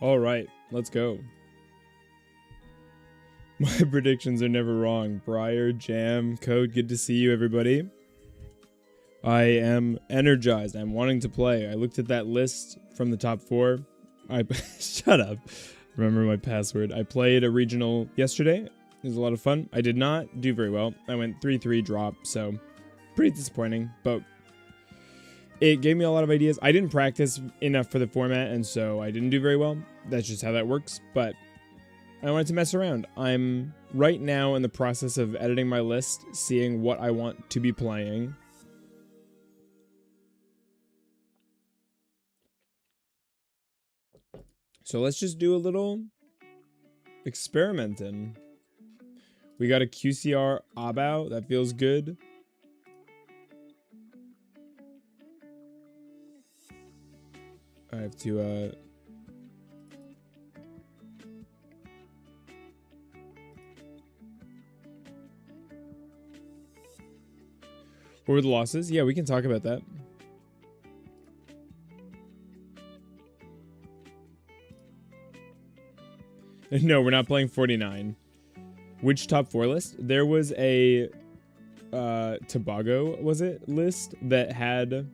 All right, let's go. My predictions are never wrong. Briar, Jam, Code, good to see you, everybody. I am energized. I'm wanting to play. I looked at that list from the top 4. Shut up. Remember my password. I played a regional yesterday. It was a lot of fun. I did not do very well. I went 3-3 drop, so pretty disappointing, but it gave me a lot of ideas. I didn't practice enough for the format, and so I didn't do very well. That's just how that works, but I wanted to mess around. I'm right now in the process of editing my list, seeing what I want to be playing. So let's just do a little experimenting. We got a QCR Abao. That feels good. I have to, What were the losses? Yeah, we can talk about that. No, we're not playing 49. Which top 4 list? There was a Tobago, was it, list that had...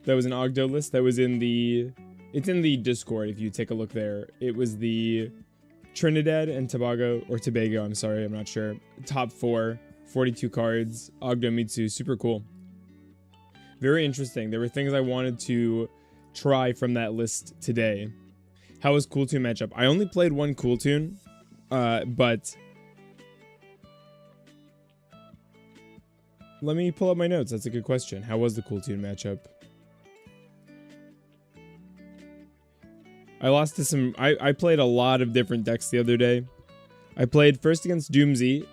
That was an Ogdoadic list that was in the... It's in the Discord if you take a look there. It was the Trinidad and Tobago, or Tobago, I'm sorry, I'm not sure. Top 4, 42 cards, Ogdomitsu, super cool. Very interesting. There were things I wanted to try from that list today. How was Cool Tune matchup? I only played one Cool Tune, but let me pull up my notes. That's a good question. How was the Cool Tune matchup? I lost to some... I played a lot of different decks the other day. I played first against Doomsy,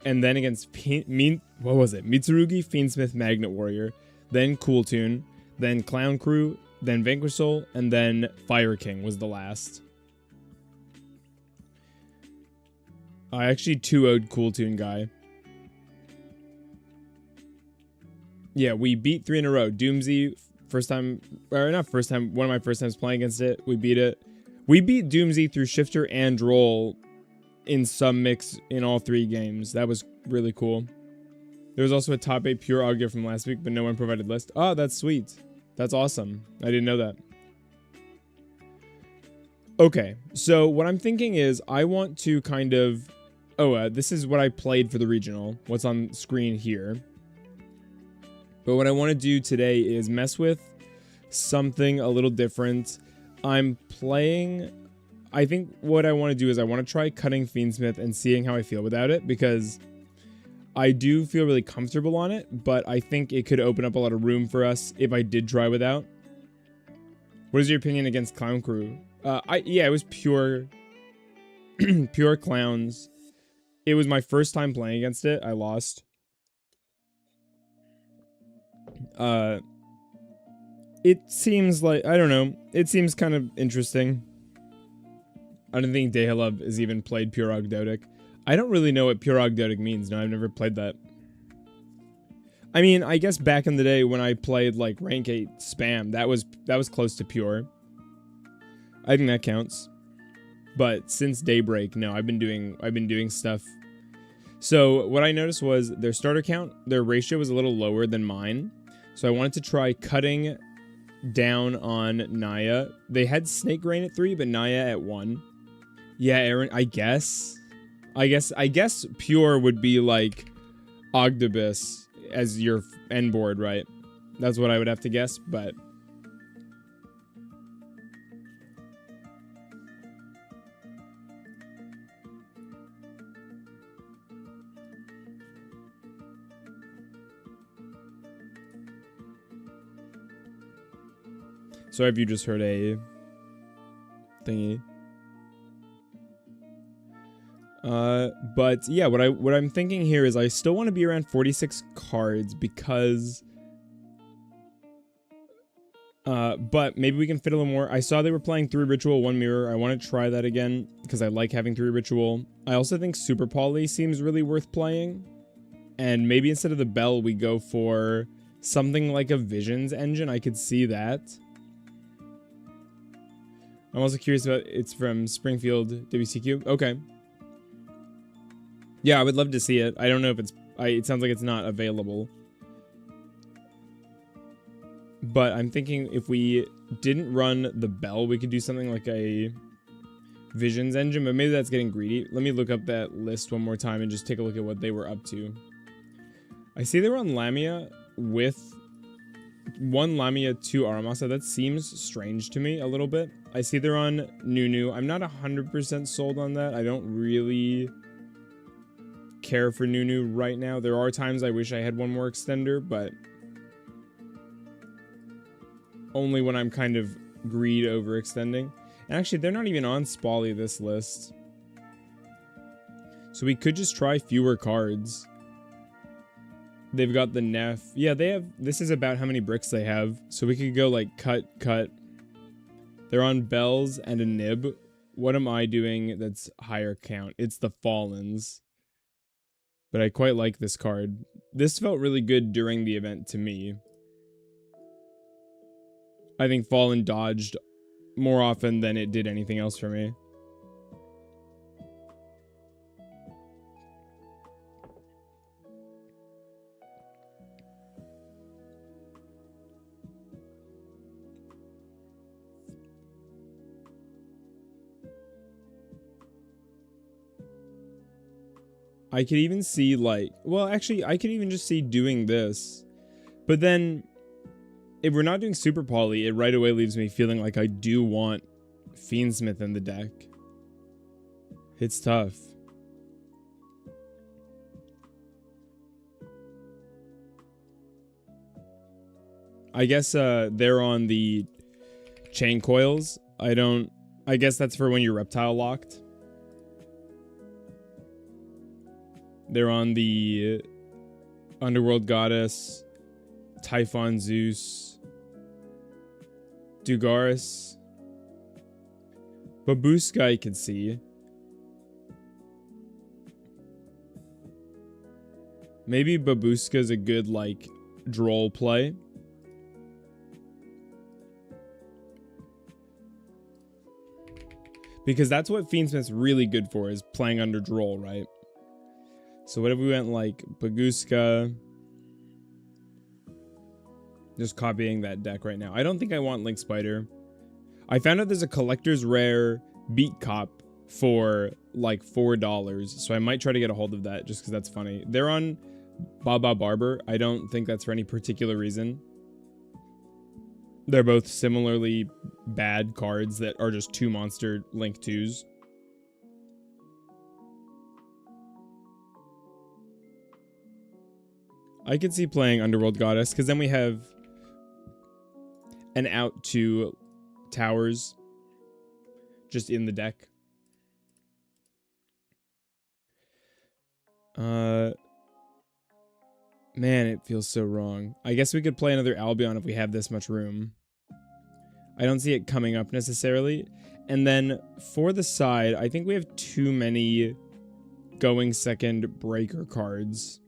and then against what was it? Mitsurugi, Fiendsmith, Magnet Warrior, then Cool Tune, then Clown Crew, then Vanquish Soul, and then Fire King was the last. I actually 2-0'd Cool Tune guy. Yeah, we beat 3 in a row. Doomsy, first time, or not first time, one of my first times playing against it. We beat it. We beat Doomsy through Shifter and Roll in some mix in all 3 games. That was really cool. There was also a top 8 pure Ogdoadic from last week, but no one provided list. Oh, that's sweet. That's awesome. I didn't know that. Okay, so what I'm thinking is I want to kind of... Oh, this is what I played for the regional. What's on screen here. But what I want to do today is mess with something a little different. I'm playing... I think what I want to do is I want to try cutting Fiendsmith and seeing how I feel without it, because I do feel really comfortable on it, but I think it could open up a lot of room for us if I did try without. What is your opinion against Clown Crew? Yeah, it was pure... pure clowns. It was my first time playing against it. I lost. It seems like... I don't know. It seems kind of interesting. I don't think Dehalov has even played pure Ogdoadic. I don't really know what pure Ogdoadic means. No, I've never played that. I mean, I guess back in the day when I played like rank 8 spam, that was close to pure. I think that counts. But since Daybreak, no, I've been doing stuff. So what I noticed was their starter count, their ratio was a little lower than mine. So I wanted to try cutting down on Naya. They had Snake Rain at 3, but Naya at 1. Yeah, Aaron, I guess pure would be like Ogdoadic as your end board, right? That's what I would have to guess, but... So have you just heard a thingy? But yeah, what I'm thinking here is I still want to be around 46 cards because but maybe we can fit a little more. I saw they were playing 3 Ritual, 1 Mirror. I want to try that again because I like having 3 Ritual. I also think Super Poly seems really worth playing. And maybe instead of the Bell, we go for something like a Visions engine. I could see that. I'm also curious about it's from Springfield WCQ. Okay. Yeah, I would love to see it. I don't know if it's... it sounds like it's not available. But I'm thinking if we didn't run the Bell, we could do something like a Visions engine, but maybe that's getting greedy. Let me look up that list one more time and just take a look at what they were up to. I see they were on Lamia with 1 Lamia, 2 Aramasa. That seems strange to me a little bit. I see they're on Nunu. I'm not 100% sold on that. I don't really care for Nunu right now. There are times I wish I had one more extender, but only when I'm kind of greed overextending. And actually, they're not even on Spally this list. So we could just try fewer cards. They've got the Neff. Yeah, they have... This is about how many bricks they have. So we could go like cut. They're on Bells and a Nib. What am I doing that's higher count? It's the Fallens. But I quite like this card. This felt really good during the event to me. I think Fallen dodged more often than it did anything else for me. I could even see like, well, actually, I could even just see doing this. But then, if we're not doing Super Poly, it right away leaves me feeling like I do want Fiendsmith in the deck. It's tough. I guess they're on the Chain Coils. I guess that's for when you're Reptile locked. They're on the Underworld Goddess, Typhon Zeus, Dugaris, Babuska I can see. Maybe Babuska's a good, like, droll play. Because that's what Fiendsmith's really good for, is playing under droll, right? So what if we went like Baguska? Just copying that deck right now. I don't think I want Link Spider. I found out there's a collector's rare Beat Cop for like $4. So I might try to get a hold of that just because that's funny. They're on Baba Barber. I don't think that's for any particular reason. They're both similarly bad cards that are just 2 monster Link 2s. I could see playing Underworld Goddess, because then we have an out to towers just in the deck. Man, it feels so wrong. I guess we could play another Albion if we have this much room. I don't see it coming up necessarily. And then for the side, I think we have too many going second breaker cards.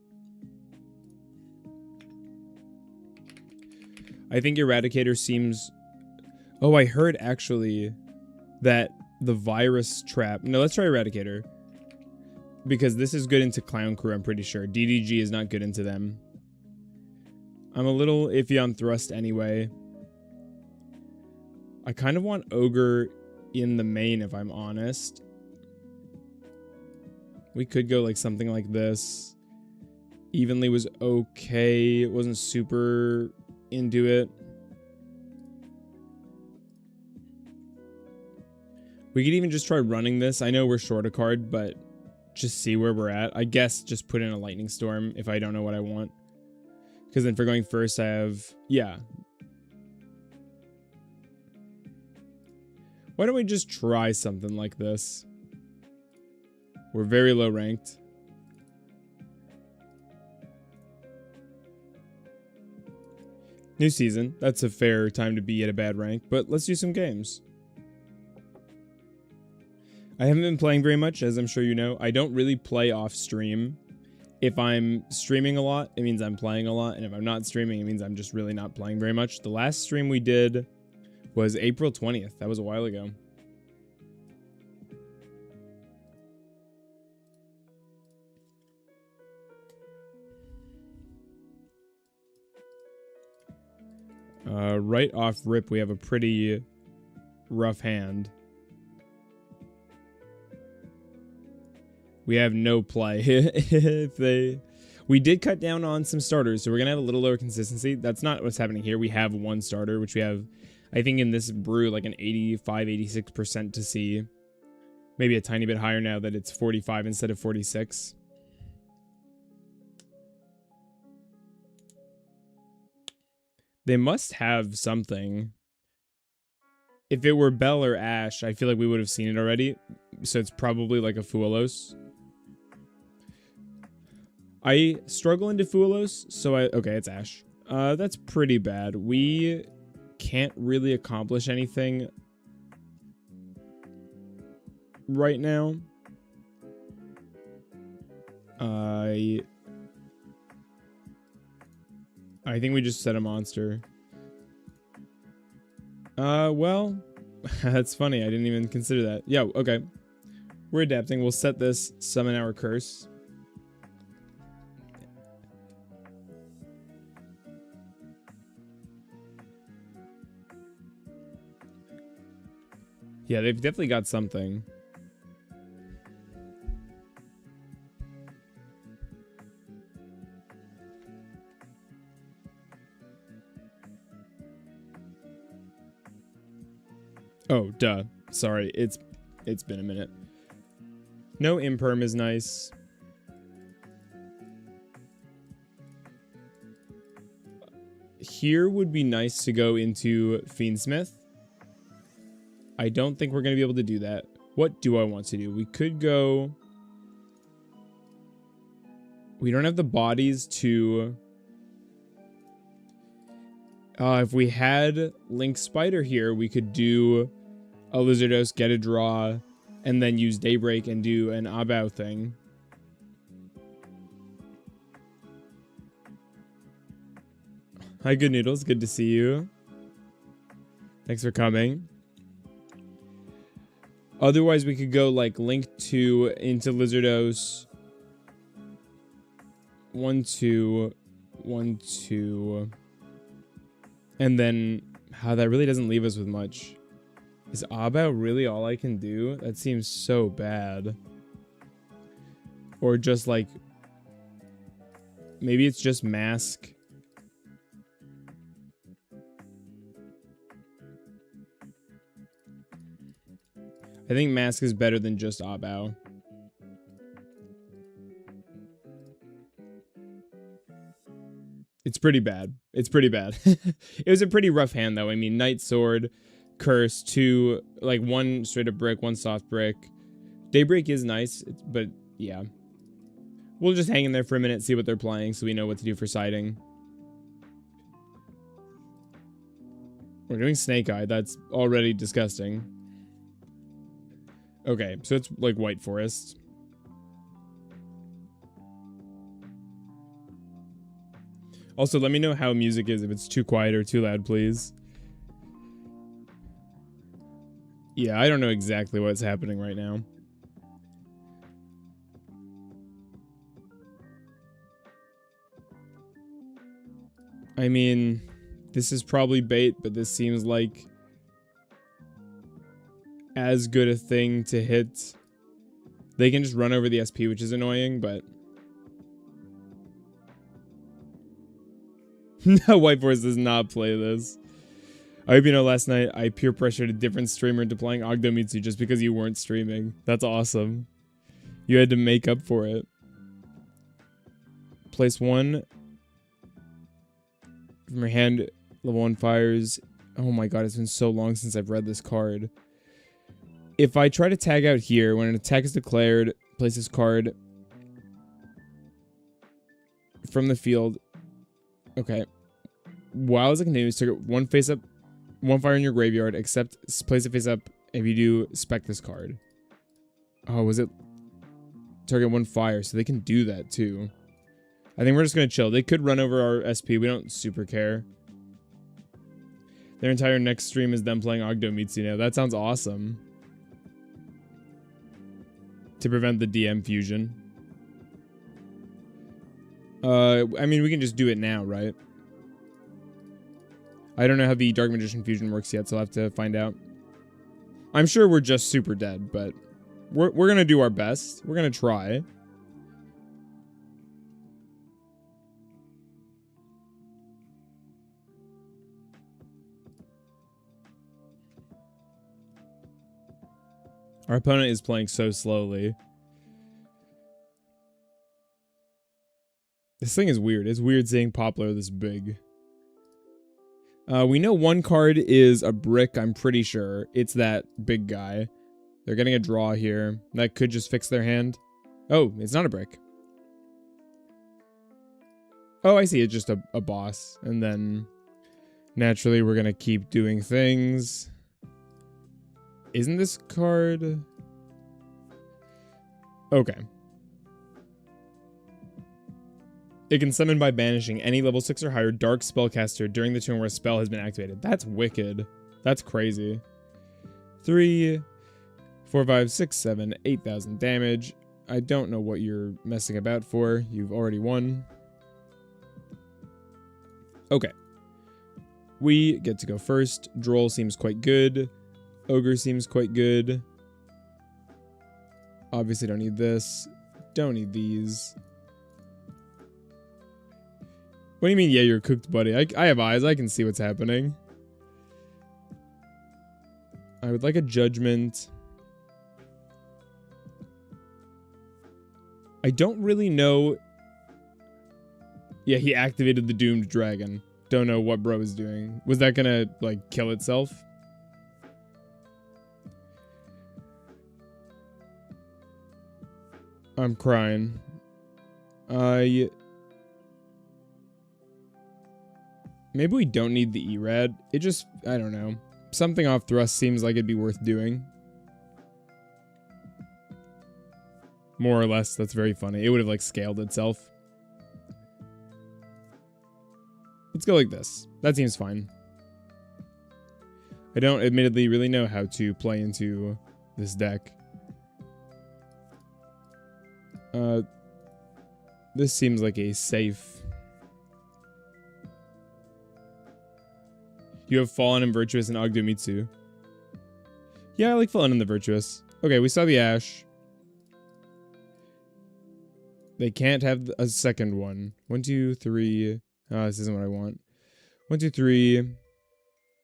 I think Eradicator seems... Oh, I heard actually that the Virus Trap... No, let's try Eradicator. Because this is good into Clown Crew, I'm pretty sure. DDG is not good into them. I'm a little iffy on Thrust anyway. I kind of want Ogre in the main, if I'm honest. We could go like something like this. Evenly was okay. It wasn't super... into it. We could even just try running this. I know we're short a card, but just see where we're at. I guess just put in a Lightning Storm if I don't know what I want. Because then for going first, I have... Yeah. Why don't we just try something like this? We're very low ranked. New season. That's a fair time to be at a bad rank, but let's do some games. I haven't been playing very much, as I'm sure you know. I don't really play off stream. If I'm streaming a lot, it means I'm playing a lot, and if I'm not streaming, it means I'm just really not playing very much. The last stream we did was April 20th. That was a while ago. Right off rip, we have a pretty rough hand. We have no play. We did cut down on some starters, so we're gonna have a little lower consistency. That's not what's happening here. We have one starter, which we have, I think in this brew, like an 85, 86% to see. Maybe a tiny bit higher now that it's 45 instead of 46. They must have something. If it were Bell or Ash, I feel like we would have seen it already. So it's probably like a Fuelos. I struggle into Fuelos, so okay, it's Ash. That's pretty bad. We can't really accomplish anything right now. I think we just set a monster. Well, that's funny. I didn't even consider that. Yeah, okay. We're adapting. We'll set this, summon our curse. Yeah, they've definitely got something. Oh, duh. Sorry, it's been a minute. No imperm is nice. Here would be nice to go into Fiendsmith. I don't think we're going to be able to do that. What do I want to do? We could go... We don't have the bodies to... if we had Link Spider here, we could do a Lizardos, get a draw, and then use Daybreak and do an Abao thing. Hi, Good Noodles. Good to see you. Thanks for coming. Otherwise, we could go like Link 2 into Lizardos. 1, 2, 1, 2. And then, that really doesn't leave us with much. Is Abao really all I can do? That seems so bad. Or just like... Maybe it's just Mask. I think Mask is better than just Abao. It's pretty bad. It's pretty bad. It was a pretty rough hand, though. I mean, Knight Sword, Curse, 2, like 1 straight up brick, 1 soft brick. Daybreak is nice, but yeah. We'll just hang in there for a minute, see what they're playing, so we know what to do for siding. We're doing Snake Eye. That's already disgusting. Okay, so it's like White Forest. Also, let me know how music is, if it's too quiet or too loud, please. Yeah, I don't know exactly what's happening right now. I mean, this is probably bait, but this seems like as good a thing to hit. They can just run over the SP, which is annoying, but... No, White Force does not play this. I hope you know last night I peer pressured a different streamer into playing Ogdoadic just because you weren't streaming. That's awesome. You had to make up for it. Place 1. From your hand, level 1 fires. Oh my god, it's been so long since I've read this card. If I try to tag out here, when an attack is declared, place this card from the field. Okay. While as it continues, target 1 face up, 1 fire in your graveyard, except place it face up if you do spec this card. Oh, was it target 1 fire? So they can do that too. I think we're just going to chill. They could run over our SP. We don't super care. Their entire next stream is them playing Ogdoadic now. That sounds awesome. To prevent the DM fusion. I mean, we can just do it now, right? I don't know how the Dark Magician fusion works yet, so I'll have to find out. I'm sure we're just super dead, but we're going to do our best. We're going to try. Our opponent is playing so slowly. This thing is weird. It's weird seeing Poplar this big. We know one card is a brick, I'm pretty sure. It's that big guy. They're getting a draw here. That could just fix their hand. Oh, it's not a brick. Oh, I see. It's just a boss. And then, naturally, we're going to keep doing things. Isn't this card... Okay. It can summon by banishing any level 6 or higher dark spellcaster during the turn where a spell has been activated. That's wicked. That's crazy. 3, 4, 5, 6, 7, 8,000 damage. I don't know what you're messing about for. You've already won. Okay. We get to go first. Droll seems quite good. Ogre seems quite good. Obviously don't need this. Don't need these. What do you mean, yeah, you're cooked, buddy? I have eyes. I can see what's happening. I would like a judgment. I don't really know. Yeah, he activated the doomed dragon. Don't know what bro is doing. Was that gonna, like, kill itself? I'm crying. Yeah. Maybe we don't need the E-Rad. It just, I don't know. Something off thrust seems like it'd be worth doing. More or less, that's very funny. It would have, like, scaled itself. Let's go like this. That seems fine. I don't admittedly really know how to play into this deck. This seems like a safe... You have Fallen and Virtuous and Ogdomitsu. Yeah, I like Fallen and the Virtuous. Okay, we saw the Ash. They can't have a second one. 1, 2, 3. Oh, this isn't what I want. 1, 2, 3.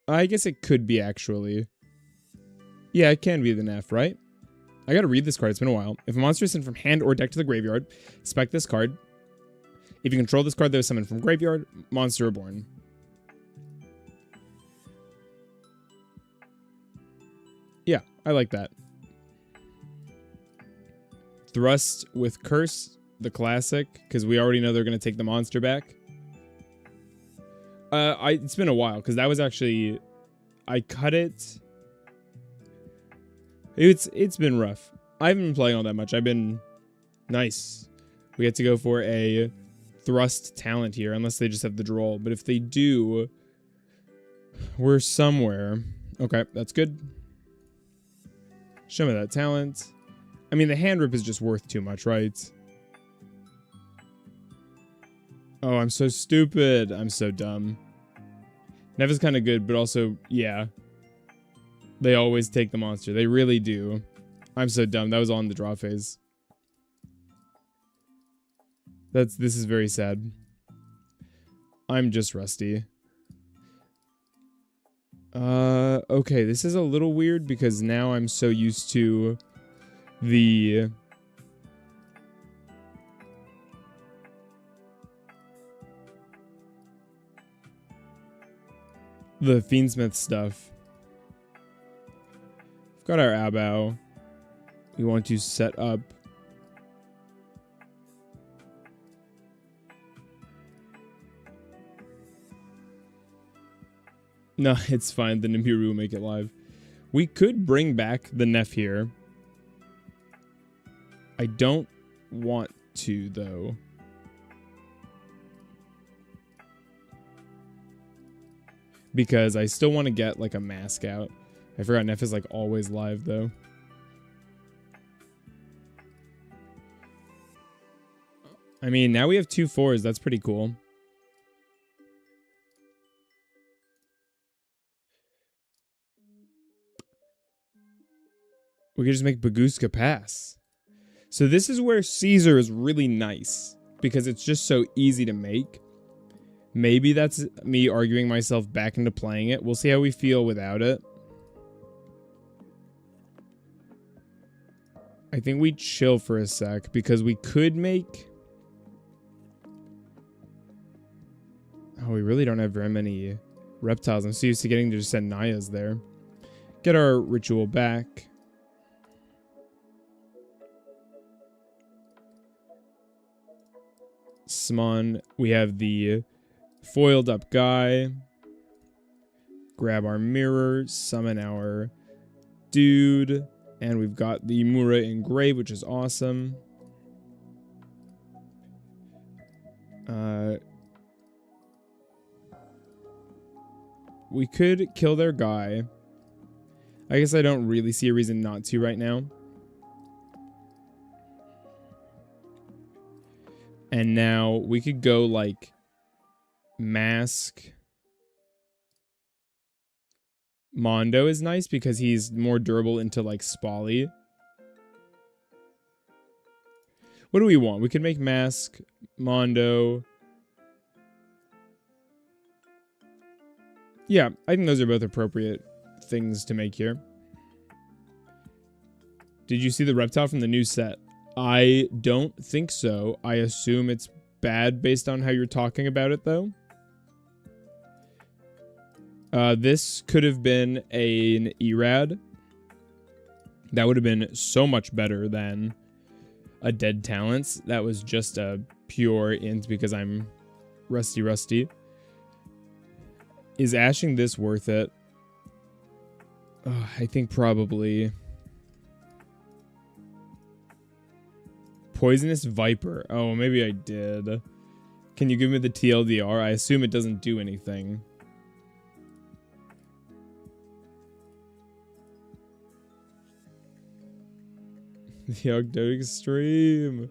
I guess it could be, actually. Yeah, it can be the Neff, right? I gotta read this card. It's been a while. If a monster is sent from hand or deck to the graveyard, spec this card. If you control this card that was summoned from graveyard, monster reborn. Yeah, I like that. Thrust with Curse, the classic, because we already know they're going to take the monster back. It's been a while, because that was actually... I cut it. It's been rough. I haven't been playing all that much. I've been... Nice. We get to go for a Thrust talent here, unless they just have the Droll. But if they do... We're somewhere. Okay, that's good. Show me that talent. I mean, the hand rip is just worth too much, right? Oh, I'm so stupid. I'm so dumb. Nev is kind of good, but also, yeah. They always take the monster. They really do. I'm so dumb. That was all in the draw phase. This is very sad. I'm just rusty. Okay, this is a little weird because now I'm so used to the... the Fiendsmith stuff. We've got our Abao. We want to set up... No, it's fine. The Nibiru will make it live. We could bring back the Neff here. I don't want to, though. Because I still want to get, like, a mask out. I forgot Neff is, like, always live, though. I mean, now we have 2 4s. That's pretty cool. We could just make Baguska pass. So this is where Caesar is really nice, because it's just so easy to make. Maybe that's me arguing myself back into playing it. We'll see how we feel without it. I think we chill for a sec, because we could make... Oh, we really don't have very many reptiles. I'm so used to getting to just send Nayas there. Get our ritual back. Summon. We have the foiled up guy. Grab our mirror. Summon our dude. And we've got the Mura engraved, which is awesome. We could kill their guy. I guess I don't really see a reason not to right now. And now we could go like mask. Mondo is nice because he's more durable into like Spally. What do we want? We could make mask, Mondo. Yeah, I think those are both appropriate things to make here. Did you see the reptile from the new set? I don't think so. I assume it's bad based on how you're talking about it, though. This could have been an Erad. That would have been so much better than a Dead Talents. That was just a pure int because I'm rusty. Is ashing this worth it? I think probably. Poisonous Viper. Oh, maybe I did. Can you give me the TLDR? I assume it doesn't do anything. The Ogdoadic stream.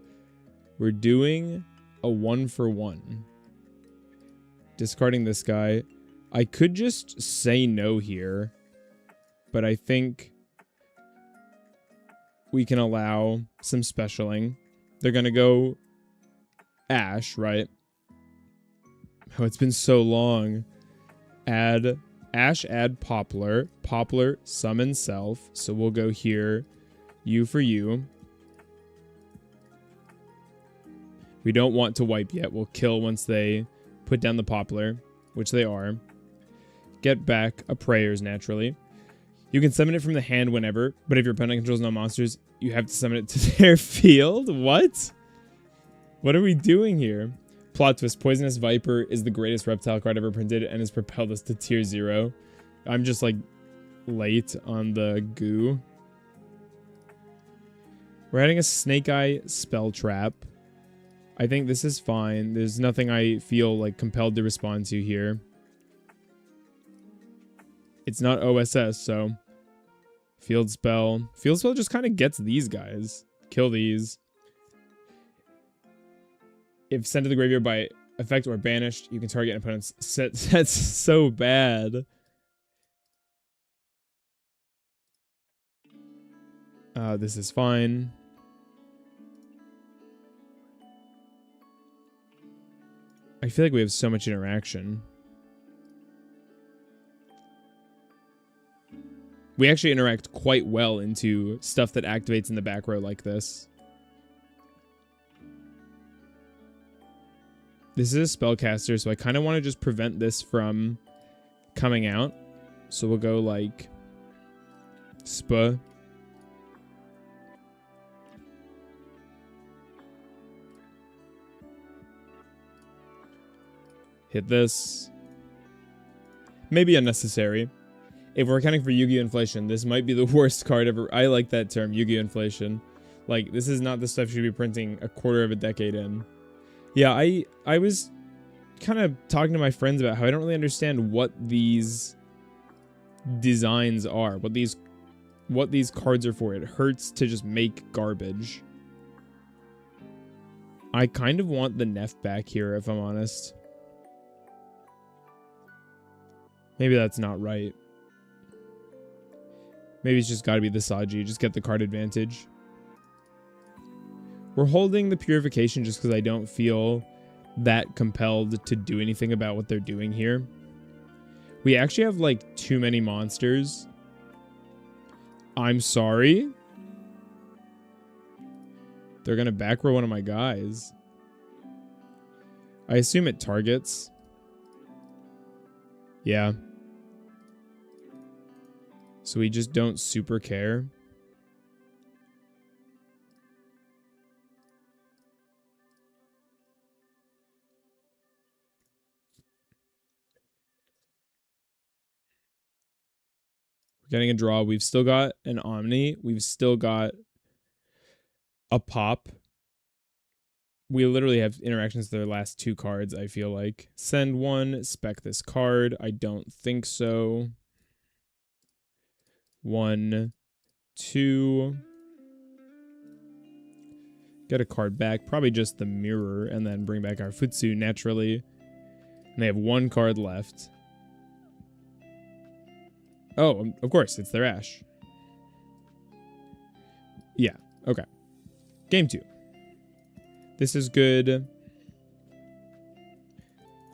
We're doing a 1-for-1. Discarding this guy. I could just say no here, but I think we can allow some specialing. They're going to go Ash, right? Oh, it's been so long. Add Ash, add Poplar. Poplar, summon self. So we'll go here. You for you. We don't want to wipe yet. We'll kill once they put down the Poplar, which they are. Get back a Prayers, naturally. You can summon it from the hand whenever, but if your opponent controls no monsters, you have to summon it to their field? What? What are we doing here? Plot twist, Poisonous Viper is the greatest reptile card ever printed and has propelled us to tier 0. I'm just, like, late on the goo. We're adding a Snake Eye Spell Trap. I think this is fine. There's nothing I feel, like, compelled to respond to here. It's not OSS, so... Field Spell. Field Spell just kind of gets these guys. Kill these. If sent to the graveyard by effect or banished, you can target an opponent's set. That's so bad. This is fine. I feel like we have so much interaction. We actually interact quite well into stuff that activates in the back row like this. This is a spellcaster, so I kind of want to just prevent this from coming out. So we'll go like Spa. Hit this. Maybe unnecessary. If we're accounting for Yu-Gi-Oh! Inflation, this might be the worst card ever. I like that term, Yu-Gi-Oh! Inflation. Like, this is not the stuff you should be printing a quarter of a decade in. Yeah, I was kind of talking to my friends about how I don't really understand what these designs are, what these cards are for. It hurts to just make garbage. I kind of want the Neff back here, if I'm honest. Maybe that's not right. Maybe it's just got to be the Saji. Just get the card advantage. We're holding the Purification just because I don't feel that compelled to do anything about what they're doing here. We actually have, like, too many monsters. I'm sorry. They're going to back row one of my guys. I assume it targets. Yeah. So we just don't super care. We're getting a draw. We've still got an Omni. We've still got a pop. We literally have interactions to their last 2 cards, I feel like. Send one, spec this card. I don't think so. 1, 2. Get a card back. Probably just the mirror, and then bring back our Futsu naturally. And they have 1 card left. Oh, of course, it's their Ash. Yeah, okay. Game 2. This is good.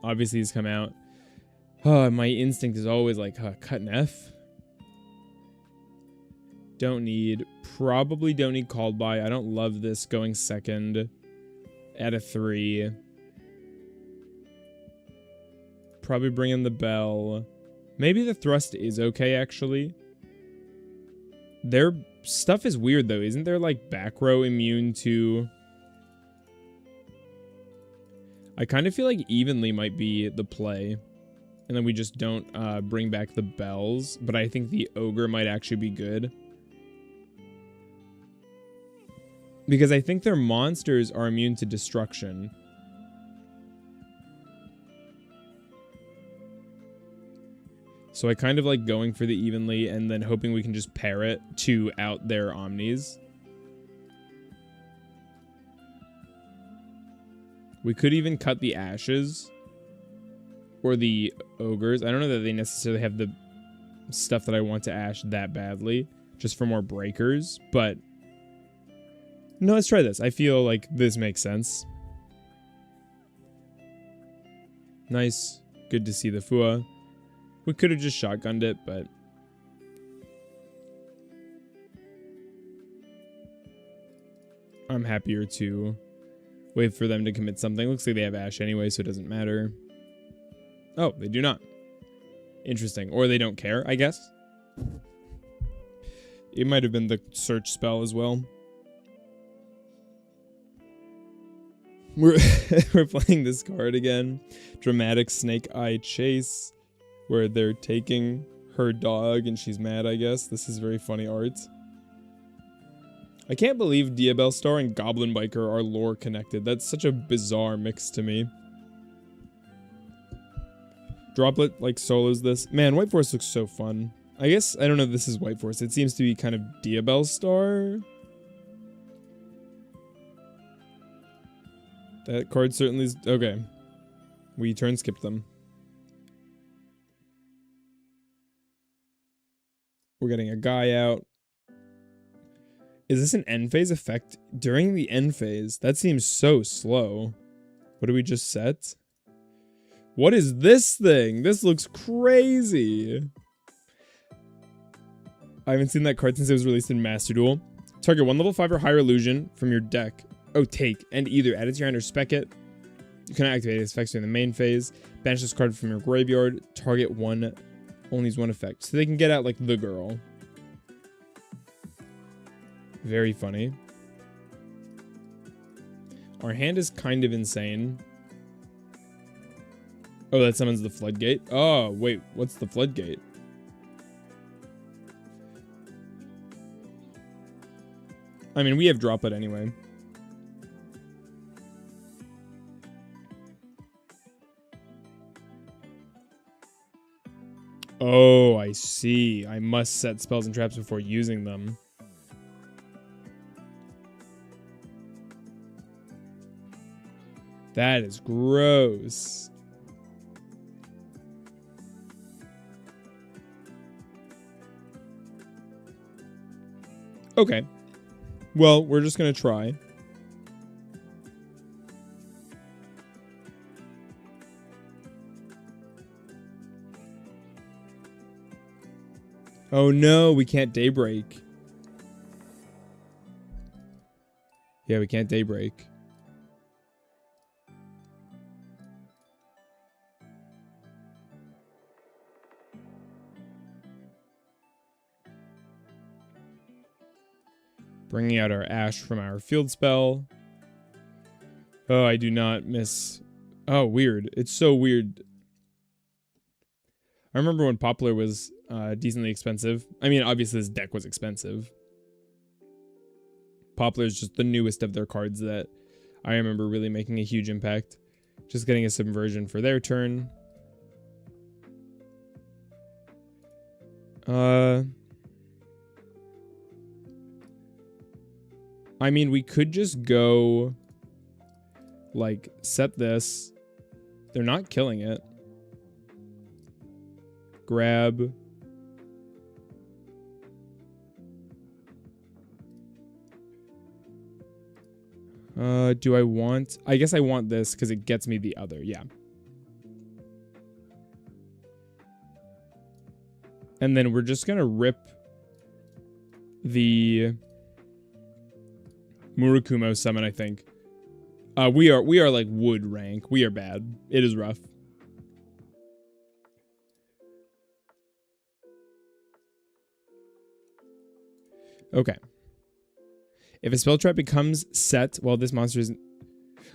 Obviously, he's come out. Oh, my instinct is always like, cut an F. Don't need. Probably don't need called by. I don't love this going second at a 3. Probably bring in the bell. Maybe the thrust is okay, actually. Their stuff is weird, though. Isn't there, like, back row immune to... I kind of feel like evenly might be the play. And then we just don't bring back the bells. But I think the ogre might actually be good. Because I think their monsters are immune to destruction. So I kind of like going for the evenly and then hoping we can just pair it to out their Omnis. We could even cut the Ashes. Or the Ogres. I don't know that they necessarily have the stuff that I want to Ash that badly. Just for more breakers. But no, let's try this. I feel like this makes sense. Nice. Good to see the Fua. We could have just shotgunned it, but... I'm happier to wait for them to commit something. Looks like they have Ash anyway, so it doesn't matter. Oh, they do not. Interesting. Or they don't care, I guess. It might have been the search spell as well. We're playing this card again. Dramatic Snake Eye Chase. Where they're taking her dog and she's mad, I guess. This is very funny art. I can't believe Diabell Star and Goblin Biker are lore connected. That's such a bizarre mix to me. Droplet, like, solos this. Man, White Force looks so fun. I guess, I don't know if this is White Force. It seems to be kind of Diabell Star. That card certainly is... Okay. We turn skip them. We're getting a guy out. Is this an end phase effect? During the end phase? That seems so slow. What do we just set? What is this thing? This looks crazy. I haven't seen that card since it was released in Master Duel. Target 1 level 5 or higher illusion from your deck. Oh, take. And either add it to your hand or spec it. You can activate its effects during the main phase. Banish this card from your graveyard. Target 1... Only has 1 effect. So they can get out, like, the girl. Very funny. Our hand is kind of insane. Oh, that summons the floodgate? Oh, wait. What's the floodgate? I mean, we have Droplet anyway. Oh, I see. I must set spells and traps before using them. That is gross. Okay. Well, we're just gonna try. Oh no, we can't daybreak. Yeah, we can't daybreak. Bringing out our Ash from our field spell. Oh, I do not miss... Oh, weird. It's so weird. I remember when Poplar was decently expensive. I mean, obviously this deck was expensive. Poplar is just the newest of their cards that I remember really making a huge impact. Just getting a subversion for their turn. I mean, we could just go, like, set this. They're not killing it. Grab. Do I want... I guess I want this because it gets me the other, yeah. And then we're just gonna rip the Murakumo summon, I think. We are like wood rank. We are bad. It is rough. Okay. If a spell trap becomes set while this monster isn't...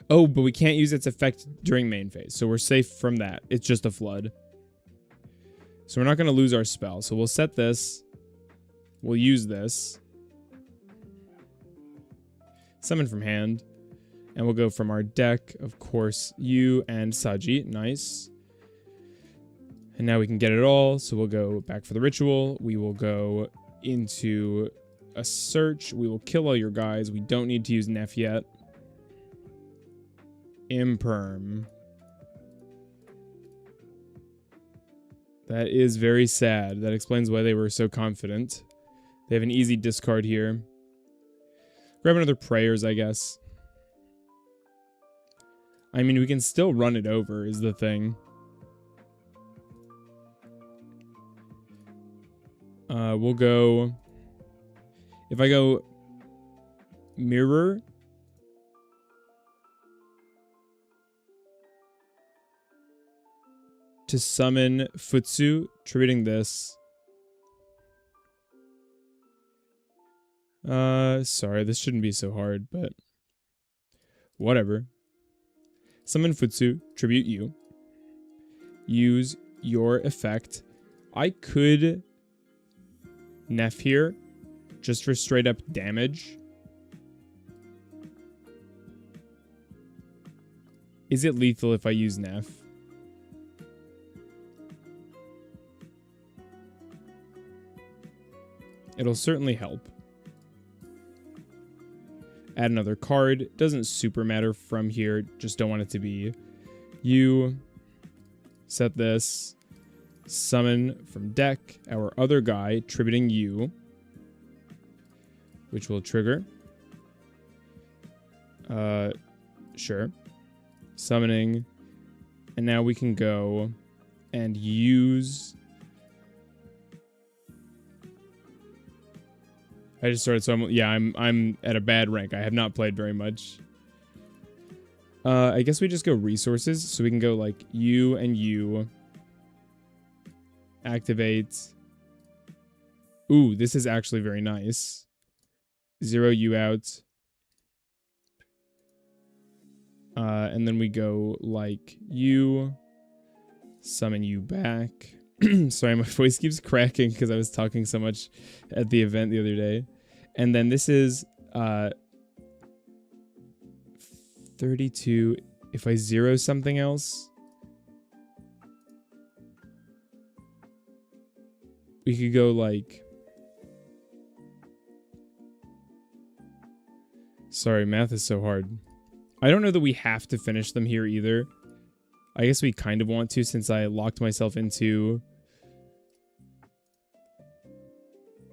Oh, but we can't use its effect during main phase, so we're safe from that. It's just a flood. So we're not going to lose our spell. So we'll set this. We'll use this. Summon from hand. And we'll go from our deck, of course, you and Saji. Nice. And now we can get it all. So we'll go back for the ritual. We will go into a search. We will kill all your guys. We don't need to use Neff yet. Imperm. That is very sad. That explains why they were so confident. They have an easy discard here. Grab another prayers, I guess. I mean, we can still run it over, is the thing. We'll go... If I go... Mirror... to summon Futsu, tributing this. Sorry, this shouldn't be so hard, but... Whatever. Summon Futsu, tribute you. Use your effect. I could Neff here, just for straight up damage. Is it lethal if I use Neff? It'll certainly help. Add another card. Doesn't super matter from here. Just don't want it to be you. Set this. Summon from deck our other guy, tributing you. Which will trigger. Sure. Summoning. And now we can go and use... I just started, so I'm at a bad rank. I have not played very much. I guess we just go resources, so we can go like you and you. Activate. Ooh, this is actually very nice. Zero you out. And then we go like you. Summon you back. Sorry, my voice keeps cracking because I was talking so much at the event the other day. And then this is 32. If I zero something else, we could go like... Sorry, math is so hard. I don't know that we have to finish them here either. I guess we kind of want to since I locked myself into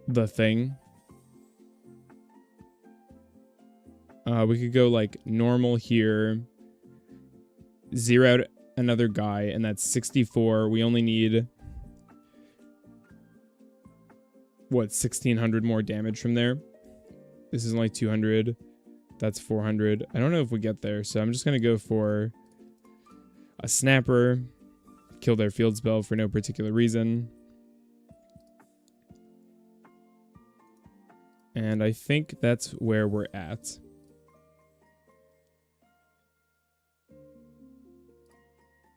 the thing. We could go like normal here. Zero out another guy, and that's 64. We only need, what, 1600 more damage from there. This is only 200. That's 400. I don't know if we get there, so I'm just going to go for a snapper. Kill their field spell for no particular reason. And I think that's where we're at.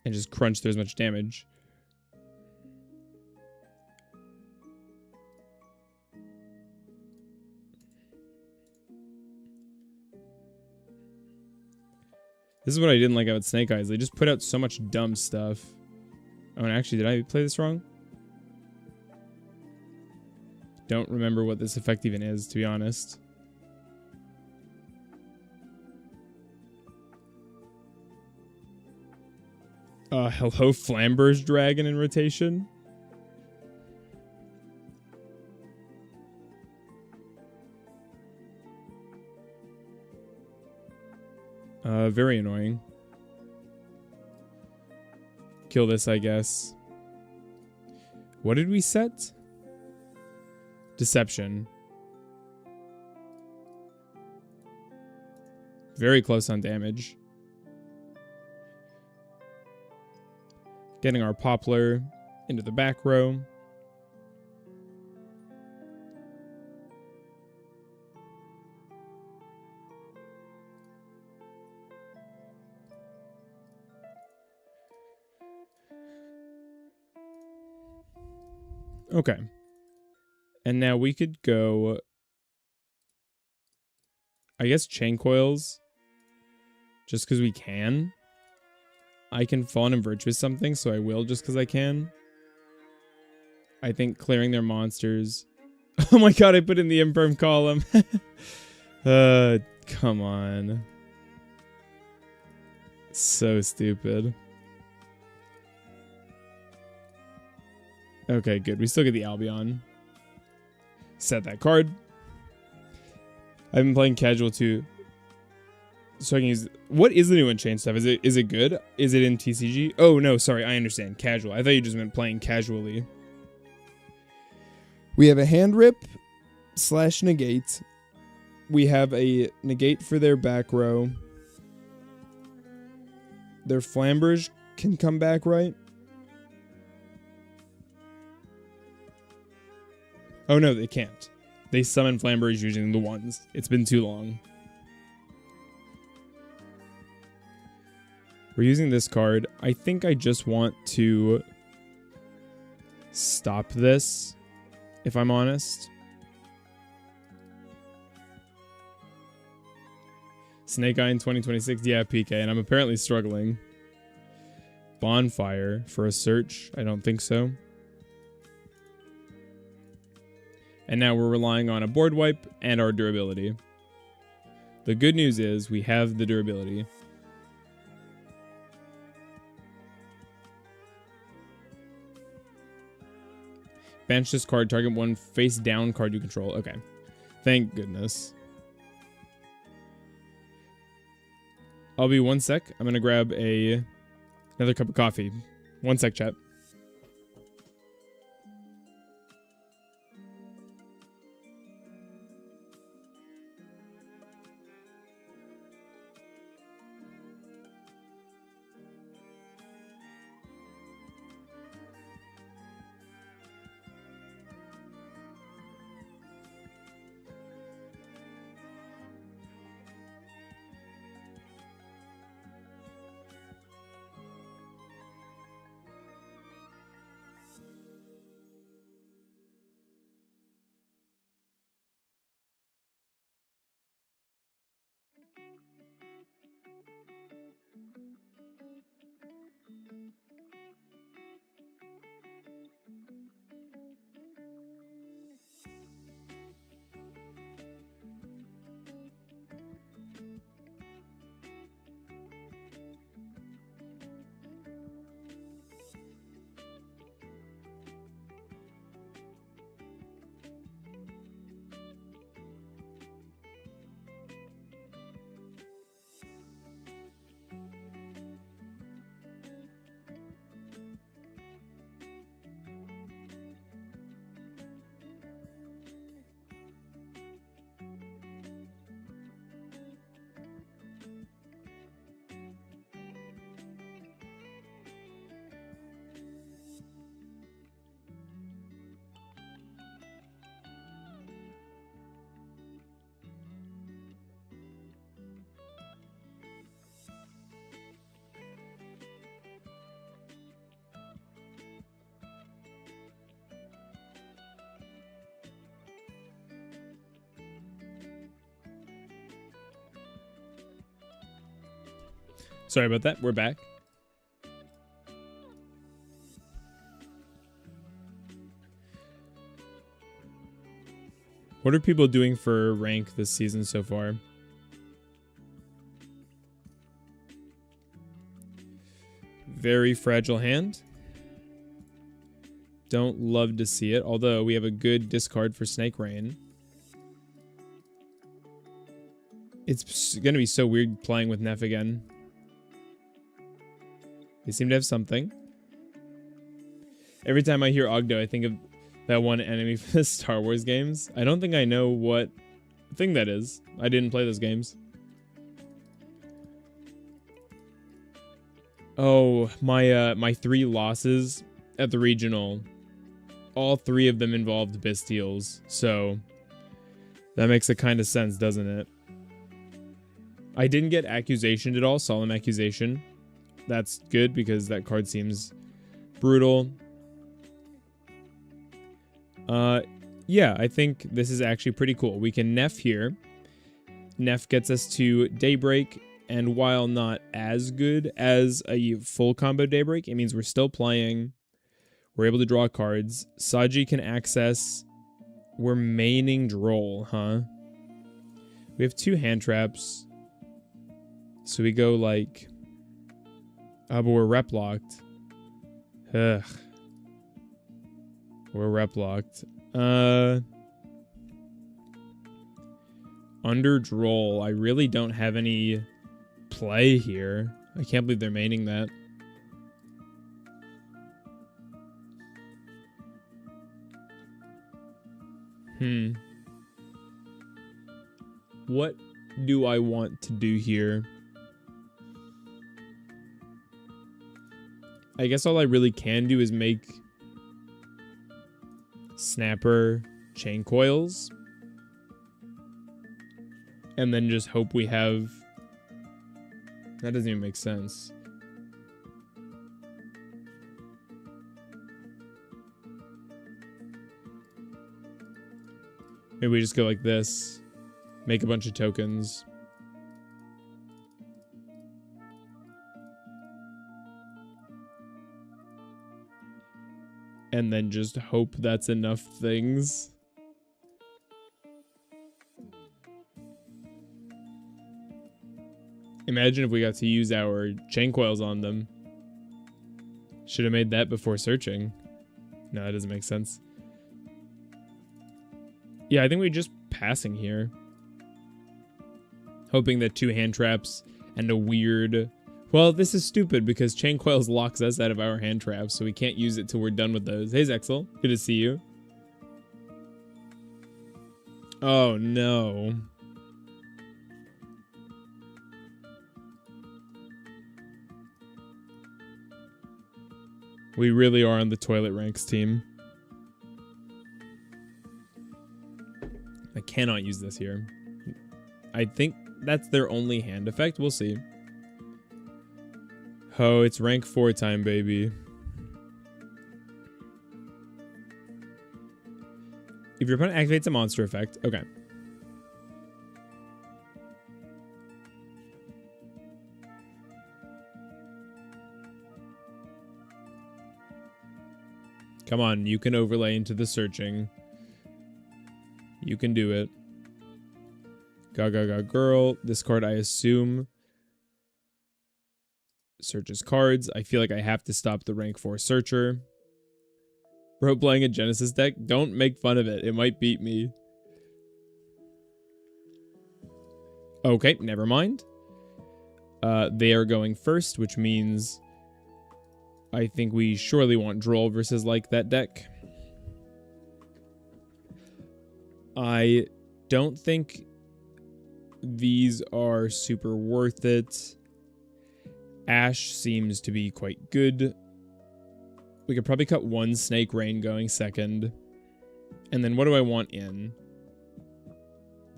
And just crunch through as much damage. This is what I didn't like about Snake Eyes. They just put out so much dumb stuff. Oh, and actually, did I play this wrong? Don't remember what this effect even is, to be honest. Hello, Flamber's Dragon in rotation. Very annoying. Kill this, I guess. What did we set? Deception. Very close on damage. Getting our Poplar into the back row. Okay. And now we could go, I guess, chain coils. Just because we can. I can Fawn and Virtuous something, so I will just because I can. I think clearing their monsters. Oh my god, I put in the Imperm column. Come on. So stupid. Okay, good. We still get the Albion. Set that card. I've been playing casual too. So I can use... What is the new Enchain stuff? Is it good? Is it in TCG? Oh, no, sorry. I understand. Casual. I thought you just meant playing casually. We have a hand rip / negate. We have a negate for their back row. Their Flambers can come back, right? Oh, no, they can't. They summon Flambers using the ones. It's been too long. We're using this card. I think I just want to stop this, if I'm honest. Snake Eye in 2026. Yeah, PK, and I'm apparently struggling. Bonfire for a search. I don't think so. And now we're relying on a board wipe and our durability. The good news is we have the durability. Banish this card, target one face down card you control. Okay. Thank goodness. I'll be 1 sec. I'm going to grab another cup of coffee. 1 sec, chat. Sorry about that. We're back. What are people doing for rank this season so far? Very fragile hand. Don't love to see it, although we have a good discard for Snake Rain. It's going to be so weird playing with Neff again. They seem to have something. Every time I hear Ogdoadic, I think of that one enemy for the Star Wars games. I don't think I know what thing that is. I didn't play those games. Oh, my 3 losses at the regional. All 3 of them involved Bastiles, so that makes a kind of sense, doesn't it? I didn't get Accusation at all, Solemn Accusation. That's good because that card seems brutal. Yeah, I think this is actually pretty cool. We can Neff here. Neff gets us to Daybreak, and while not as good as a full combo Daybreak, it means we're still playing. We're able to draw cards. Saji can access. We're maining Droll, huh? We have 2 hand traps. So we go like... but we're rep locked. Ugh. We're rep locked. Under Droll, I really don't have any play here. I can't believe they're maining that. What do I want to do here? I guess all I really can do is make Snapper chain coils. And then just hope we have... That doesn't even make sense. Maybe we just go like this. Make a bunch of tokens. And then just hope that's enough things. Imagine if we got to use our chain coils on them. Should have made that before searching. No, that doesn't make sense. Yeah, I think we're just passing here. Hoping that 2 hand traps and a weird... Well, this is stupid because chain coils locks us out of our hand traps, so we can't use it till we're done with those. Hey, Zexel. Good to see you. Oh, no. We really are on the toilet ranks team. I cannot use this here. I think that's their only hand effect. We'll see. Oh, it's rank 4 time, baby. If your opponent activates a monster effect, okay. Come on, you can overlay into the searching. You can do it. Gaga girl. This card, I assume, searches cards. I feel like I have to stop the rank 4 searcher. Bro playing a Genesis deck? Don't make fun of it. It might beat me. Okay, never mind. They are going first, which means I think we surely want Droll versus like that deck. I don't think these are super worth it. Ash seems to be quite good. We could probably cut 1 Snake Rain going second. And then what do I want in?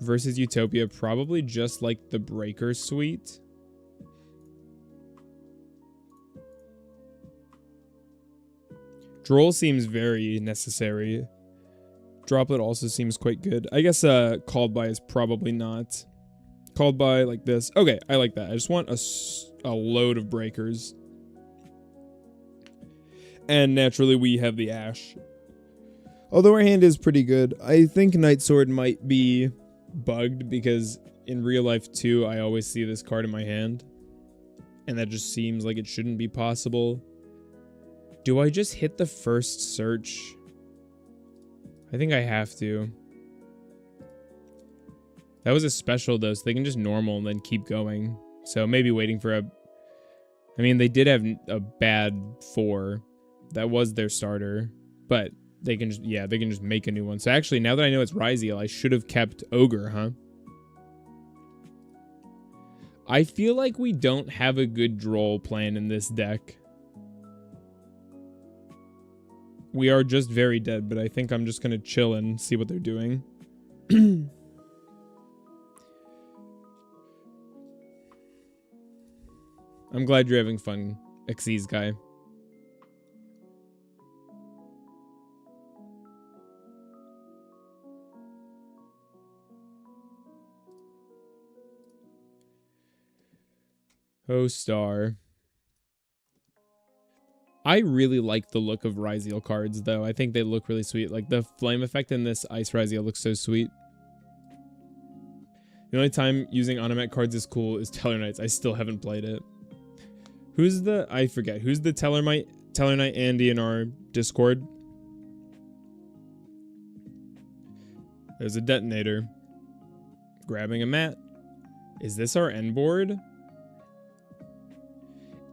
Versus Utopia, probably just like the Breaker Suite. Droll seems very necessary. Droplet also seems quite good. I guess Called By is probably not. Called by like this. Okay, I like that. I just want a load of breakers. And naturally we have the Ash. Although our hand is pretty good, I think Night Sword might be bugged because in real life too, I always see this card in my hand. And that just seems like it shouldn't be possible. Do I just hit the first search? I think I have to. That was a special though, so they can just normal and then keep going. So maybe waiting for a... I mean, they did have a bad 4. That was their starter. But they can just, yeah, they can just make a new one. So actually, now that I know it's Ryziel, I should have kept Ogre, huh? I feel like we don't have a good droll plan in this deck. We are just very dead, but I think I'm just going to chill and see what they're doing. I'm glad you're having fun, Xyz guy. Oh, star. I really like the look of Ryziel cards, though. I think they look really sweet. Like, the flame effect in this Ice Ryziel looks so sweet. The only time using Onomet cards is cool is Teller Knights. I still haven't played it. Who's the... I forget. Who's the Teller Knight Andy in our Discord? There's a detonator. Grabbing a mat. Is this our end board?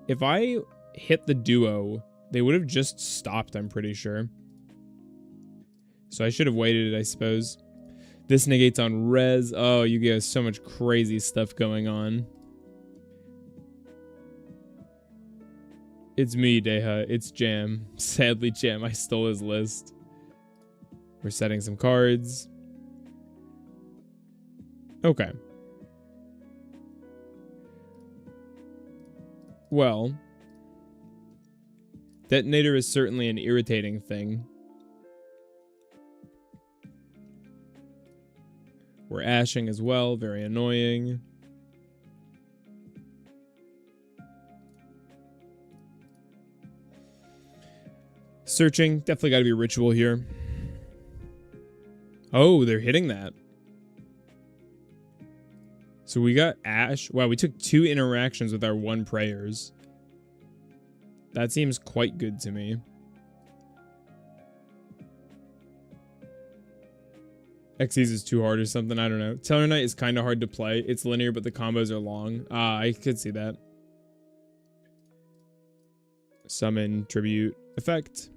If I hit the duo, they would have just stopped, I'm pretty sure. So I should have waited, I suppose. This negates on res. Oh, Yu-Gi-Oh! Has so much crazy stuff going on. It's me, Deha. It's Jam. Sadly, Jam, I stole his list. We're setting some cards. Okay. Well, detonator is certainly an irritating thing. We're ashing as well, very annoying. Searching, definitely got to be a ritual here. Oh, they're hitting that. So we got Ash. Wow, we took 2 interactions with our 1 prayers. That seems quite good to me. Xyz is too hard or something, I don't know. Teller Knight is kind of hard to play. It's linear, but the combos are long. Ah, I could see that. Summon, tribute, effect.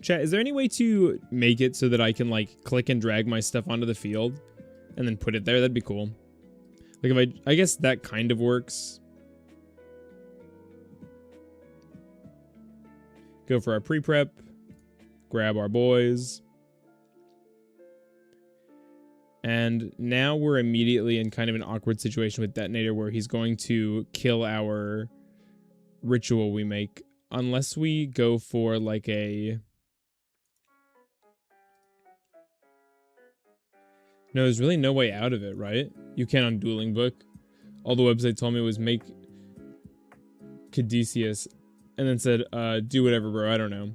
Chat, is there any way to make it so that I can, like, click and drag my stuff onto the field and then put it there? That'd be cool. Like, if I guess that kind of works. Go for our pre-prep. Grab our boys. And now we're immediately in kind of an awkward situation with Detonator where he's going to kill our ritual we make. Unless we go for, like, a... No, there's really no way out of it, right? You can on Dueling Book. All the website told me was make Caduceus and then said, do whatever, bro. I don't know.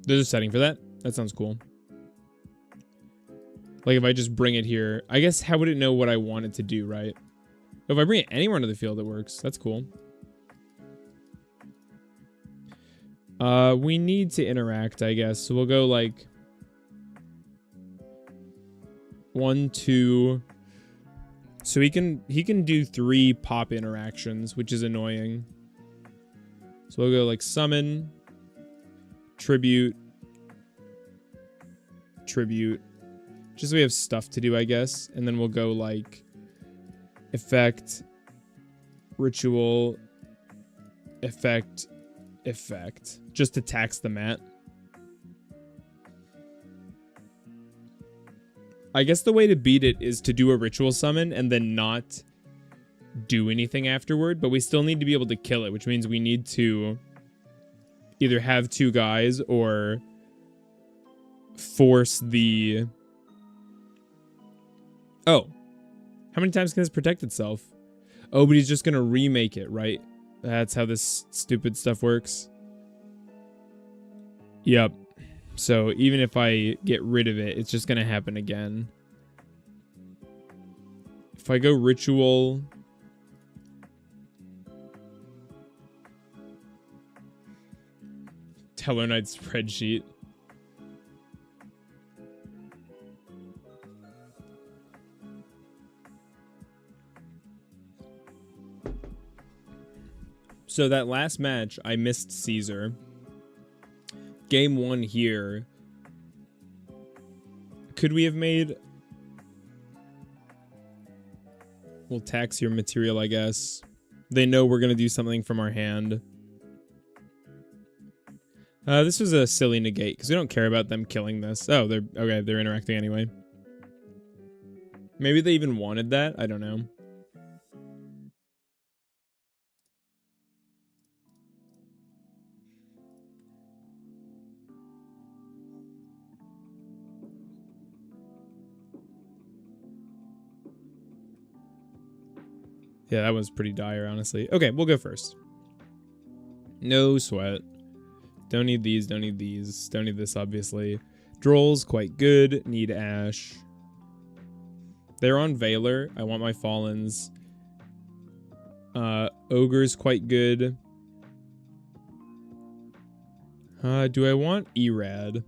There's a setting for that? That sounds cool. Like, if I just bring it here, I guess how would it know what I want it to do, right? If I bring it anywhere into the field, it works. That's cool. We need to interact, I guess. So we'll go, like... 1, 2. So he can do 3 pop interactions, which is annoying. So we'll go like summon, tribute, just so we have stuff to do, I guess. And then we'll go like effect, ritual, effect, just to tax the mat. I guess the way to beat it is to do a ritual summon and then not do anything afterward, but we still need to be able to kill it, which means we need to either have 2 guys or force the... Oh. How many times can this protect itself? Oh, but he's just gonna remake it, right? That's how this stupid stuff works. Yep. So even if I get rid of it, it's just gonna happen again. If I go ritual... Tellar Knight spreadsheet. So that last match, I missed Caesar. Game 1 here. Could we have made... We'll tax your material, I guess. They know we're going to do something from our hand. This was a silly negate, because we don't care about them killing this. Oh, they're... Okay, they're interacting anyway. Maybe they even wanted that? I don't know. Yeah, that was pretty dire, honestly. Okay, we'll go first. No sweat. Don't need these, don't need these. Don't need this, obviously. Droll's quite good. Need Ash. They're on Valor. I want my Fallens. Ogre's quite good. Do I want Erad?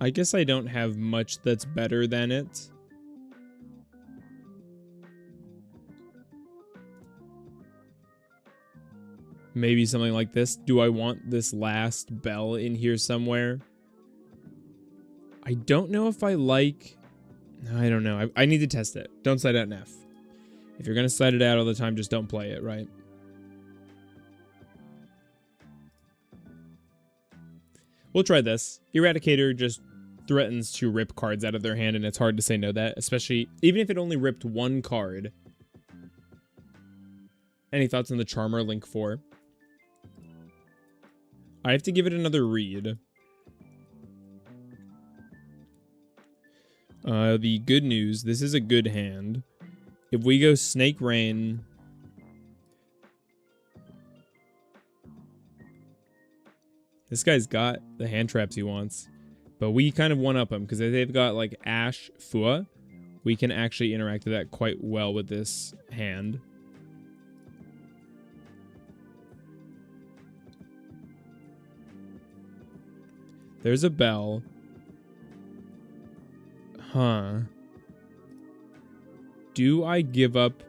I guess I don't have much that's better than it. Maybe something like this. Do I want this last bell in here somewhere? I don't know if I like... I don't know. I need to test it. Don't slide out an F. If you're going to slide it out all the time, just don't play it, right? We'll try this. Eradicator just threatens to rip cards out of their hand, and it's hard to say no to that, especially even if it only ripped one card. Any thoughts on the Charmer Link 4? I have to give it another read. The good news, this is a good hand. If we go Snake Rain... This guy's got the hand traps he wants. But we kind of one-up him, because if they've got, like, Ash, Fua, we can actually interact with that quite well with this hand. There's a bell. Huh. Do I give up?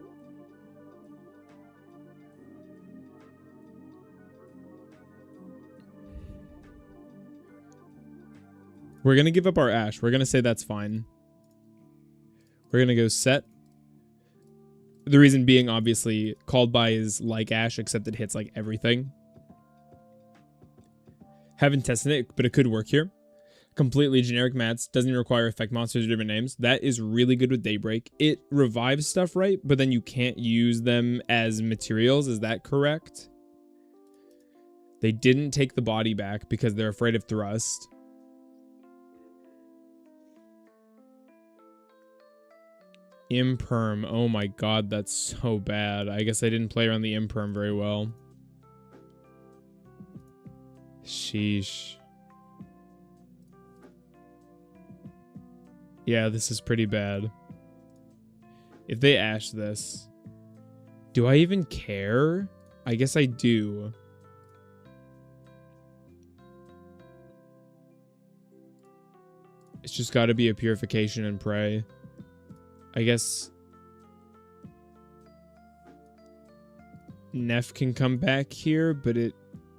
We're going to give up our Ash. We're going to say that's fine. We're going to go set. The reason being, obviously, called by is like Ash, except it hits like everything. Haven't tested it, but it could work here. Completely generic mats. Doesn't even require effect monsters or different names. That is really good with Daybreak. It revives stuff, right? But then you can't use them as materials. Is that correct? They didn't take the body back because they're afraid of thrust. Imperm. Oh my god, that's so bad. I guess I didn't play around the Imperm very well. Sheesh. Yeah, this is pretty bad. If they Ash this, do I even care? I guess I do. It's just got to be a Purification and Pray. I guess Neff can come back here, but it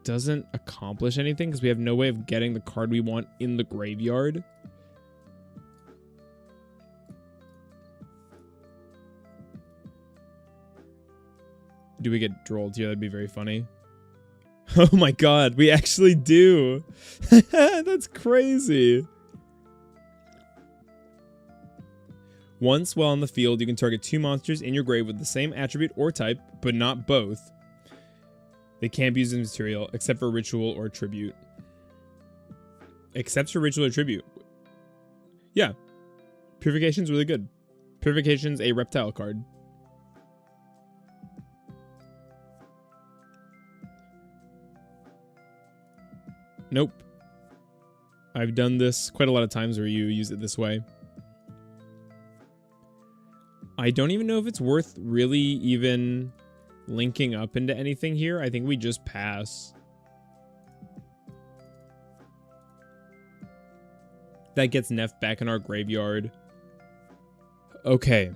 doesn't accomplish anything because we have no way of getting the card we want in the graveyard. Do we get drolled here? That'd be very funny. Oh my god, we actually do. That's crazy. Once while on the field, you can target 2 monsters in your grave with the same attribute or type, but not both. They can't be used as material except for ritual or tribute. Except for ritual or tribute. Yeah. Purification's really good. Purification's a reptile card. Nope. I've done this quite a lot of times where you use it this way. I don't even know if it's worth really even linking up into anything here. I think we just pass. That gets Neff back in our graveyard. Okay.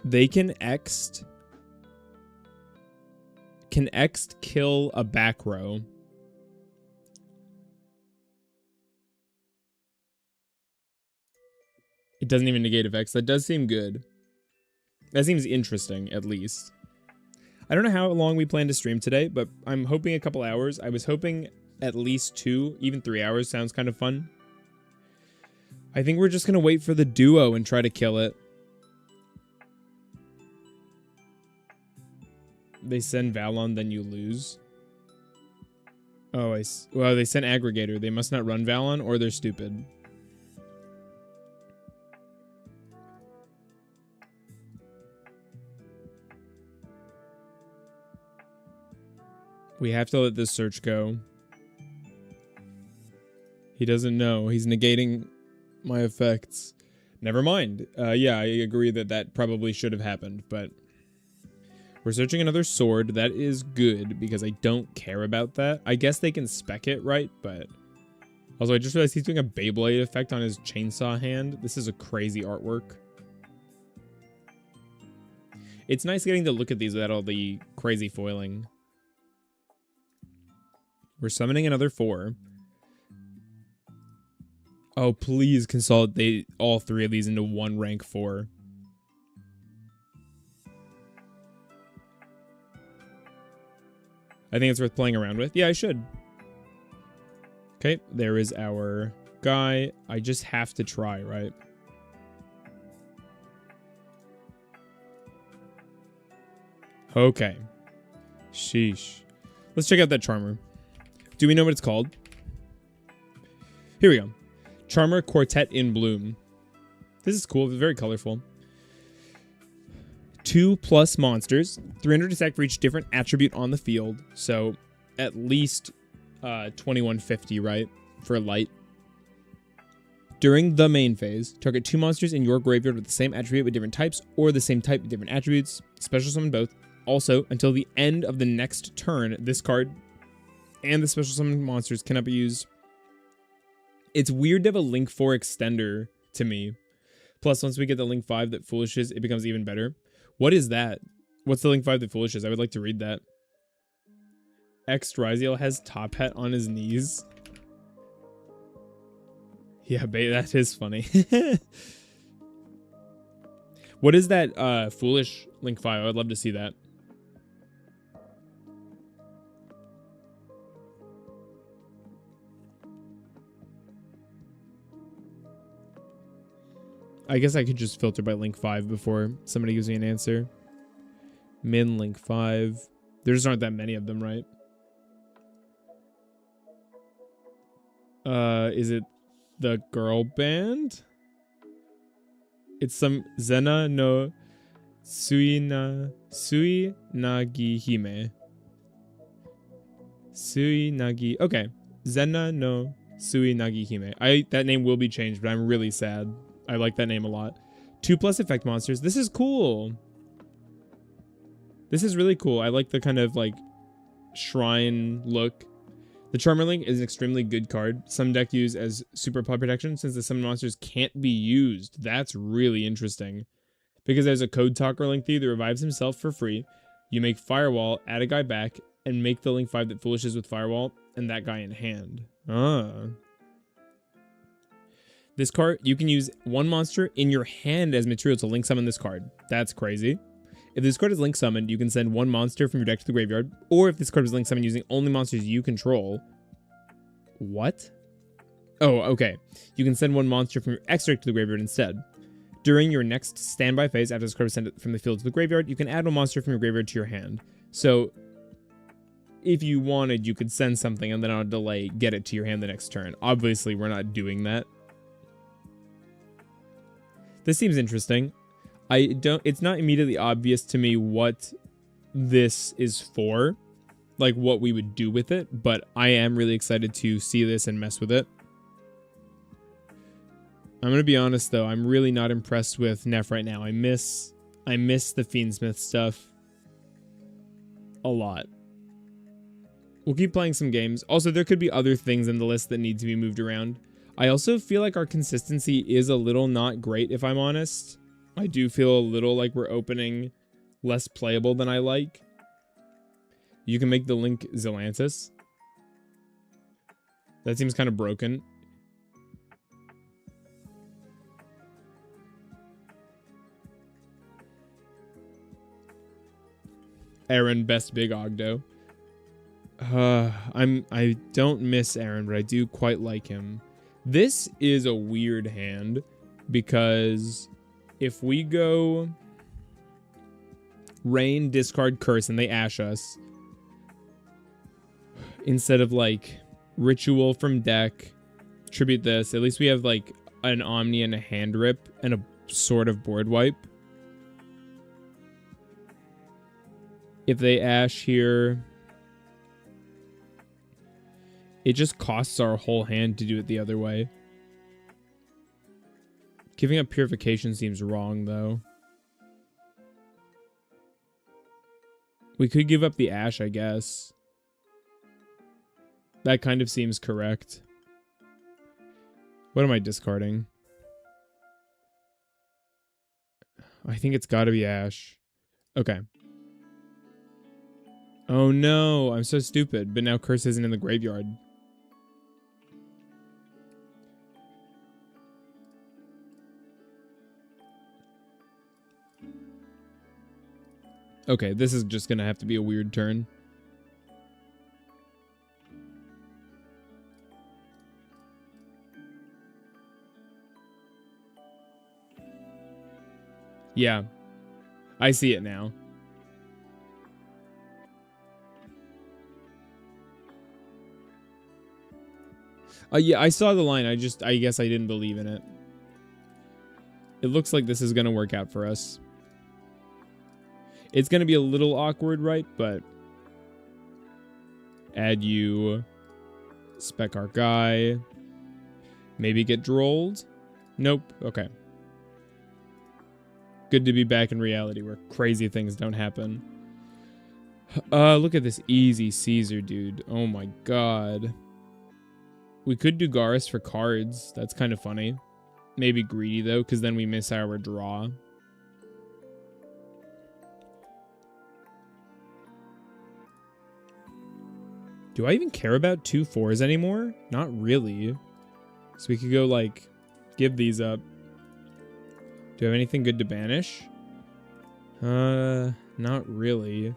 They can X kill a back row. It doesn't even negate effects. That does seem good. That seems interesting, at least. I don't know how long we plan to stream today, but I'm hoping a couple hours. I was hoping at least 2, even 3 hours sounds kind of fun. I think we're just going to wait for the duo and try to kill it. They send Valon, then you lose. Oh, well, they sent Aggregator. They must not run Valon, or they're stupid. We have to let this search go. He doesn't know. He's negating my effects. Never mind. Yeah, I agree that that probably should have happened, but... We're searching another sword. That is good, because I don't care about that. I guess they can spec it, right? But... Also, I just realized he's doing a Beyblade effect on his chainsaw hand. This is a crazy artwork. It's nice getting to look at these without all the crazy foiling. We're summoning another 4. Oh, please consolidate all 3 of these into one rank 4. I think it's worth playing around with. Yeah, I should. Okay, there is our guy. I just have to try, right? Okay. Sheesh. Let's check out that Charmer. Do we know what it's called? Here we go. Charmer Quartet in Bloom. This is cool. It's very colorful. 2+ monsters. 300 attack for each different attribute on the field. So at least 2150, right? For light. During the main phase, target 2 monsters in your graveyard with the same attribute with different types, or the same type with different attributes. Special summon both. Also, until the end of the next turn, this card and the special summon monsters cannot be used. It's weird to have a Link 4 extender to me. Plus, once we get the Link 5 that foolishes, it becomes even better. What is that? What's the Link 5 that foolishes? I would like to read that. X Ryziel has Top Hat on his knees. Yeah, that is funny. What is that foolish Link 5? I would love to see that. I guess I could just filter by Link 5 before somebody gives me an answer. Min Link 5. There just aren't that many of them, right? Is it the girl band? It's some Zena no Sui Nagi Hime. Sui Nagi. Okay. Zena no Sui Nagi Hime. That name will be changed, but I'm really sad. I like that name a lot. 2+ effect monsters. This is cool. This is really cool. I like the kind of like shrine look. The Charmer Link is an extremely good card. Some deck use as super pod protection since the summon monsters can't be used. That's really interesting. Because there's a Code Talker Link that revives himself for free. You make Firewall, add a guy back, and make the Link 5 that foolishes with Firewall and that guy in hand. This card, you can use 1 monster in your hand as material to link summon this card. That's crazy. If this card is link summoned, you can send 1 monster from your deck to the graveyard. Or if this card is link summoned using only monsters you control. What? Oh, okay. You can send 1 monster from your extra deck to the graveyard instead. During your next standby phase, after this card is sent from the field to the graveyard, you can add a monster from your graveyard to your hand. So if you wanted, you could send something and then on a delay, get it to your hand the next turn. Obviously, we're not doing that. This seems interesting. It's not immediately obvious to me what this is for, like what we would do with it, but I am really excited to see this and mess with it. I'm going to be honest though, I'm really not impressed with Neff right now. I miss the Fiendsmith stuff a lot. We'll keep playing some games. Also, there could be other things in the list that need to be moved around. I also feel like our consistency is a little not great, if I'm honest. I do feel a little like we're opening less playable than I like. You can make the link Zelantis. That seems kind of broken. Aaron, best big Ogdo. I don't miss Aaron, but I do quite like him. This is a weird hand because if we go Rain, discard, curse, and they ash us, instead of like ritual from deck, tribute this, at least we have like an Omni and a hand rip and a sort of board wipe. If they ash here, it just costs our whole hand to do it the other way. Giving up purification seems wrong, though. We could give up the ash, I guess. That kind of seems correct. What am I discarding? I think it's gotta be ash. Okay. Oh no, I'm so stupid, but now curse isn't in the graveyard. Okay, this is just gonna have to be a weird turn. Yeah, I see it now. Yeah, I saw the line. I guess I didn't believe in it. It looks like this is gonna work out for us. It's gonna be a little awkward, right? But add you, spec our guy, maybe get drolled. Nope. Okay. Good to be back in reality where crazy things don't happen. Look at this easy Caesar, dude. Oh my god. We could do Garrus for cards. That's kind of funny. Maybe greedy though, because then we miss our draw. Do I even care about 2 4s anymore? Not really. So we could go like, give these up. Do I have anything good to banish? Not really.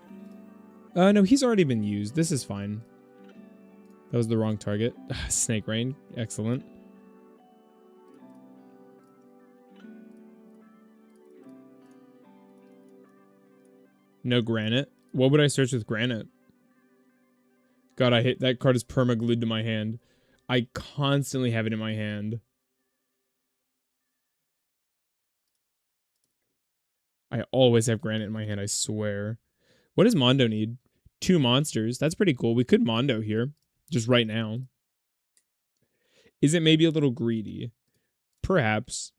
No, he's already been used. This is fine. That was the wrong target. Snake Rain. Excellent. No Granite. What would I search with Granite? God, I hate that card is perma-glued to my hand. I constantly have it in my hand. I always have Granite in my hand, I swear. What does Mondo need? 2 monsters. That's pretty cool. We could Mondo here. Just right now. Is it maybe a little greedy? Perhaps.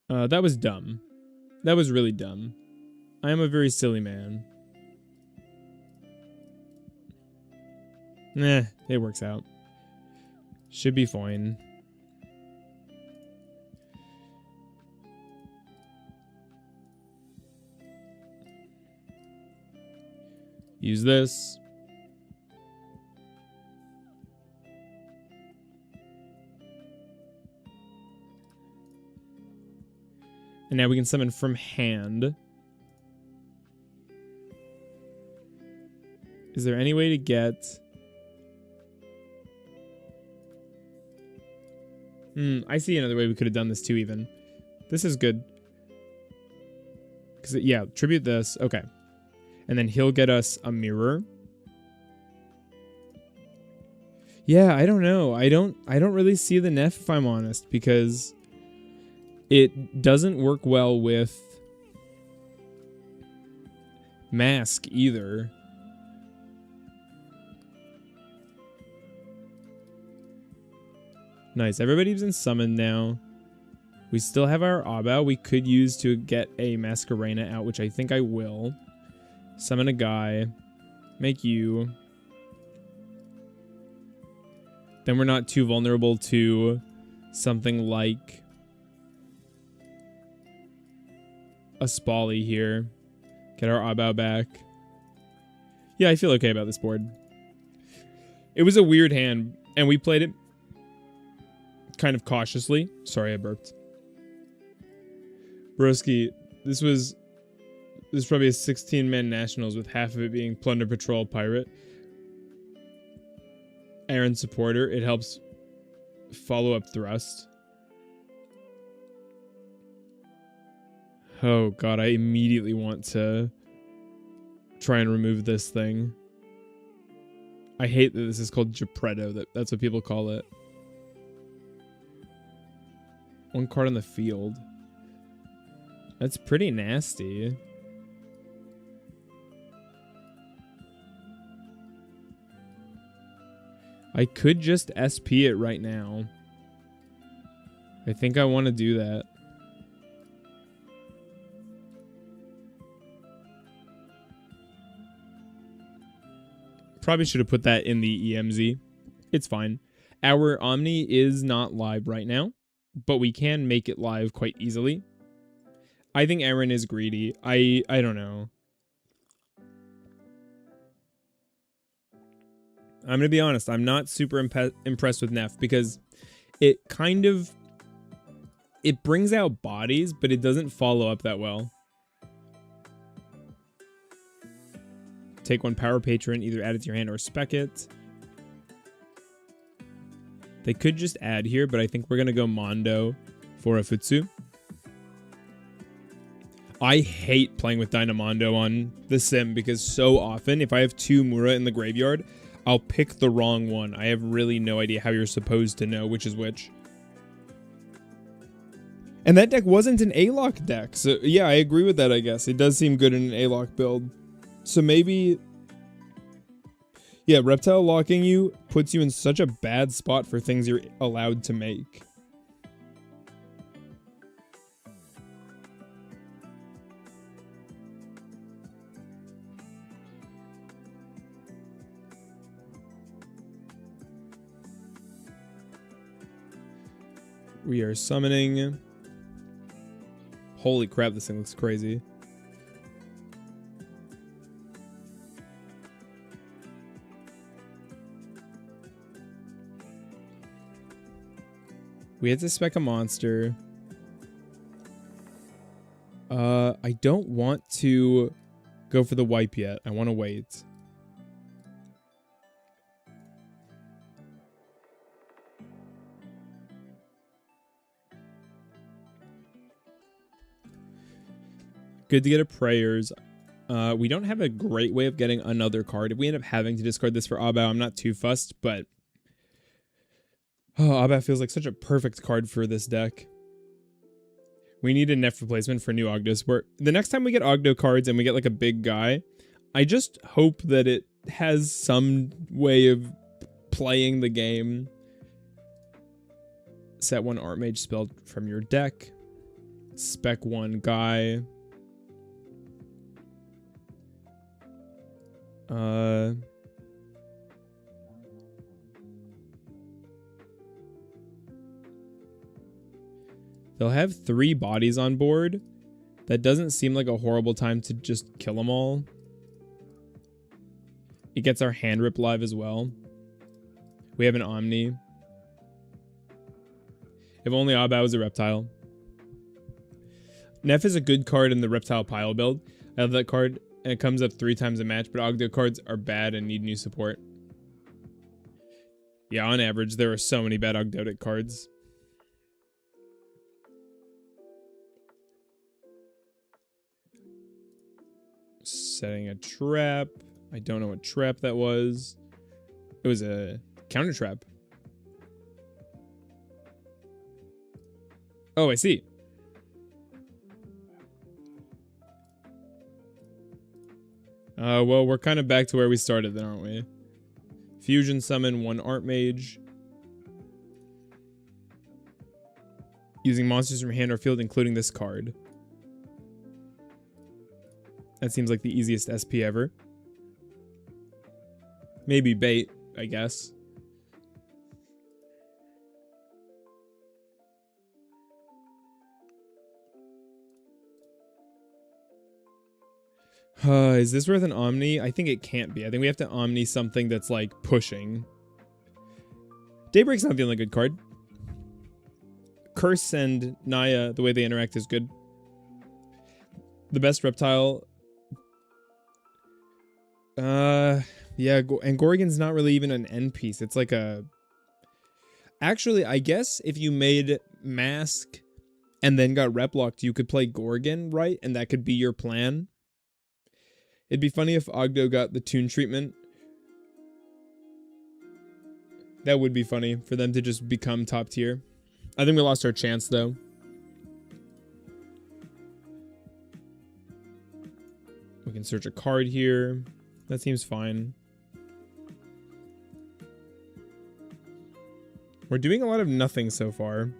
That was dumb. That was really dumb. I am a very silly man. Nah, it works out. Should be fine. Use this. And now we can summon from hand. Is there any way to get I see another way we could have done this too even. This is good. Because, yeah, tribute this. Okay. And then he'll get us a mirror. Yeah, I don't know. I don't really see the Neff, if I'm honest, because it doesn't work well with Mask either. Nice. Everybody's in summon now. We still have our Abao we could use to get a Masquerena out, which I think I will. Summon a guy. Make you. Then we're not too vulnerable to something like a Spally here. Get our Abao back. Yeah, I feel okay about this board. It was a weird hand, and we played it kind of cautiously. Sorry, I burped. Broski, this was probably a 16-man nationals with half of it being Plunder Patrol Pirate. Aaron supporter. It helps follow up thrust. Oh god, I immediately want to try and remove this thing. I hate that this is called Geppetto. That's what people call it. One card on the field. That's pretty nasty. I could just SP it right now. I think I want to do that. Probably should have put that in the EMZ. It's fine. Our Omni is not live right now, but we can make it live quite easily. I think Aaron is greedy. I don't know. I'm going to be honest. I'm not super impressed with Neff because it brings out bodies, but it doesn't follow up that well. Take one Power Patron, either add it to your hand or spec it. They could just add here, but I think we're going to go Mondo for a Futsu. I hate playing with Dynamondo on the sim because so often, if I have two Mura in the graveyard, I'll pick the wrong one. I have really no idea how you're supposed to know which is which. And that deck wasn't an A-Lock deck, so yeah, I agree with that, I guess. It does seem good in an A-Lock build. So maybe... yeah, Reptile locking you puts you in such a bad spot for things you're allowed to make. We are summoning. Holy crap, this thing looks crazy. We had to spec a monster. I don't want to go for the wipe yet. I want to wait. Good to get a Prayers. We don't have a great way of getting another card. If we end up having to discard this for Abao, I'm not too fussed, but... oh, Abao feels like such a perfect card for this deck. We need a Neff replacement for new Ogdo support. The next time we get Ogdo cards and we get like a big guy, I just hope that it has some way of playing the game. Set one Archmage spell from your deck. Spec one guy. They'll have 3 bodies on board. That doesn't seem like a horrible time to just kill them all. It gets our hand rip live as well. We have an Omni. If only Abao was a reptile. Neff is a good card in the reptile pile build. I love that card, and it comes up 3 times a match, but Ogdo cards are bad and need new support. Yeah, on average, there are so many bad Ogdoadic cards. setting a trap. I don't know what trap that was. It was a counter trap. Oh, I see. Well, we're kind of back to where we started then, aren't we? Fusion summon 1 art mage. Using monsters from hand or field, including this card. That seems like the easiest SP ever. Maybe bait, I guess. Is this worth an Omni? I think it can't be. I think we have to Omni something that's like pushing. Daybreak's not the only good card. Curse and Naya, the way they interact is good. The best reptile. Yeah, and Gorgon's not really even an end piece. It's like a... Actually, I guess if you made Mask and then got rep locked, you could play Gorgon, right? And that could be your plan. It'd be funny if Ogdo got the Toon treatment. That would be funny for them to just become top tier. I think we lost our chance, though. We can search a card here. That seems fine. We're doing a lot of nothing so far.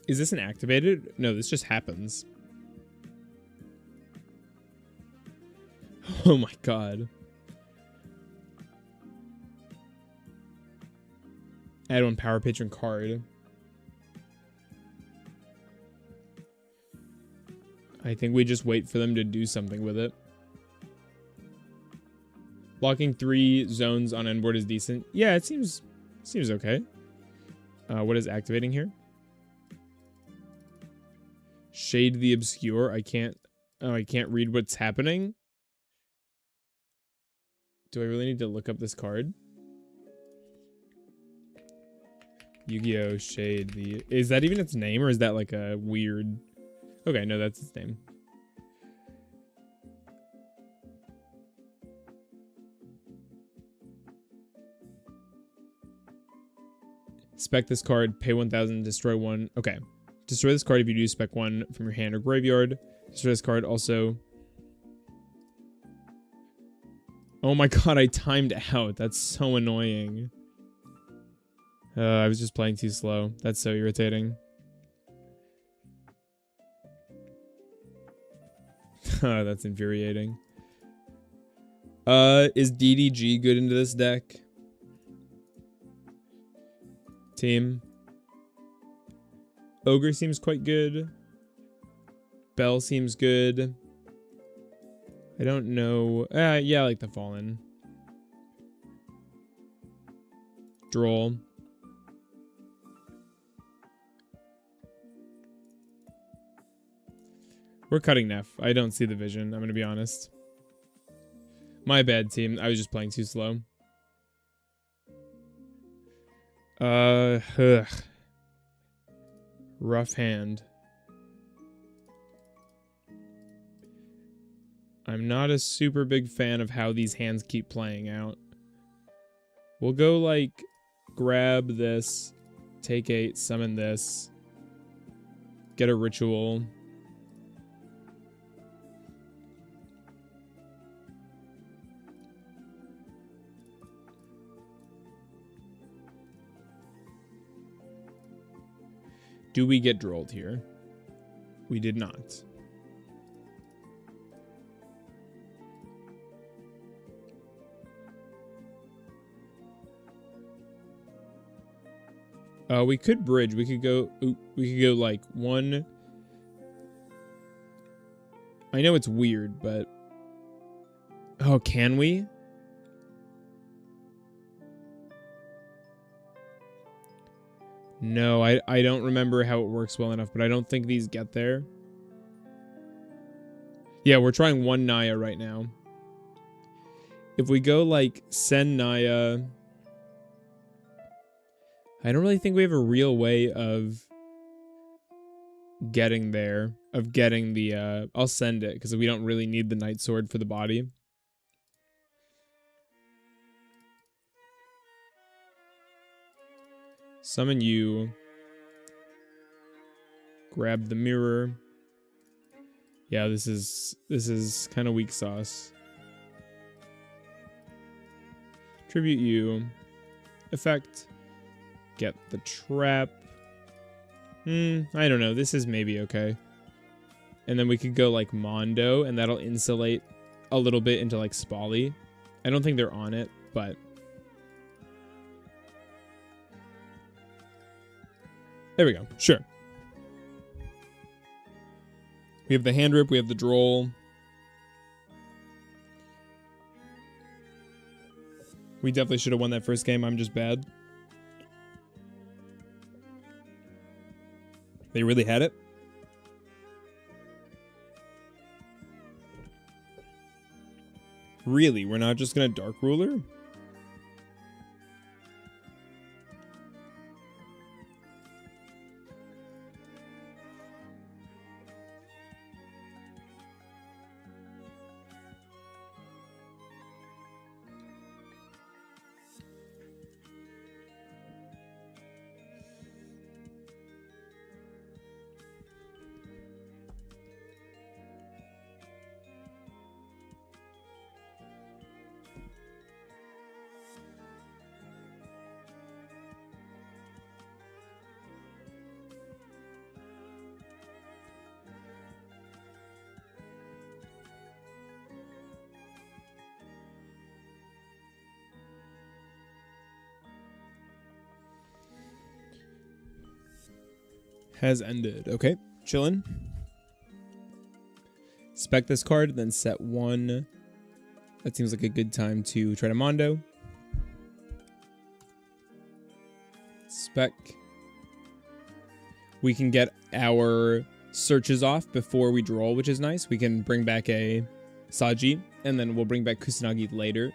Is this an activated? No, this just happens. Oh my god. Add 1 power patron card. I think we just wait for them to do something with it. Blocking 3 zones on end board is decent. Yeah, it seems okay. What is activating here? Shade the Obscure. I can't read what's happening. Do I really need to look up this card? Yugioh Shade the... Is that even its name, or is that like a weird... Okay, no, that's its name. Spec this card, pay 1,000, destroy 1. Okay. Destroy this card if you do spec 1 from your hand or graveyard. Destroy this card also. Oh my god, I timed out. That's so annoying. I was just playing too slow. That's so irritating. That's infuriating. Is DDG good into this deck? Team. Ogre seems quite good. Bell seems good. I don't know. Yeah, I like the Fallen. Droll. We're cutting Neff. I don't see the vision, I'm gonna be honest. My bad, team. I was just playing too slow. Ugh. Rough hand. I'm not a super big fan of how these hands keep playing out. We'll go like grab this, take 8, summon this, get a ritual. Do we get drolled here? We did not. We could bridge. We could go like 1. I know it's weird, but... Oh, can we? No, I don't remember how it works well enough, but I don't think these get there. Yeah, we're trying 1 Naya right now. If we go like Sen Naya, I don't really think we have a real way of getting there, of getting the, I'll send it because we don't really need the Night Sword for the body. Summon you. Grab the mirror. Yeah, this is kind of weak sauce. Tribute you. Effect. Get the trap. I don't know. This is maybe okay. And then we could go like Mondo, and that'll insulate a little bit into like Spally. I don't think they're on it, but there we go. Sure. We have the hand rip, we have the droll. We definitely should have won that first game. I'm just bad. They really had it? Really? We're not just gonna Dark Ruler? Has ended. Okay, chillin'. Spec this card, then set one. That seems like a good time to try to Mondo. Spec. We can get our searches off before we draw, which is nice. We can bring back a Saji, and then we'll bring back Kusanagi later.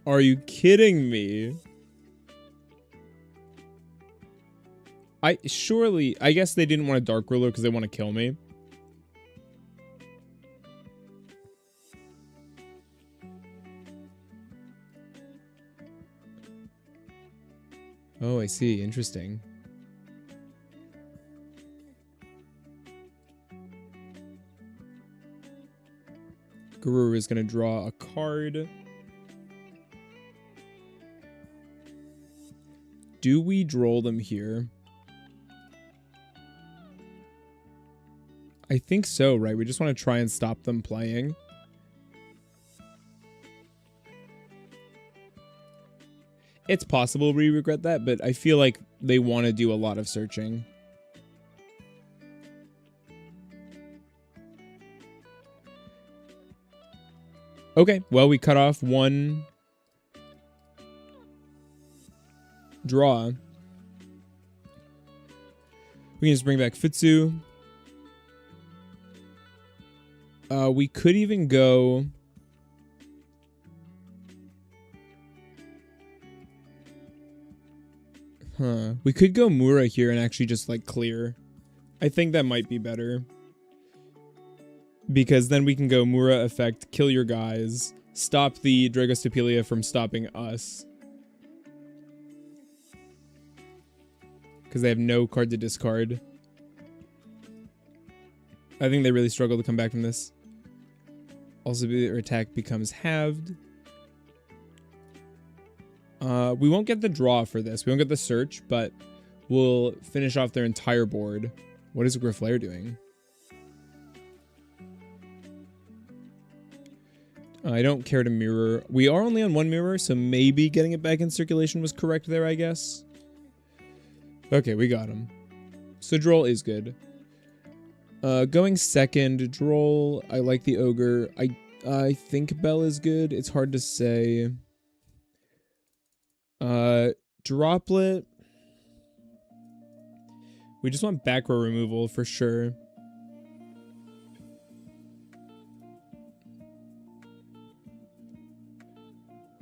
Are you kidding me? I guess they didn't want a Dark Ruler because they want to kill me. Oh, I see. Interesting. Guru is going to draw a card. Do we draw them here? I think so, right? We just want to try and stop them playing. It's possible we regret that, but I feel like they want to do a lot of searching. Okay, well, we cut off one draw. We can just bring back Futsu. We could even go... We could go Mura here and actually just, like, clear. I think that might be better. Because then we can go Mura effect, kill your guys, stop the Dragostapelia from stopping us. Because they have no card to discard. I think they really struggle to come back from this. Also, their attack becomes halved. We won't get the draw for this. We won't get the search, but we'll finish off their entire board. What is Grifflair doing? I don't care to mirror. We are only on one mirror, so maybe getting it back in circulation was correct there, I guess. Okay, we got him. So Droll is good. Going second, Droll. I like the Ogre. I think Bell is good. It's hard to say. Droplet. We just want back row removal for sure.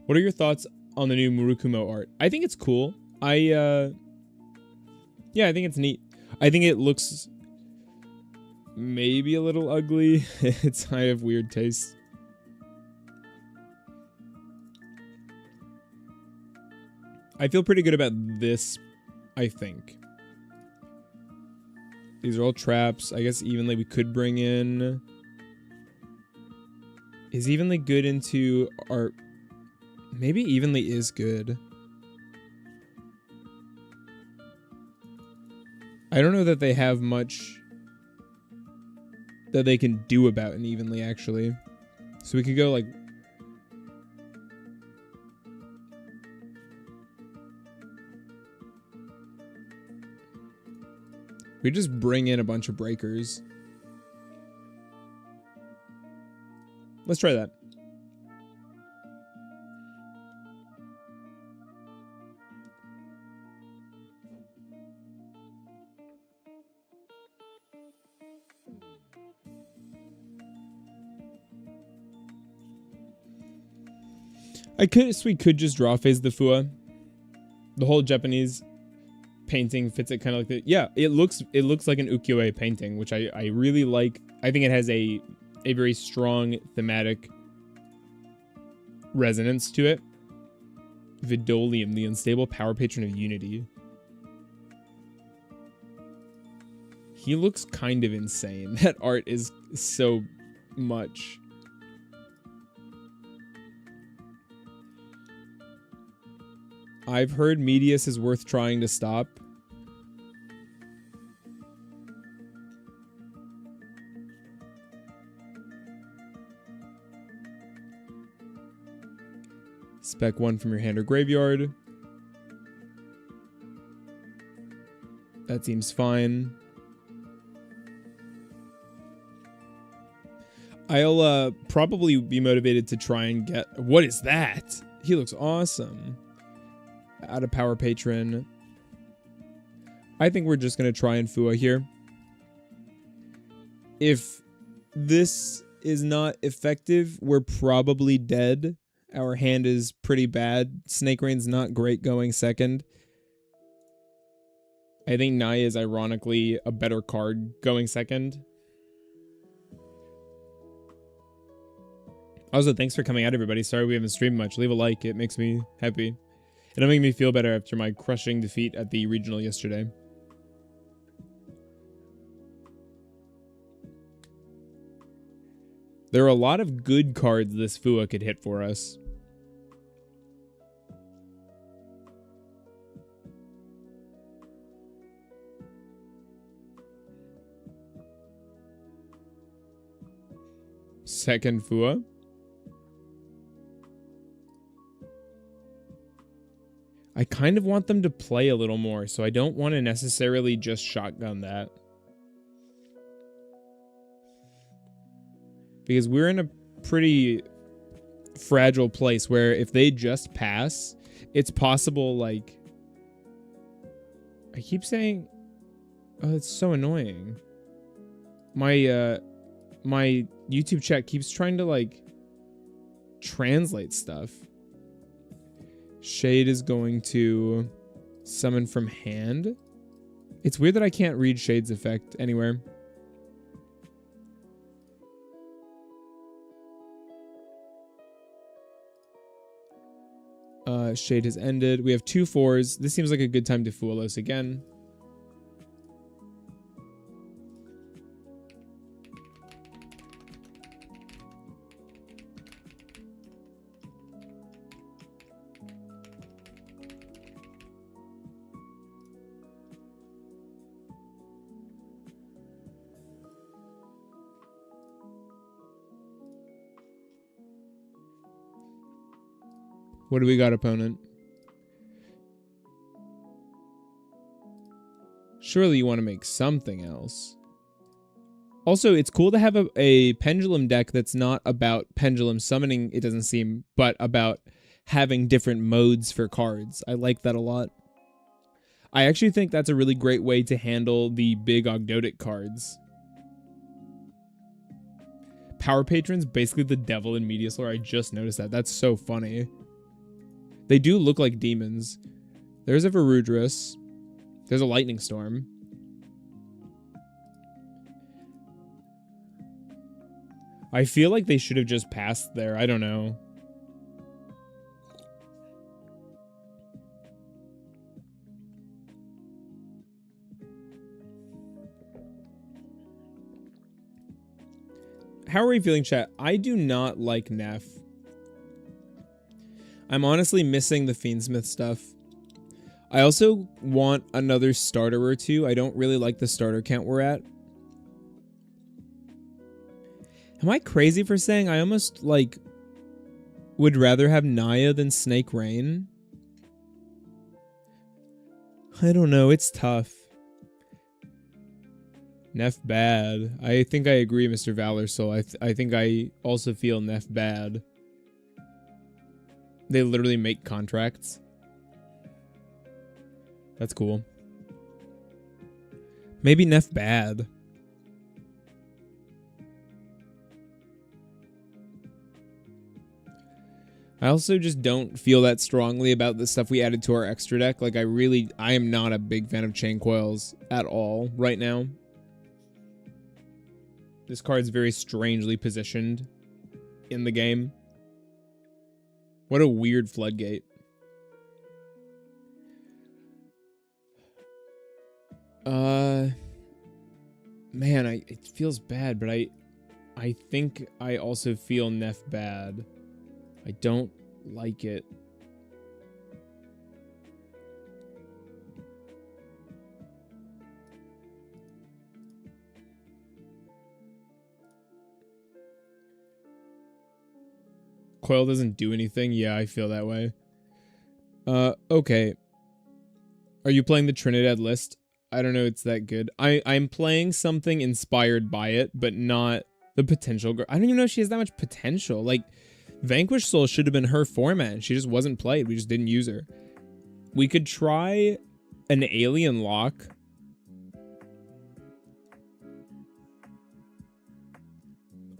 What are your thoughts on the new Murukumo art? I think it's cool. Yeah, I think it's neat. I think it looks maybe a little ugly. I have weird tastes. I feel pretty good about this, I think. These are all traps. I guess Evenly we could bring in. Is Evenly good into art? Maybe Evenly is good. I don't know that they have much that they can do about an Evenly, actually. So we could go like... We just bring in a bunch of breakers. Let's try that. We could just draw phase the Fua. The whole Japanese painting fits it kind of like that. Yeah, it looks like an ukiyo-e painting, which I really like. I think it has a very strong thematic resonance to it. Vidolium, the unstable power patron of unity. He looks kind of insane. That art is so much. I've heard Medius is worth trying to stop. Spec 1 from your hand or graveyard. That seems fine. I'll probably be motivated to try and get... What is that? He looks awesome. Out of power patron. I think we're just going to try and Fua here. If this is not effective, we're probably dead. Our hand is pretty bad. Snake Rain's not great going second. I think Naya is ironically a better card going second. Also, thanks for coming out, everybody. Sorry we haven't streamed much. Leave a like. It makes me happy. It'll make me feel better after my crushing defeat at the regional yesterday. There are a lot of good cards this Fua could hit for us. Second Fua. I kind of want them to play a little more, so I don't want to necessarily just shotgun that. Because we're in a pretty fragile place where if they just pass, it's possible, like... I keep saying... Oh, it's so annoying. My YouTube chat keeps trying to, like, translate stuff. Shade is going to summon from hand. It's weird that I can't read Shade's effect anywhere. Shade has ended. We have 2 4s. This seems like a good time to fool us again. What do we got, opponent? Surely you want to make something else. Also, it's cool to have a pendulum deck that's not about pendulum summoning, it doesn't seem, but about having different modes for cards. I like that a lot. I actually think that's a really great way to handle the big Ogdoadic cards. Power Patron's basically the devil in Mediaslore. I just noticed that. That's so funny. They do look like demons. There's a Varudris. There's a Lightning Storm. I feel like they should have just passed there. I don't know. How are we feeling, chat? I do not like Neff. I'm honestly missing the Fiendsmith stuff. I also want another starter or two. I don't really like the starter count we're at. Am I crazy for saying I almost, like, would rather have Naya than Snake Rain? I don't know. It's tough. Neff bad. I think I agree, Mr. Valor Soul. I think I also feel Neff bad. They literally make contracts. That's cool. Maybe Neff bad. I also just don't feel that strongly about the stuff we added to our extra deck. Like, I am not a big fan of Chain Coils at all right now. This card's very strangely positioned in the game. What a weird floodgate. Man, it feels bad, but I think I also feel Neff bad. I don't like it. Coil doesn't do anything? Yeah, I feel that way. Okay. Are you playing the Trinidad list? I don't know it's that good. I'm playing something inspired by it, but not the potential girl. I don't even know if she has that much potential. Like, Vanquish Soul should have been her format. She just wasn't played. We just didn't use her. We could try an Alien Lock.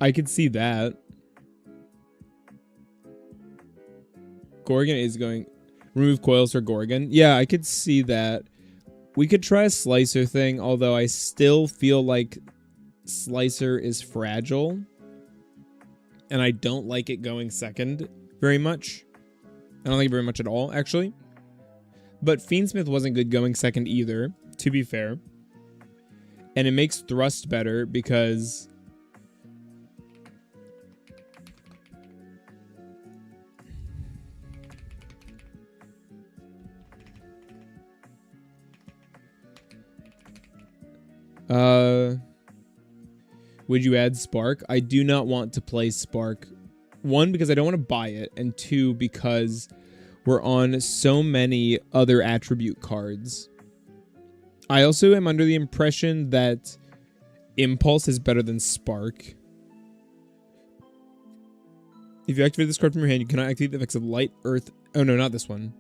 I could see that. Gorgon is going... Remove coils for Gorgon. Yeah, I could see that. We could try a Slicer thing, although I still feel like Slicer is fragile. And I don't like it going second very much. I don't like it very much at all, actually. But Fiendsmith wasn't good going second either, to be fair. And it makes Thrust better because... Would you add Spark? I do not want to play Spark. One, because I don't want to buy it. And two, because we're on so many other attribute cards. I also am under the impression that Impulse is better than Spark. If you activate this card from your hand, you cannot activate the effects of Light, Earth... Oh, no, not this one.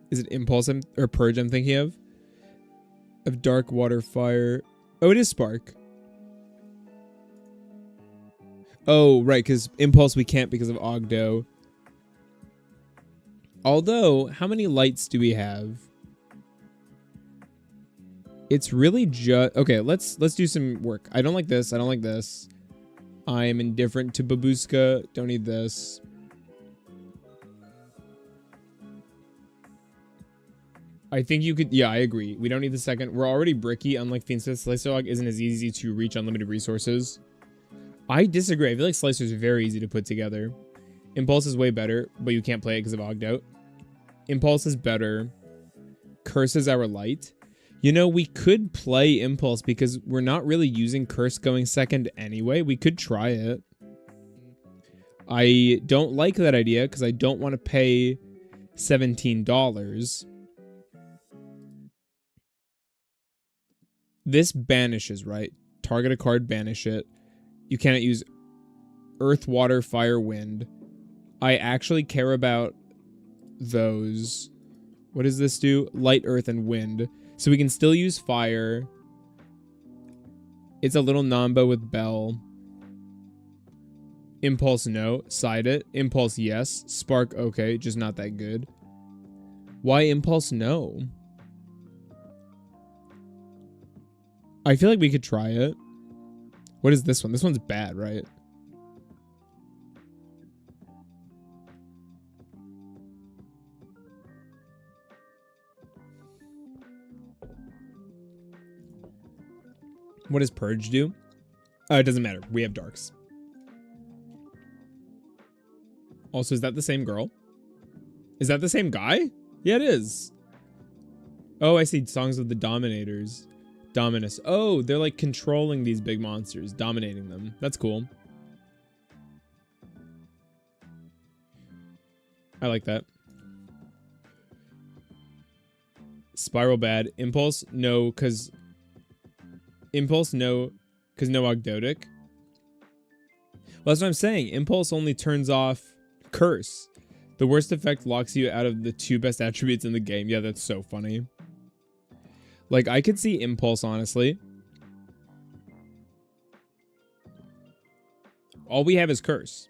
Is it Impulse or Purge I'm thinking of? Of Dark, Water, Fire... Oh, it is Spark. Oh, right, because Impulse we can't because of Ogdoadic. Although, how many lights do we have? It's really just... Okay, let's do some work. I don't like this. I don't like this. I am indifferent to Babushka. Don't need this. I think you could... Yeah, I agree. We don't need the second. We're already bricky, unlike Fiendsmith. Slicer Log isn't as easy to reach unlimited resources. I disagree. I feel like Slicer is very easy to put together. Impulse is way better, but you can't play it because of Ogdoadic. Impulse is better. Curse is our light. You know, we could play Impulse because we're not really using Curse going second anyway. We could try it. I don't like that idea because I don't want to pay $17. This banishes, right? Target a card, banish it. You cannot use earth, water, fire, wind. I actually care about those. What does this do? Light, earth, and wind. So we can still use fire. It's a little Nombo with Bell. Impulse, no. Side it. Impulse, yes. Spark, okay. Just not that good. Why Impulse, no? I feel like we could try it. What is this one? This one's bad, right? What does Purge do? It doesn't matter. We have Darks. Also, is that the same girl? Is that the same guy? Yeah, it is. Oh, I see. Songs of the Dominators. Dominus. Oh, they're like controlling these big monsters, dominating them. That's cool. I like that. Spiral bad. Impulse, no, because... Impulse, no, because no Ogdoadic. Well, that's what I'm saying. Impulse only turns off Curse. The worst effect locks you out of the 2 best attributes in the game. Yeah, that's so funny. Like, I could see Impulse, honestly. All we have is Curse.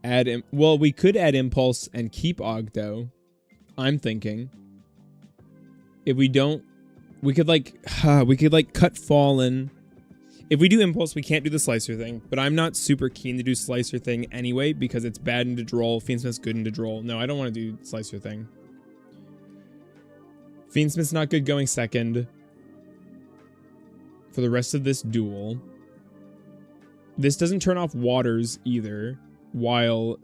Well, we could add Impulse and keep Ogdo. I'm thinking. If we don't, we could like cut Fallen. If we do Impulse, we can't do the Slicer thing. But I'm not super keen to do Slicer thing anyway because it's bad in Dedroll. Fiendsmith's good in Dedroll. No, I don't want to do Slicer thing. Fiendsmith's not good going second. For the rest of this duel. This doesn't turn off Waters either. While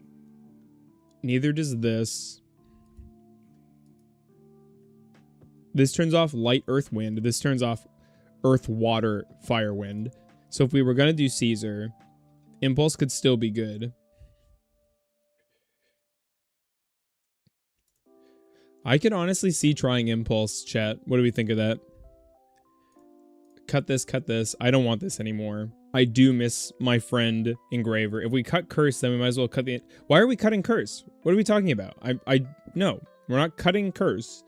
neither does this. This turns off Light, Earth, Wind. This turns off Earth, Water, Fire, Wind. So if we were going to do Caesar, Impulse could still be good. I could honestly see trying Impulse, chat. What do we think of that? Cut this, cut this. I don't want this anymore. I do miss my friend Engraver. If we cut Curse, then we might as well cut the... Why are we cutting Curse? What are we talking about? No, we're not cutting Curse.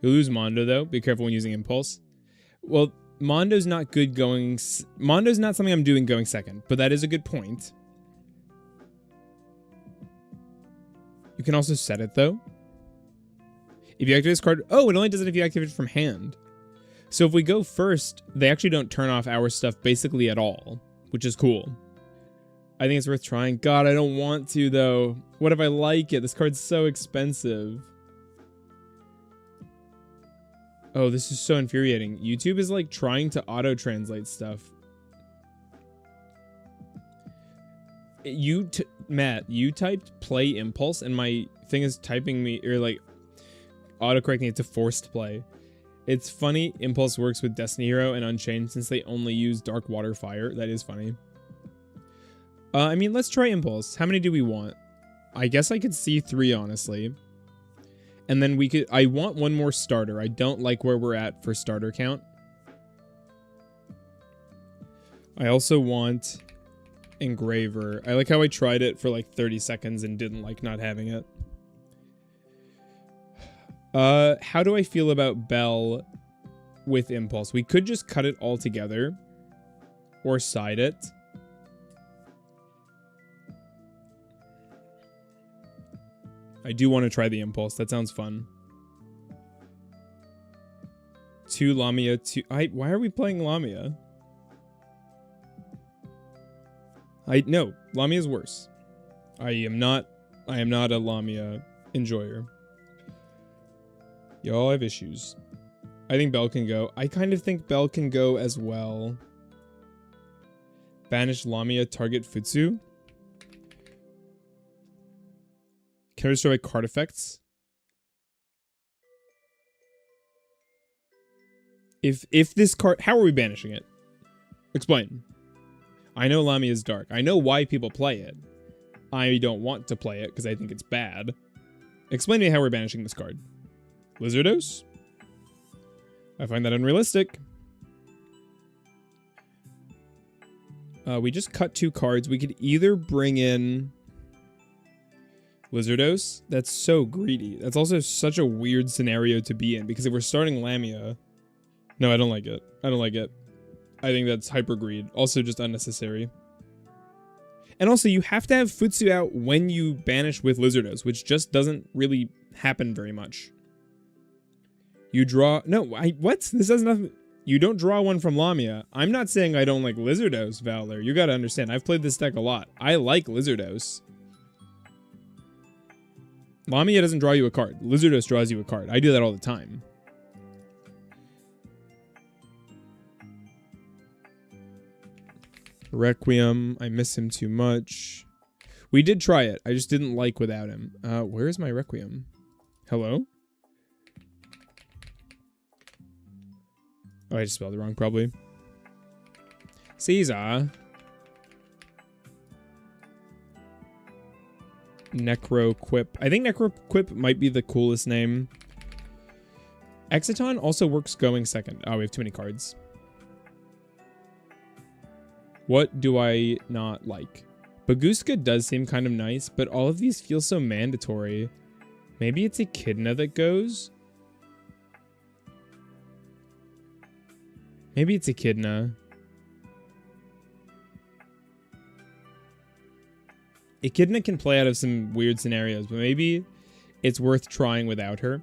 You'll lose Mondo, though. Be careful when using Impulse. Well, Mondo's not good going... Mondo's not something I'm doing going second, but that is a good point. You can also set it, though. If you activate this card... Oh, it only does it if you activate it from hand. So if we go first, they actually don't turn off our stuff basically at all, which is cool. I think it's worth trying. God, I don't want to, though. What if I like it? This card's so expensive. Oh, this is so infuriating. YouTube is like trying to auto-translate stuff. Matt, you typed play Impulse and my thing is typing me, or like auto-correcting it to forced play. It's funny, Impulse works with Destiny Hero and Unchained since they only use Dark Water Fire. That is funny. I mean, let's try Impulse. How many do we want? I guess I could see 3, honestly. And then we could... I want one more starter. I don't like where we're at for starter count. I also want Engraver. I like how I tried it for like 30 seconds and didn't like not having it. How do I feel about Bell with Impulse? We could just cut it all together. Or side it. I do want to try the Impulse. That sounds fun. 2 Lamia, 2... why are we playing Lamia? No, Lamia's worse. I am not a Lamia enjoyer. Y'all have issues. I think Bell can go. I kind of think Bell can go as well. Banish Lamia, target Futsu. Can I destroy card effects? If this card... How are we banishing it? Explain. I know Lamia is dark. I know why people play it. I don't want to play it because I think it's bad. Explain to me how we're banishing this card. Lizardos? I find that unrealistic. We just cut 2 cards. We could either bring in Lizardos. That's so greedy. That's also such a weird scenario to be in, because if we're starting Lamia... No, I don't like it. I don't like it. I think that's hyper greed. Also just unnecessary. And also, you have to have Futsu out when you banish with Lizardos, which just doesn't really happen very much. You draw... No, what? This has nothing... You don't draw one from Lamia. I'm not saying I don't like Lizardos, Valor. You gotta understand, I've played this deck a lot. I like Lizardos. Lamia doesn't draw you a card. Lizardos draws you a card. I do that all the time. Requiem. I miss him too much. We did try it. I just didn't like without him. Where is my Requiem? Hello? Oh, I just spelled it wrong, probably. Caesar. Necroquip. I think Necroquip might be the coolest name. Exiton also works going second. Oh, we have too many cards. What do I not like? Baguska does seem kind of nice, but all of these feel so mandatory. Maybe it's Echidna that goes? Maybe it's Echidna. Echidna can play out of some weird scenarios, but maybe it's worth trying without her.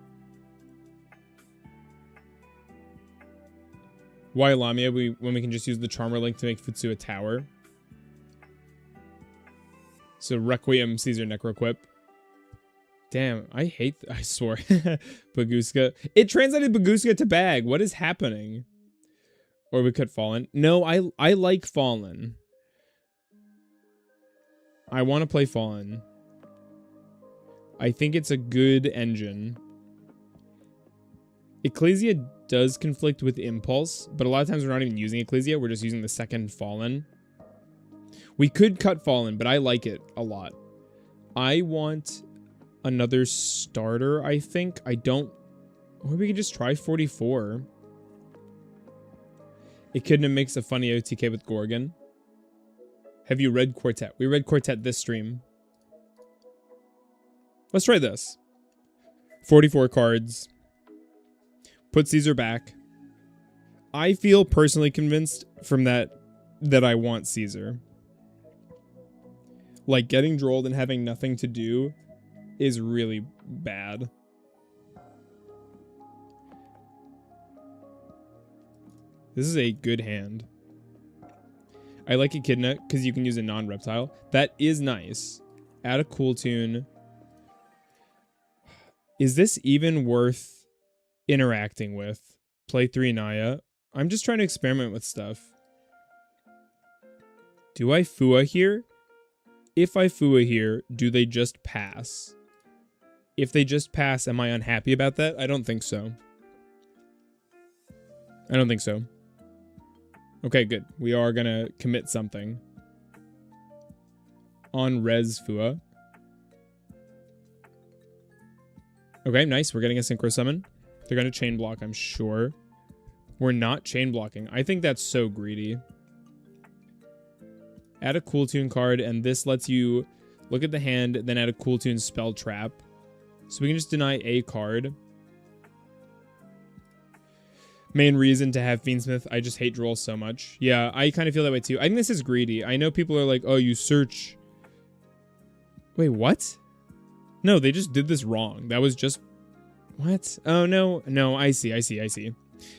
Why Lamia when we can just use the Charmer Link to make Futsu a tower? So Requiem, Caesar, Necroquip. Damn, I swore. Baguska. It translated Baguska to bag. What is happening? Or we could Fallen. No, I like Fallen. I want to play Fallen. I think it's a good engine. Ecclesia does conflict with Impulse, but a lot of times we're not even using Ecclesia. We're just using the second Fallen. We could cut Fallen, but I like it a lot. I want another starter, I think. I don't... Or we could just try 44. Echidna makes a funny OTK with Gorgon. Have you read Quartet? We read Quartet this stream. Let's try this. 44 cards. Put Caesar back. I feel personally convinced from that I want Caesar. Like, getting drolled and having nothing to do is really bad. This is a good hand. I like Echidna because you can use a non-reptile. That is nice. Add a cool tune. Is this even worth interacting with? Play 3 Naya. I'm just trying to experiment with stuff. Do I Fua here? If I Fua here, do they just pass? If they just pass, am I unhappy about that? I don't think so. I don't think so. Okay, good. We are gonna commit something. On res Fua. Okay, nice. We're getting a Synchro Summon. They're gonna chain block, I'm sure. We're not chain blocking. I think that's so greedy. Add a Cool Tune card, and this lets you look at the hand, then add a Cool Tune spell trap. So we can just deny a card. Main reason to have Fiendsmith, I just hate draw so much. Yeah, I kind of feel that way too. I think this is greedy. I know people are like, oh, you search. Wait, what? No, they just did this wrong. That was just... What? Oh, no. No, I see.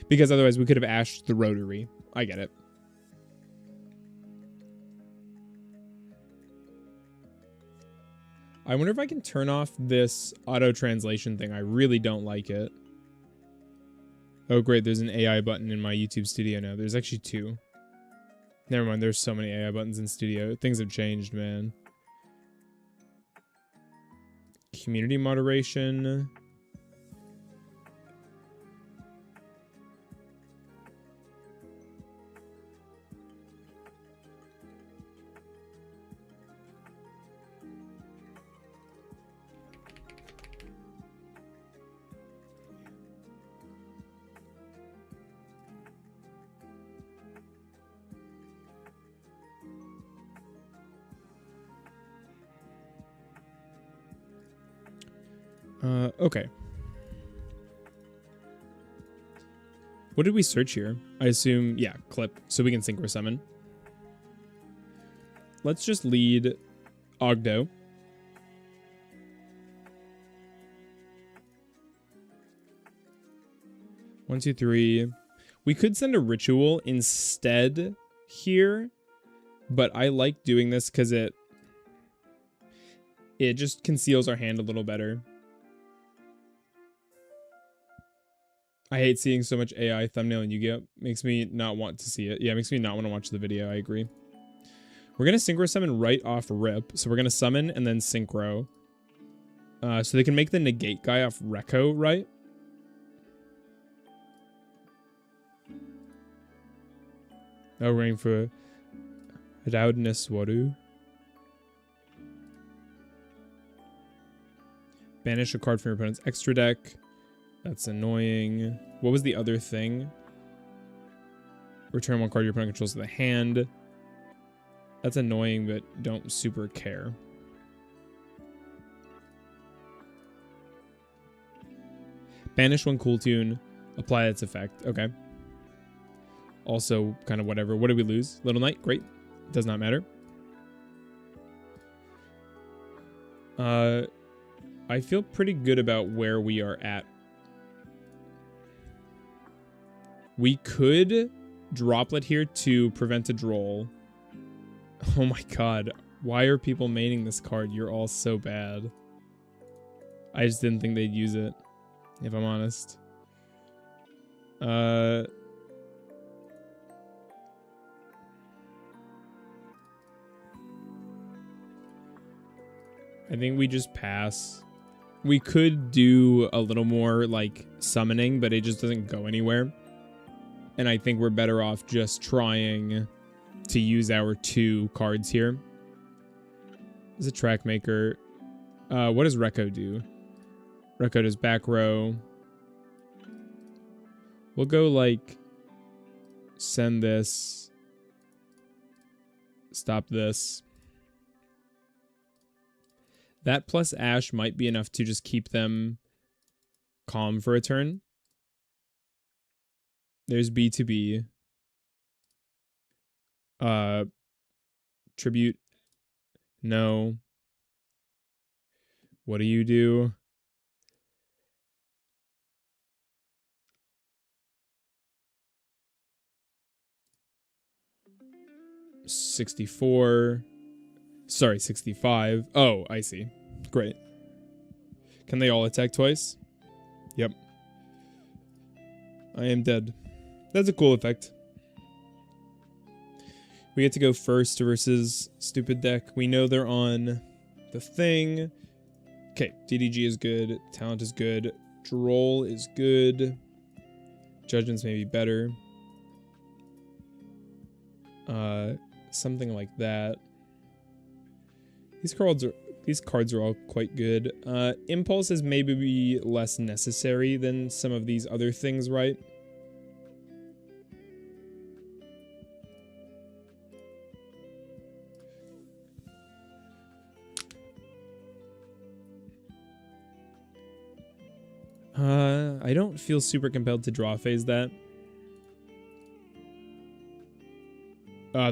Because otherwise we could have ashed the Rotary. I get it. I wonder if I can turn off this auto-translation thing. I really don't like it. Oh, great. There's an AI button in my YouTube studio now. There's actually 2. Never mind. There's so many AI buttons in studio. Things have changed, man. Community moderation. Okay. What did we search here? I assume, yeah, clip, so we can synchro summon. Let's just lead Ogdoadic. One, two, three. We could send a ritual instead here, but I like doing this because it just conceals our hand a little better. I hate seeing so much AI thumbnail in Yu-Gi-Oh! Makes me not want to see it. Yeah, it makes me not want to watch the video. I agree. We're going to synchro summon right off rip. So we're going to summon and then synchro. So they can make the negate guy off Reco, right? Oh, we're going for Loudness Waru. Banish a card from your opponent's extra deck. That's annoying. What was the other thing? Return one card your opponent controls to the hand. That's annoying, but don't super care. Banish one cool tune. Apply its effect. Okay. Also, kind of whatever. What did we lose? Little Knight? Great. Does not matter. I feel pretty good about where we are at. We could droplet here to prevent a droll. Oh my god. Why are people maining this card? You're all so bad. I just didn't think they'd use it, if I'm honest. I think we just pass. We could do a little more, like, summoning, but it just doesn't go anywhere. And I think we're better off just trying to use our 2 cards here. This is a track maker. What does Reco do? Reco does back row. We'll go, like, send this. Stop this. That plus Ash might be enough to just keep them calm for a turn. There's B2B. Tribute. No. What do you do? $64. Sorry, 65. Oh, I see. Great. Can they all attack twice? Yep. I am dead. That's a cool effect. We get to go first versus stupid deck. We know they're on the thing. Okay, DDG is good. Talent is good. Droll is good. Judgments may be better. Something like that. These cards are all quite good. Impulse is maybe less necessary than some of these other things, right? I don't feel super compelled to draw phase that.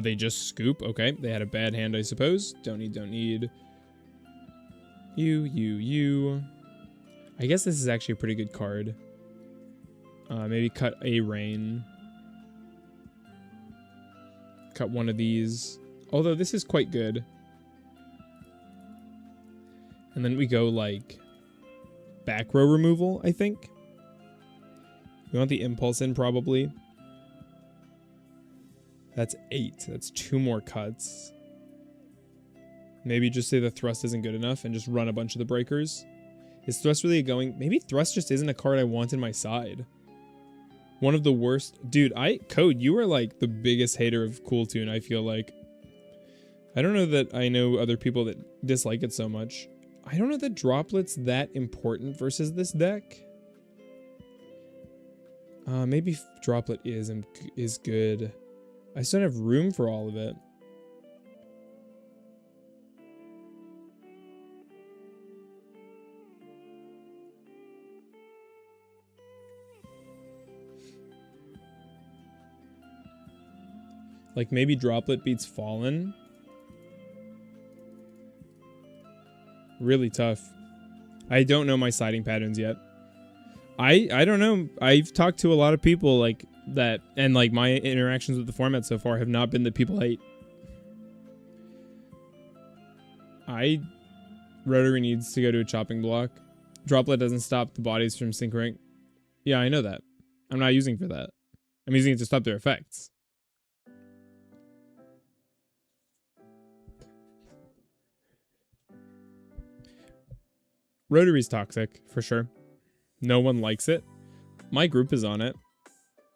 They just scoop. Okay, they had a bad hand, I suppose. Don't need. You. I guess this is actually a pretty good card. Maybe cut a rain. Cut one of these. Although this is quite good. And then we go like back row removal, I think. We want the impulse in probably. That's 8. That's 2 more cuts. Maybe just say the thrust isn't good enough and just run a bunch of the breakers. Is thrust really going? Maybe thrust just isn't a card I want in my side. One of the worst. Dude, Code, you are like the biggest hater of Cool Tune, I feel like. I don't know that I know other people that dislike it so much. I don't know that Droplet's that important versus this deck. Maybe Droplet is good. I just don't have room for all of it. Like maybe Droplet beats Fallen. Really tough. I don't know my siding patterns yet. I don't know. I've talked to a lot of people like that, and like my interactions with the format so far have not been that people hate. Rotary needs to go to a chopping block. Droplet doesn't stop the bodies from syncing. Yeah, I know that. I'm not using for that. I'm using it to stop their effects. Rotary's toxic, for sure. No one likes it. My group is on it.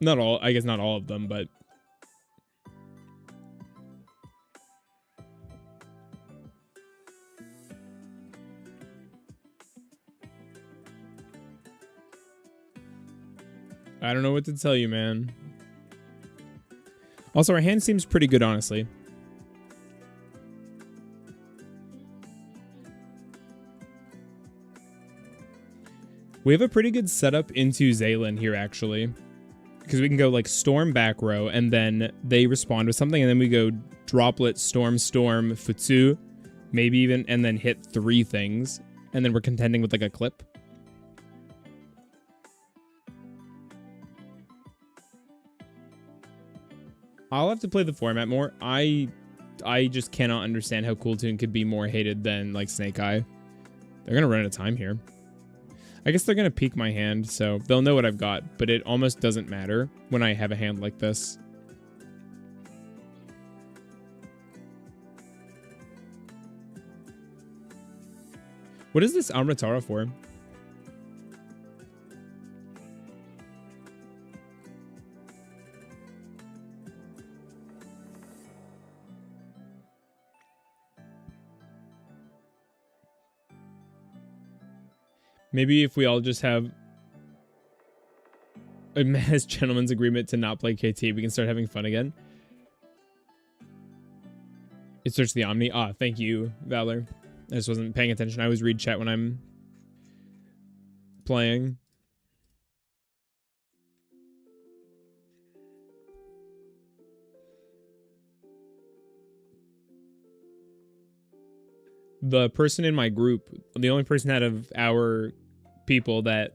Not all, I guess not all of them, but... I don't know what to tell you, man. Also, our hand seems pretty good, honestly. We have a pretty good setup into Zaylin here, actually. Because we can go, like, Storm back row, and then they respond with something, and then we go Droplet, Storm, Storm, Futsu, maybe even, and then hit 3 things. And then we're contending with, like, a clip. I'll have to play the format more. I just cannot understand how Cool Tune could be more hated than, like, Snake Eye. They're gonna run out of time here. I guess they're gonna peek my hand, so they'll know what I've got, but it almost doesn't matter when I have a hand like this. What is this Amritara for? Maybe if we all just have a mass gentleman's agreement to not play KT, we can start having fun again. It searched the Omni. Ah, thank you, Valor. I just wasn't paying attention. I always read chat when I'm playing. The person in my group, the only person out of our people that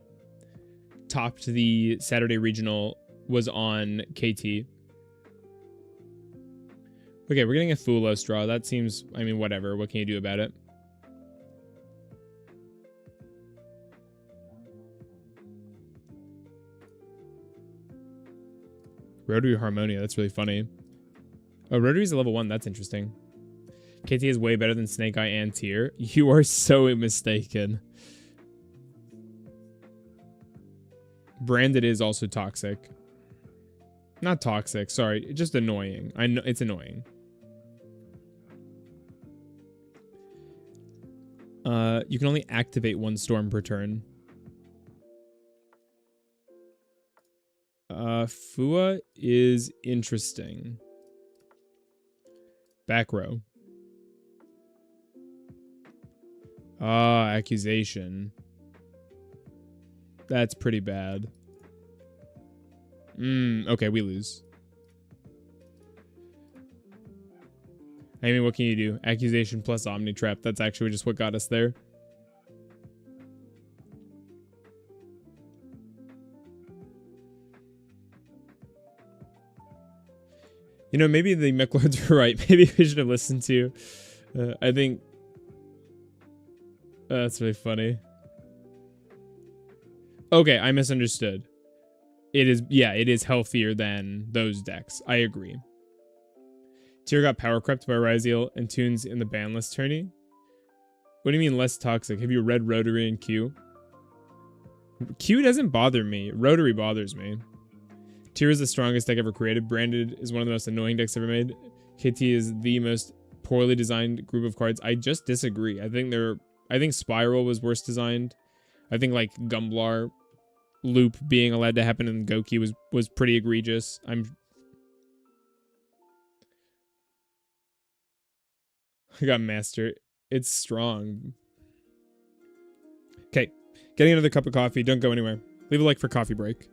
topped the Saturday regional was on KT. Okay, we're getting a Fulos draw. That seems, I mean, whatever. What can you do about it? Rotary Harmonia. That's really funny. Oh, Rotary's a level 1. That's interesting. KT is way better than Snake Eye and Tier. You are so mistaken. Branded is also toxic. Not toxic, sorry. Just annoying. I know it's annoying. You can only activate 1 storm per turn. Fua is interesting. Back row. Accusation. That's pretty bad. Okay, we lose. I mean, what can you do? Accusation plus Omni Trap. That's actually just what got us there. You know, maybe the Mechlords were right. Maybe we should have listened to. I think... that's really funny. Okay, I misunderstood. It is, yeah, it is healthier than those decks. I agree. Tier got power crept by Ryzeal and Tunes in the ban list tourney. What do you mean less toxic? Have you read Rotary and Q? Q doesn't bother me. Rotary bothers me. Tier is the strongest deck ever created. Branded is one of the most annoying decks ever made. KT is the most poorly designed group of cards. I just disagree. I think Spiral was worse designed. I think like Gumblar loop being allowed to happen in Goki was pretty egregious. I got Master. It's strong. Okay, getting another cup of coffee. Don't go anywhere. Leave a like for coffee break.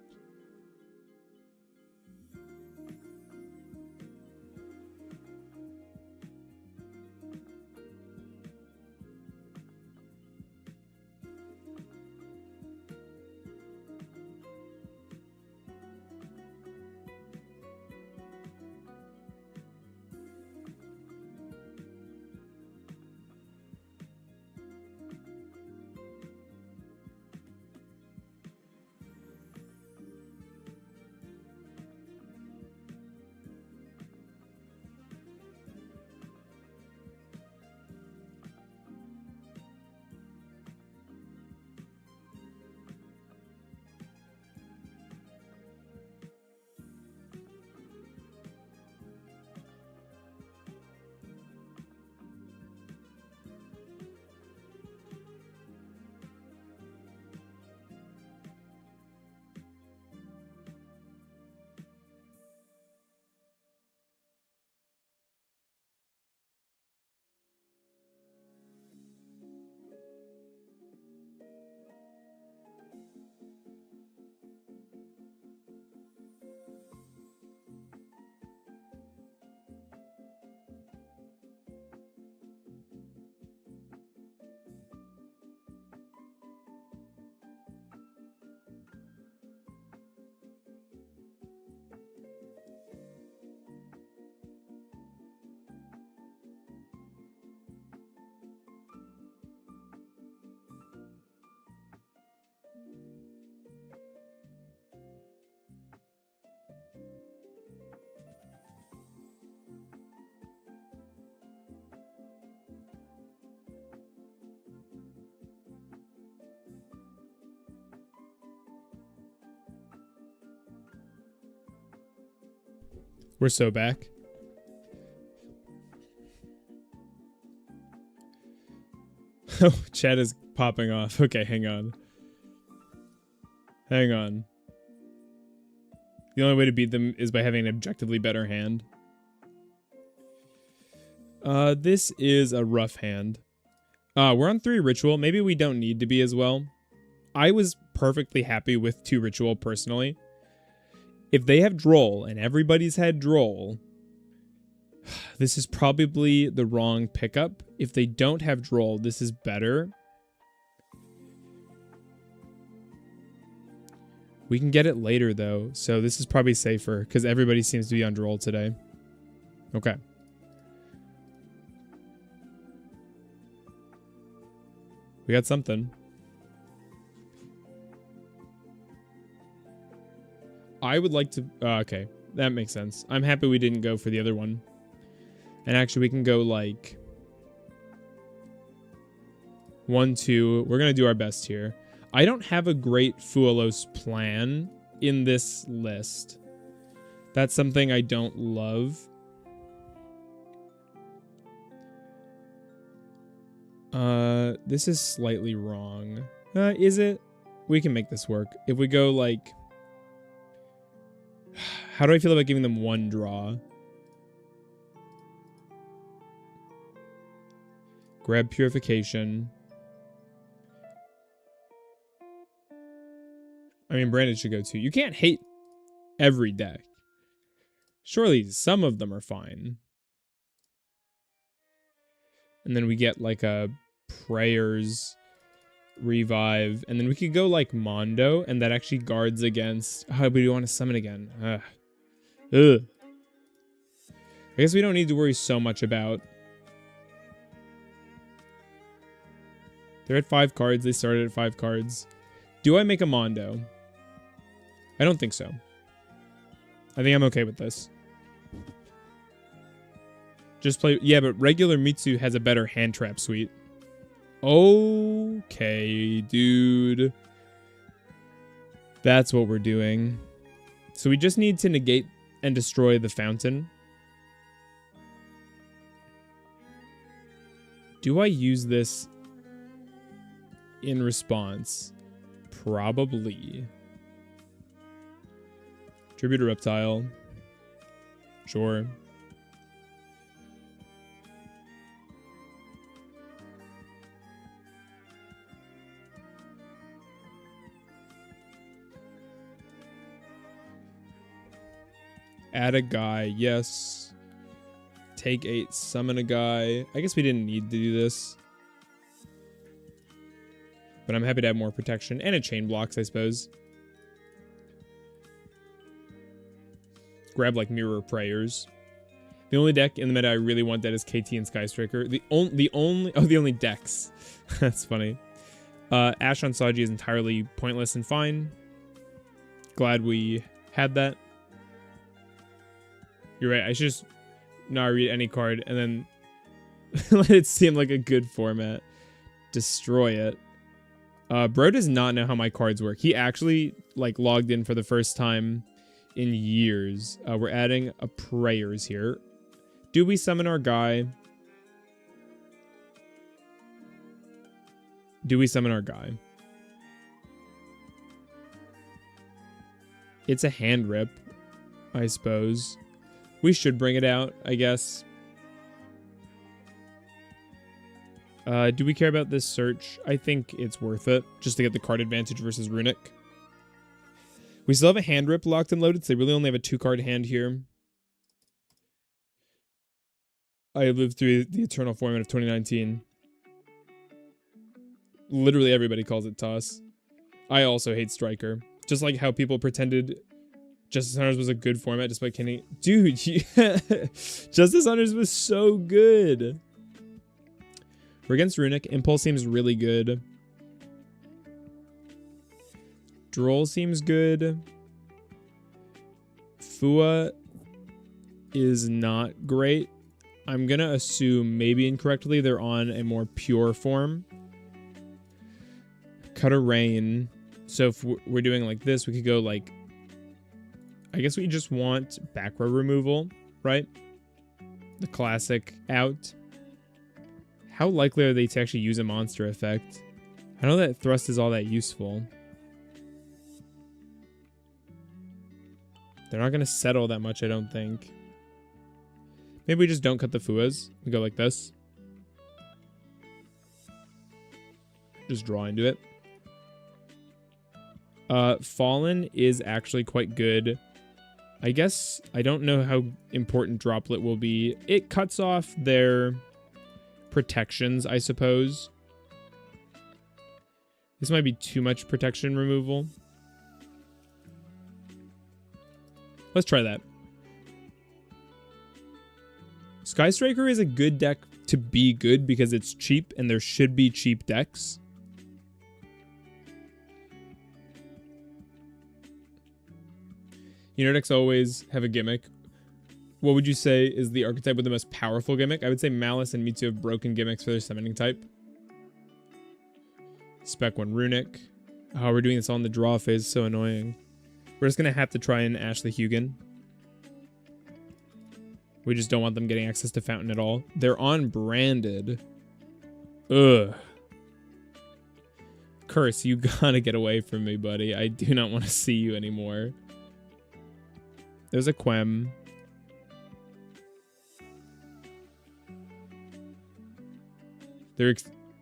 We're so back. Oh, chat is popping off. Okay, hang on. Hang on. The only way to beat them is by having an objectively better hand. This is a rough hand. We're on 3 ritual. Maybe we don't need to be as well. I was perfectly happy with 2 ritual personally. If they have droll and everybody's had droll, this is probably the wrong pickup. If they don't have droll, this is better. We can get it later though, so this is probably safer because everybody seems to be on droll today. Okay. We got something. I would like to... okay, that makes sense. I'm happy we didn't go for the other one. And actually, we can go like... 1, 2. We're going to do our best here. I don't have a great Fuelos plan in this list. That's something I don't love. This is slightly wrong. Is it? We can make this work. If we go like... How do I feel about giving them 1 draw? Grab Purification. I mean, Brandon should go too. You can't hate every deck. Surely some of them are fine. And then we get like a Prayers Revive. And then we could go like Mondo, and that actually guards against... Oh, but we want to summon again. Ugh. I guess we don't need to worry so much about... They're at 5 cards. They started at 5 cards. Do I make a Mondo? I don't think so. I think I'm okay with this. Just play... Yeah, but regular Mitsu has a better hand trap suite. Okay, dude. That's what we're doing. So we just need to negate and destroy the fountain. Do I use this in response? Probably. Tribute to Reptile. Sure. Add a guy, yes. Take 8, summon a guy. I guess we didn't need to do this. But I'm happy to have more protection. And a chain blocks, I suppose. Grab, like, Mirror Prayers. The only deck in the meta I really want that is KT and Sky Striker. The only decks. That's funny. Ash on Saji is entirely pointless and fine. Glad we had that. You're right, I should just not read any card and then let it seem like a good format. Destroy it. Bro does not know how my cards work. He actually, like, logged in for the first time in years. We're adding a Prayers here. Do we summon our guy? Do we summon our guy? It's a hand rip, I suppose. We should bring it out, I guess. Do we care about this search? I think it's worth it, just to get the card advantage versus Runic. We still have a hand rip locked and loaded, so they really only have a 2-card hand here. I lived through the eternal format of 2019. Literally everybody calls it Toss. I also hate Striker. Just like how people pretended Justice Hunters was a good format despite Kenny. Dude, Justice Hunters was so good. We're against Runic. Impulse seems really good. Droll seems good. Fua is not great. I'm gonna assume, maybe incorrectly, they're on a more pure form. Cut a Rain. So if we're doing like this, we could go like... I guess we just want back row removal, right? The classic out. How likely are they to actually use a monster effect? I know that thrust is all that useful. They're not going to settle that much, I don't think. Maybe we just don't cut the Fuas. We go like this. Just draw into it. Fallen is actually quite good. I guess I don't know how important Droplet will be. It cuts off their protections, I suppose. This might be too much protection removal. Let's try that. Sky Striker is a good deck to be good because it's cheap and there should be cheap decks. Unit decks always have a gimmick. What would you say is the archetype with the most powerful gimmick? I would say Malice and Mitsu have broken gimmicks for their summoning type. Spec 1 Runic. Oh, we're doing this on the draw phase. So annoying. We're just going to have to try and Ashley Hugin. We just don't want them getting access to Fountain at all. They're on branded. Ugh. Curse, you gotta get away from me, buddy. I do not want to see you anymore. There's a Quem.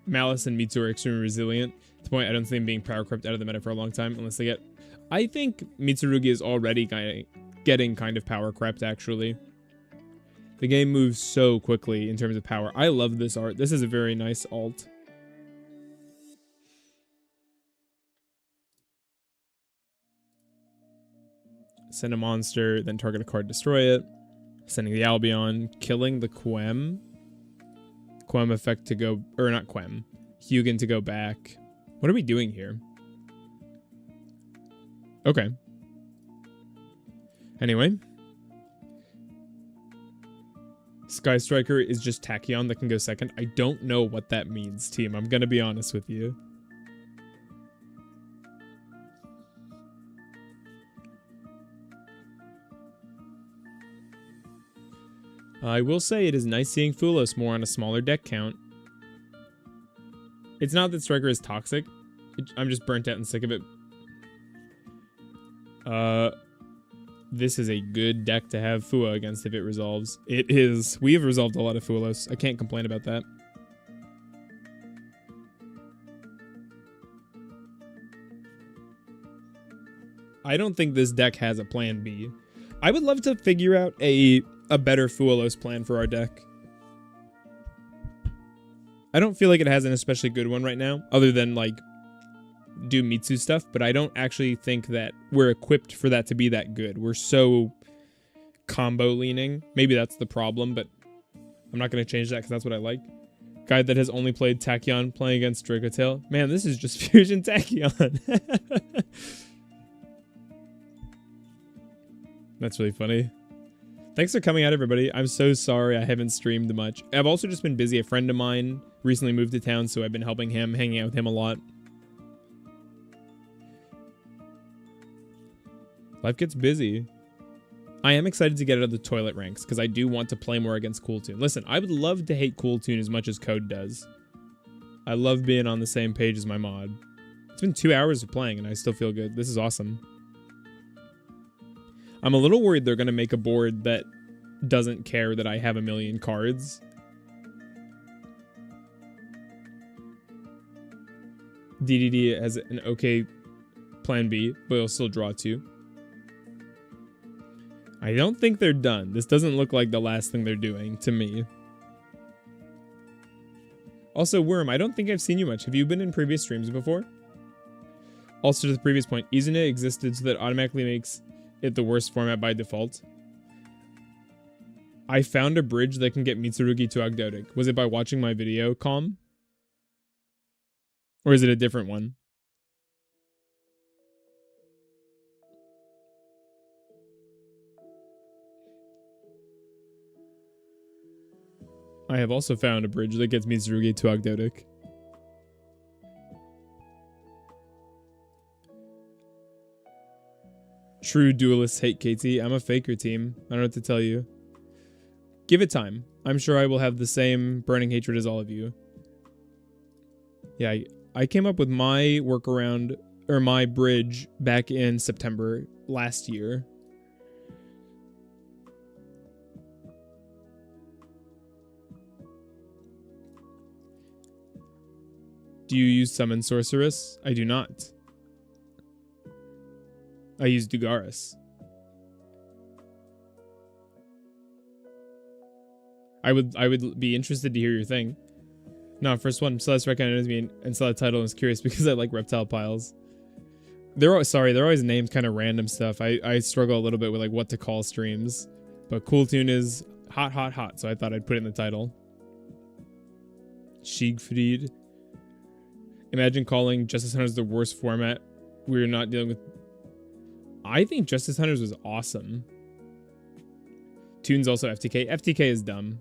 Malice and Mitsu are extremely resilient. To the point I don't see them being power crept out of the meta for a long time unless they get... I think Mitsurugi is already getting kind of power crept, actually. The game moves so quickly in terms of power. I love this art. This is a very nice alt. Send a monster, then target a card, destroy it. Sending the Albion, killing the Quem. Quem effect to go, or not Quem. Hugin to go back. What are we doing here? Okay. Anyway. Sky Striker is just Tachyon that can go second. I don't know what that means, team. I'm gonna be honest with you. I will say it is nice seeing Fulos more on a smaller deck count. It's not that Striker is toxic. I'm just burnt out and sick of it. This is a good deck to have Fua against if it resolves. It is. We have resolved a lot of Fulos. I can't complain about that. I don't think this deck has a plan B. I would love to figure out a better Fuelos plan for our deck. I don't feel like it has an especially good one right now, other than, like, do Mitsu stuff, but I don't actually think that we're equipped for that to be that good. We're so combo leaning. Maybe that's the problem, but I'm not going to change that because that's what I like. Guy that has only played Tachyon playing against Dracotail. Man, this is just Fusion Tachyon. That's really funny. Thanks for coming out, everybody. I'm so sorry I haven't streamed much. I've also just been busy. A friend of mine recently moved to town, so I've been helping him, hanging out with him a lot. Life gets busy. I am excited to get out of the toilet ranks, because I do want to play more against Cooltoon. Listen, I would love to hate Cooltoon as much as Code does. I love being on the same page as my mod. It's been 2 hours of playing, and I still feel good. This is awesome. I'm a little worried they're going to make a board that doesn't care that I have a million cards. DDD has an okay plan B, but it'll still draw 2. I don't think they're done. This doesn't look like the last thing they're doing to me. Also, Worm, I don't think I've seen you much. Have you been in previous streams before? Also, to the previous point, isn't it existed so that automatically makes it the worst format by default? I found a bridge that can get Mitsurugi to Ogdoadic. Was it by watching my video, Calm? Or is it a different one? I have also found a bridge that gets Mitsurugi to Ogdoadic. True duelists hate KT. I'm a faker team. I don't know what to tell you. Give it time. I'm sure I will have the same burning hatred as all of you. Yeah, I came up with my workaround, or my bridge, back in September last year. Do you use Summon Sorceress? I do not. I use Dugaris. I would be interested to hear your thing. No, first one, Celeste recognized me and saw the title and was curious because I like reptile piles. They're always named kind of random stuff. I struggle a little bit with like what to call streams. But Cool Tune is hot, hot, hot, so I thought I'd put it in the title. Siegfried. Imagine calling Justice Hunters the worst format. We're not dealing with... I think Justice Hunters was awesome. Tune's also FTK. FTK is dumb.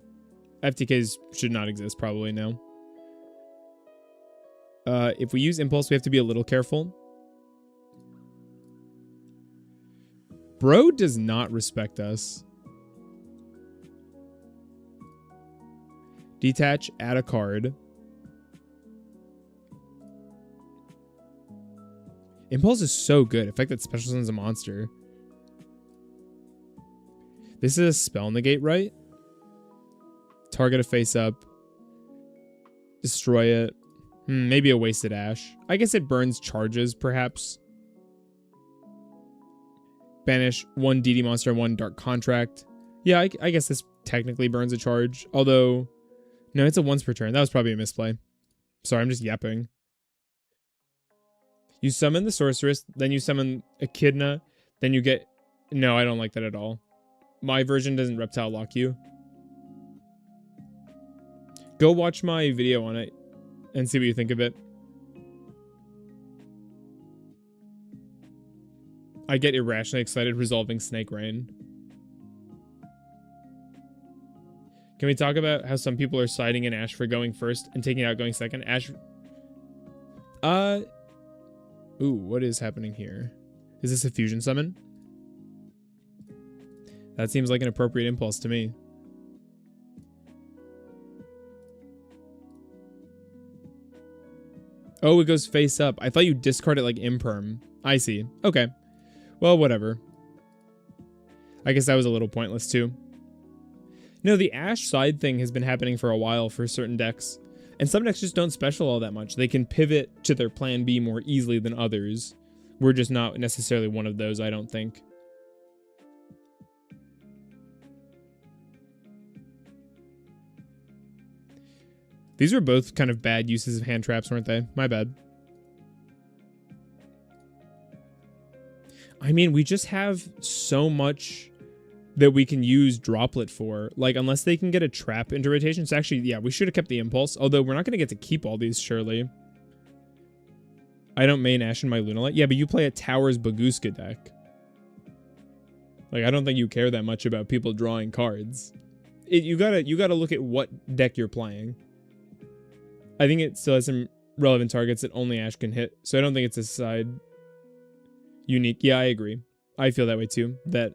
FTKs should not exist probably now. If we use Impulse, we have to be a little careful. Bro does not respect us. Detach, add a card. Impulse is so good. In fact, that special summons a monster. This is a spell negate, right? Target a face up. Destroy it. Maybe a wasted ash. I guess it burns charges, perhaps. Banish 1 DD monster and 1 dark contract. Yeah, I guess this technically burns a charge. Although, no, it's a once per turn. That was probably a misplay. Sorry, I'm just yapping. You summon the sorceress, then you summon Echidna, then you get... No, I don't like that at all. My version doesn't reptile lock you. Go watch my video on it and see what you think of it. I get irrationally excited resolving Snake Rain. Can we talk about how some people are siding in Ash for going first and taking out going second? Ash... Ooh, what is happening here? Is this a fusion summon? That seems like an appropriate impulse to me. Oh, it goes face up. I thought you discard it like imperm. I see. Okay. Well, whatever. I guess that was a little pointless too. No, the Ash side thing has been happening for a while for certain decks. And some decks just don't special all that much. They can pivot to their plan B more easily than others. We're just not necessarily one of those, I don't think. These were both kind of bad uses of hand traps, weren't they? My bad. I mean, we just have so much that we can use Droplet for. Like, unless they can get a trap into rotation. So actually, yeah, we should have kept the Impulse. Although, we're not going to get to keep all these, surely. I don't main Ash in my Lunalight. Yeah, but you play a Towers Baguska deck. Like, I don't think you care that much about people drawing cards. You gotta look at what deck you're playing. I think it still has some relevant targets that only Ash can hit. So I don't think it's a side unique. Yeah, I agree. I feel that way too. That...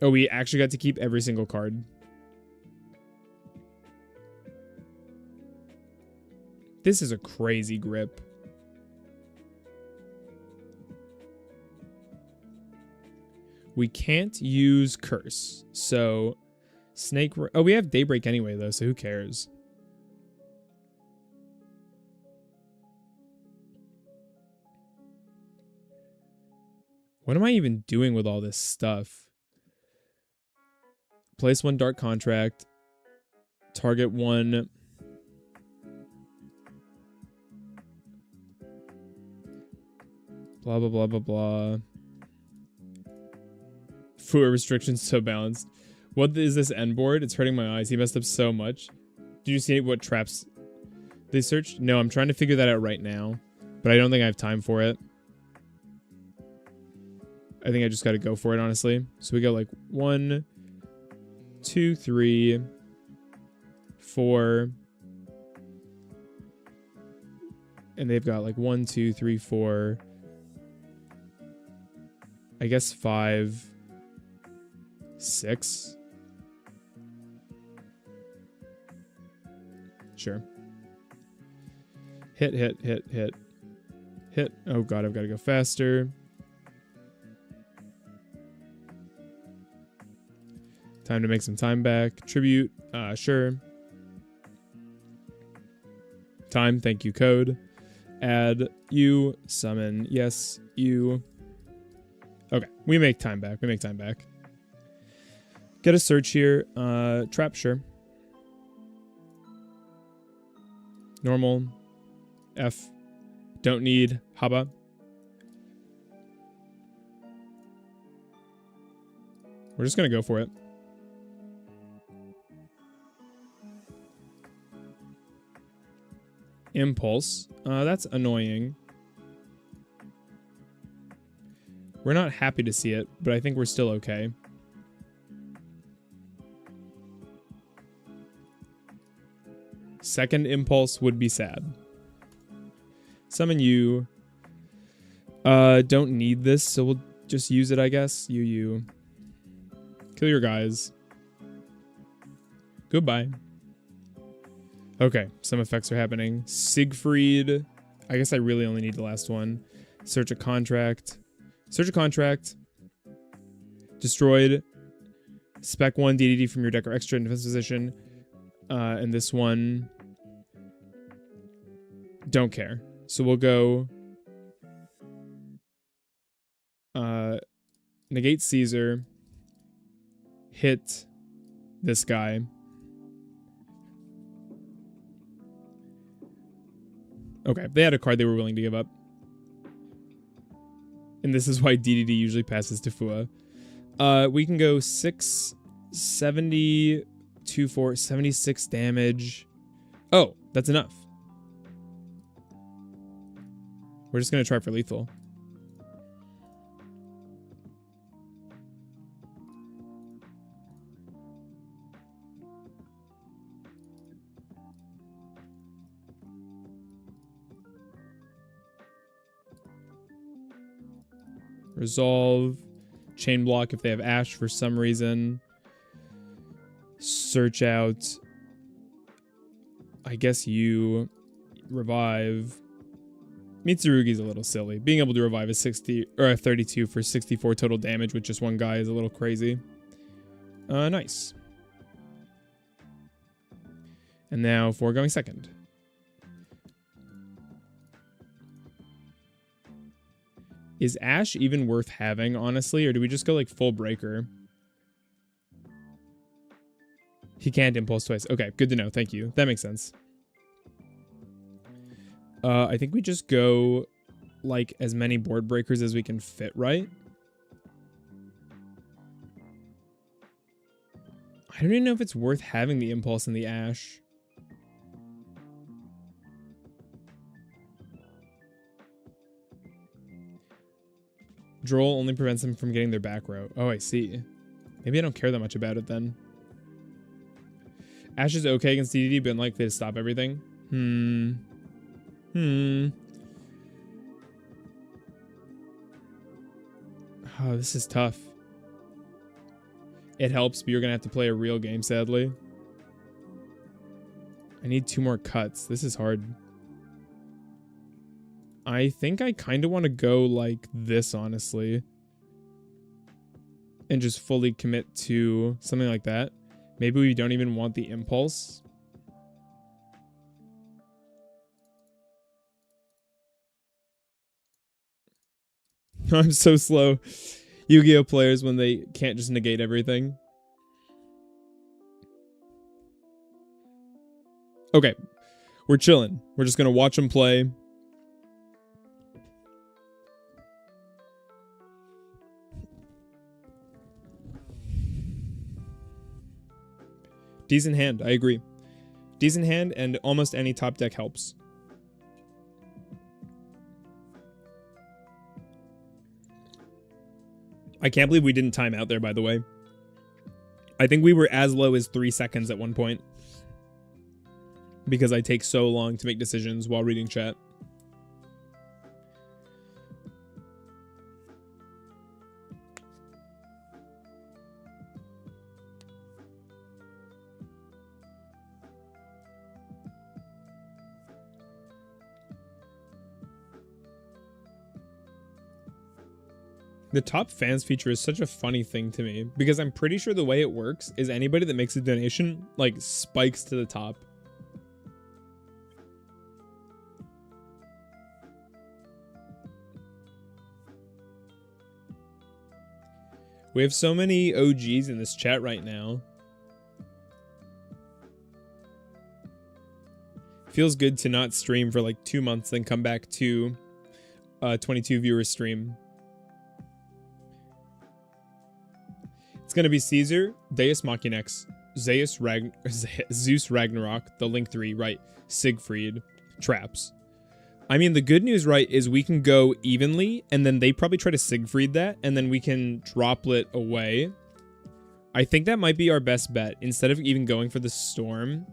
Oh, we actually got to keep every single card. This is a crazy grip. We can't use Curse. So, Snake... Oh, we have Daybreak anyway, though, so who cares? What am I even doing with all this stuff? Place 1 Dark Contract. Target 1... Blah, blah, blah, blah, blah. Foot restrictions so balanced. What is this end board? It's hurting my eyes. He messed up so much. Did you see what traps they searched? No, I'm trying to figure that out right now. But I don't think I have time for it. I think I just got to go for it, honestly. So we go like 1, 2, 3, 4. And they've got like 1, 2, 3, 4. I guess 5, 6. Sure. Hit, hit, hit, hit. Hit. Oh god, I've got to go faster. Time to make some time back. Tribute. Sure. Time. Thank you. Code. Add. You. Summon. Yes. You. Okay. We make time back. We make time back. Get a search here. Trap. Sure. Normal. F. Don't need. Haba. We're just going to go for it. Impulse. That's annoying. We're not happy to see it, but I think we're still okay. Second impulse would be sad. Summon you. Don't need this, so we'll just use it, I guess. You. Kill your guys. Goodbye. Okay, some effects are happening. Siegfried. I guess I really only need the last one. Search a contract. Search a contract. Destroyed. Spec 1 DDD from your deck or extra in defense position. And this one. Don't care. So we'll go. Negate Caesar. Hit this guy. Okay, they had a card they were willing to give up. And this is why DDD usually passes to Fua. We can go 6, 70, 2, 4, 76 damage. Oh, that's enough. We're just going to try for lethal. Resolve. Chain block if they have Ash for some reason. Search out. I guess you. Revive. Mitsurugi's a little silly. Being able to revive a 60 or a 32 for 64 total damage with just one guy is a little crazy. Nice. And now for going second. Is Ash even worth having, honestly? Or do we just go like full breaker? He can't impulse twice. Okay, good to know. Thank you. That makes sense. I think we just go like as many board breakers as we can fit, right? I don't even know if it's worth having the impulse and the Ash. Droll only prevents them from getting their back row. Oh, I see. Maybe I don't care that much about it then. Ash is okay against DDD, but unlikely to stop everything. Oh, this is tough. It helps, but you're going to have to play a real game, sadly. I need 2 more cuts. This is hard. I think I kind of want to go like this, honestly. And just fully commit to something like that. Maybe we don't even want the impulse. I'm so slow. Yu-Gi-Oh players when they can't just negate everything. Okay. We're chilling. We're just going to watch them play. Decent hand, I agree. Decent hand, and almost any top deck helps. I can't believe we didn't time out there, by the way. I think we were as low as 3 seconds at one point. Because I take so long to make decisions while reading chat. The top fans feature is such a funny thing to me because I'm pretty sure the way it works is anybody that makes a donation like spikes to the top. We have so many OGs in this chat right now. Feels good to not stream for like 2 months, then come back to 22 viewer stream. It's gonna be Caesar, Deus Machinex, Zeus Ragnarok, the Link 3, right? Siegfried, Traps. I mean, the good news, right, is we can go evenly, and then they probably try to Siegfried that, and then we can droplet away. I think that might be our best bet. Instead of even going for the Storm,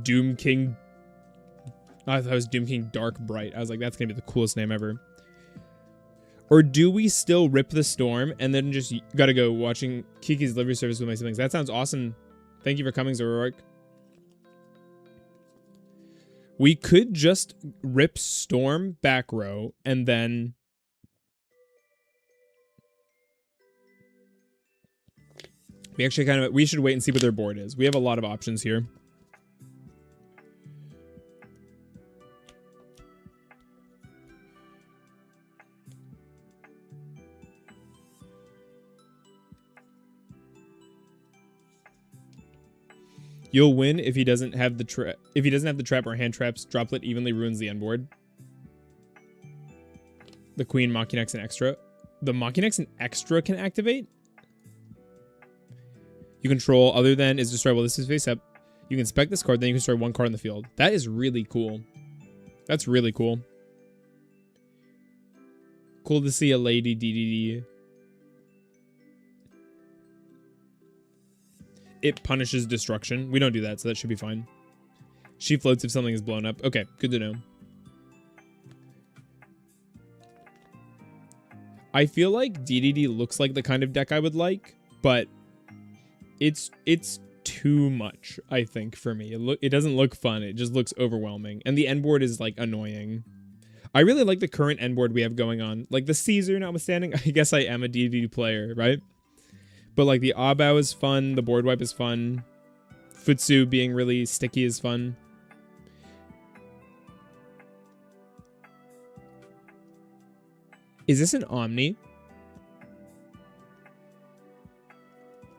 Doom King... I thought it was Doom King Dark Bright. I was like, that's going to be the coolest name ever. Or do we still rip the Storm, and then just gotta go watching Kiki's delivery service with my siblings? That sounds awesome. Thank you for coming, Zoroark. We could just rip Storm back row, and then... We actually we should wait and see what their board is. We have a lot of options here. You'll win if he doesn't have the trap. If he doesn't have the trap or hand traps, droplet evenly ruins the end board. The Queen, Machinex, and Extra. The Machinex and Extra can activate. You control other than is destroy while this is face up. You can spec this card, then you can destroy one card in the field. That is really cool. That's really cool. Cool to see a lady DDD. It punishes destruction. We don't do that, so that should be fine. She floats if something is blown up. Okay, good to know. I feel like DDD looks like the kind of deck I would like, but it's too much, I think, for me. It doesn't look fun. It just looks overwhelming. And the end board is, like, annoying. I really like the current end board we have going on. Like, the Caesar notwithstanding, I guess I am a DDD player, right? But, like, the Abao is fun. The board wipe is fun. Futsu being really sticky is fun. Is this an Omni?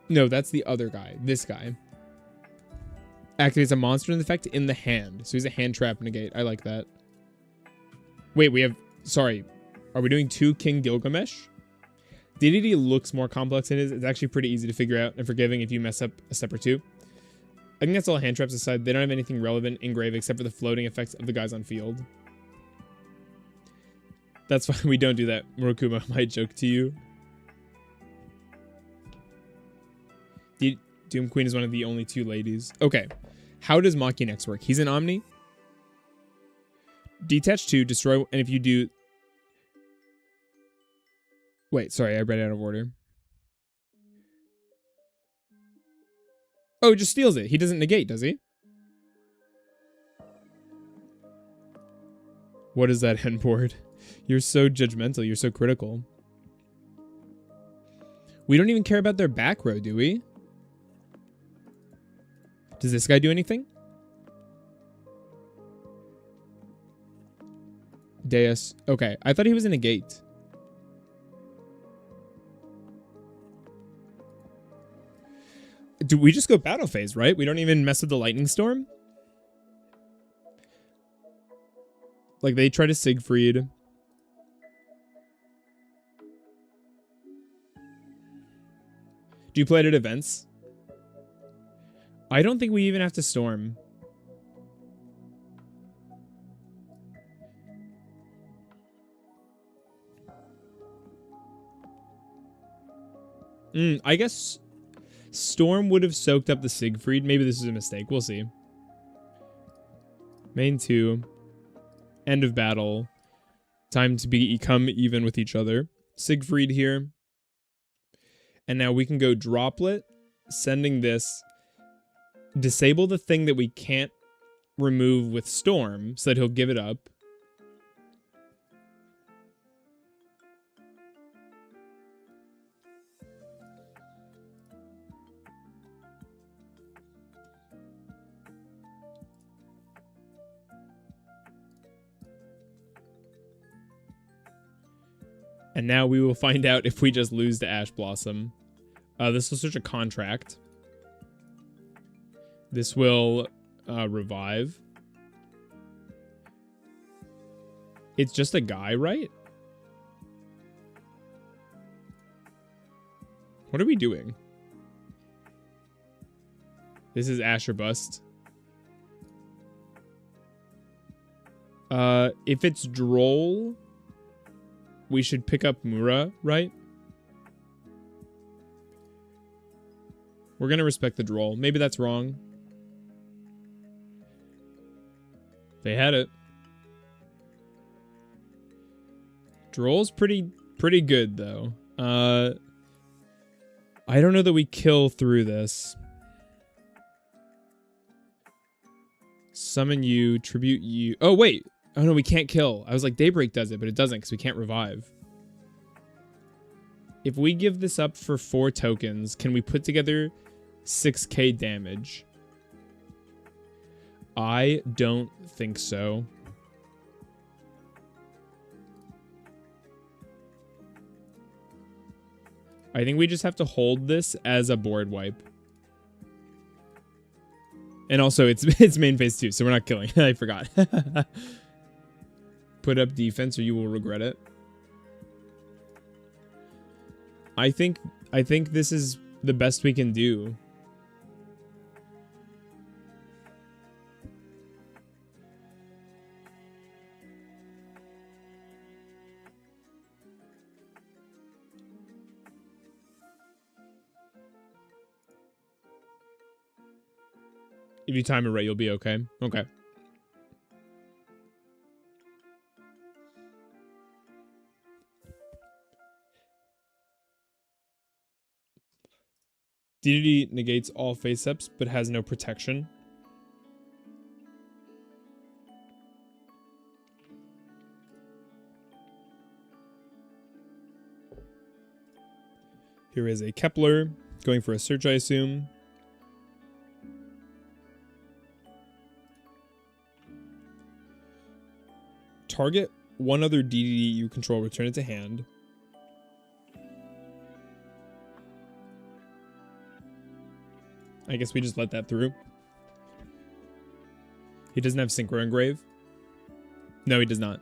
No, that's the other guy. This guy. Activates a monster in effect in the hand. So he's a hand trap negate. I like that. Wait, we have... Sorry. Are we doing 2 King Gilgamesh? DDD looks more complex than it is. It's actually pretty easy to figure out and forgiving if you mess up a step or two. I think that's all hand traps aside. They don't have anything relevant in grave except for the floating effects of the guys on field. That's why we don't do that. Murokuma might joke to you. Doom Queen is one of the only 2 ladies. Okay. How does Machinex work? He's an Omni. Detach 2, destroy, and if you do... Wait, sorry, I read it out of order. Oh, it just steals it. He doesn't negate, does he? What is that end board? You're so judgmental. You're so critical. We don't even care about their back row, do we? Does this guy do anything? Deus. Okay, I thought he was in a gate. Do we just go battle phase, right? We don't even mess with the lightning storm? Like, they try to Siegfried. Do you play it at events? I don't think we even have to storm. I guess Storm would have soaked up the Siegfried. Maybe this is a mistake. We'll see. Main 2. End of battle. Time to become even with each other. Siegfried here. And now we can go droplet. Sending this. Disable the thing that we can't remove with Storm so that he'll give it up. And now we will find out if we just lose to Ash Blossom. This will search a contract. This will revive. It's just a guy, right? What are we doing? This is Ash or Bust. If it's Droll, we should pick up Mura, right? We're gonna respect the Droll. Maybe that's wrong. They had it. Droll's pretty good, though. I don't know that we kill through this. Summon you, tribute you. Oh, wait. Oh, no, we can't kill. I was like, Daybreak does it, but it doesn't because we can't revive. If we give this up for 4 tokens, can we put together 6k damage? I don't think so. I think we just have to hold this as a board wipe. And also, it's main phase 2, so we're not killing. I forgot. Put up defense or you will regret it. I think this is the best we can do. If you time it right, you'll be okay. Okay. DDD negates all face-ups, but has no protection. Here is a Kepler, going for a search, I assume. Target one other DDD you control, return it to hand. I guess we just let that through. He doesn't have Synchro Engrave. No, he does not.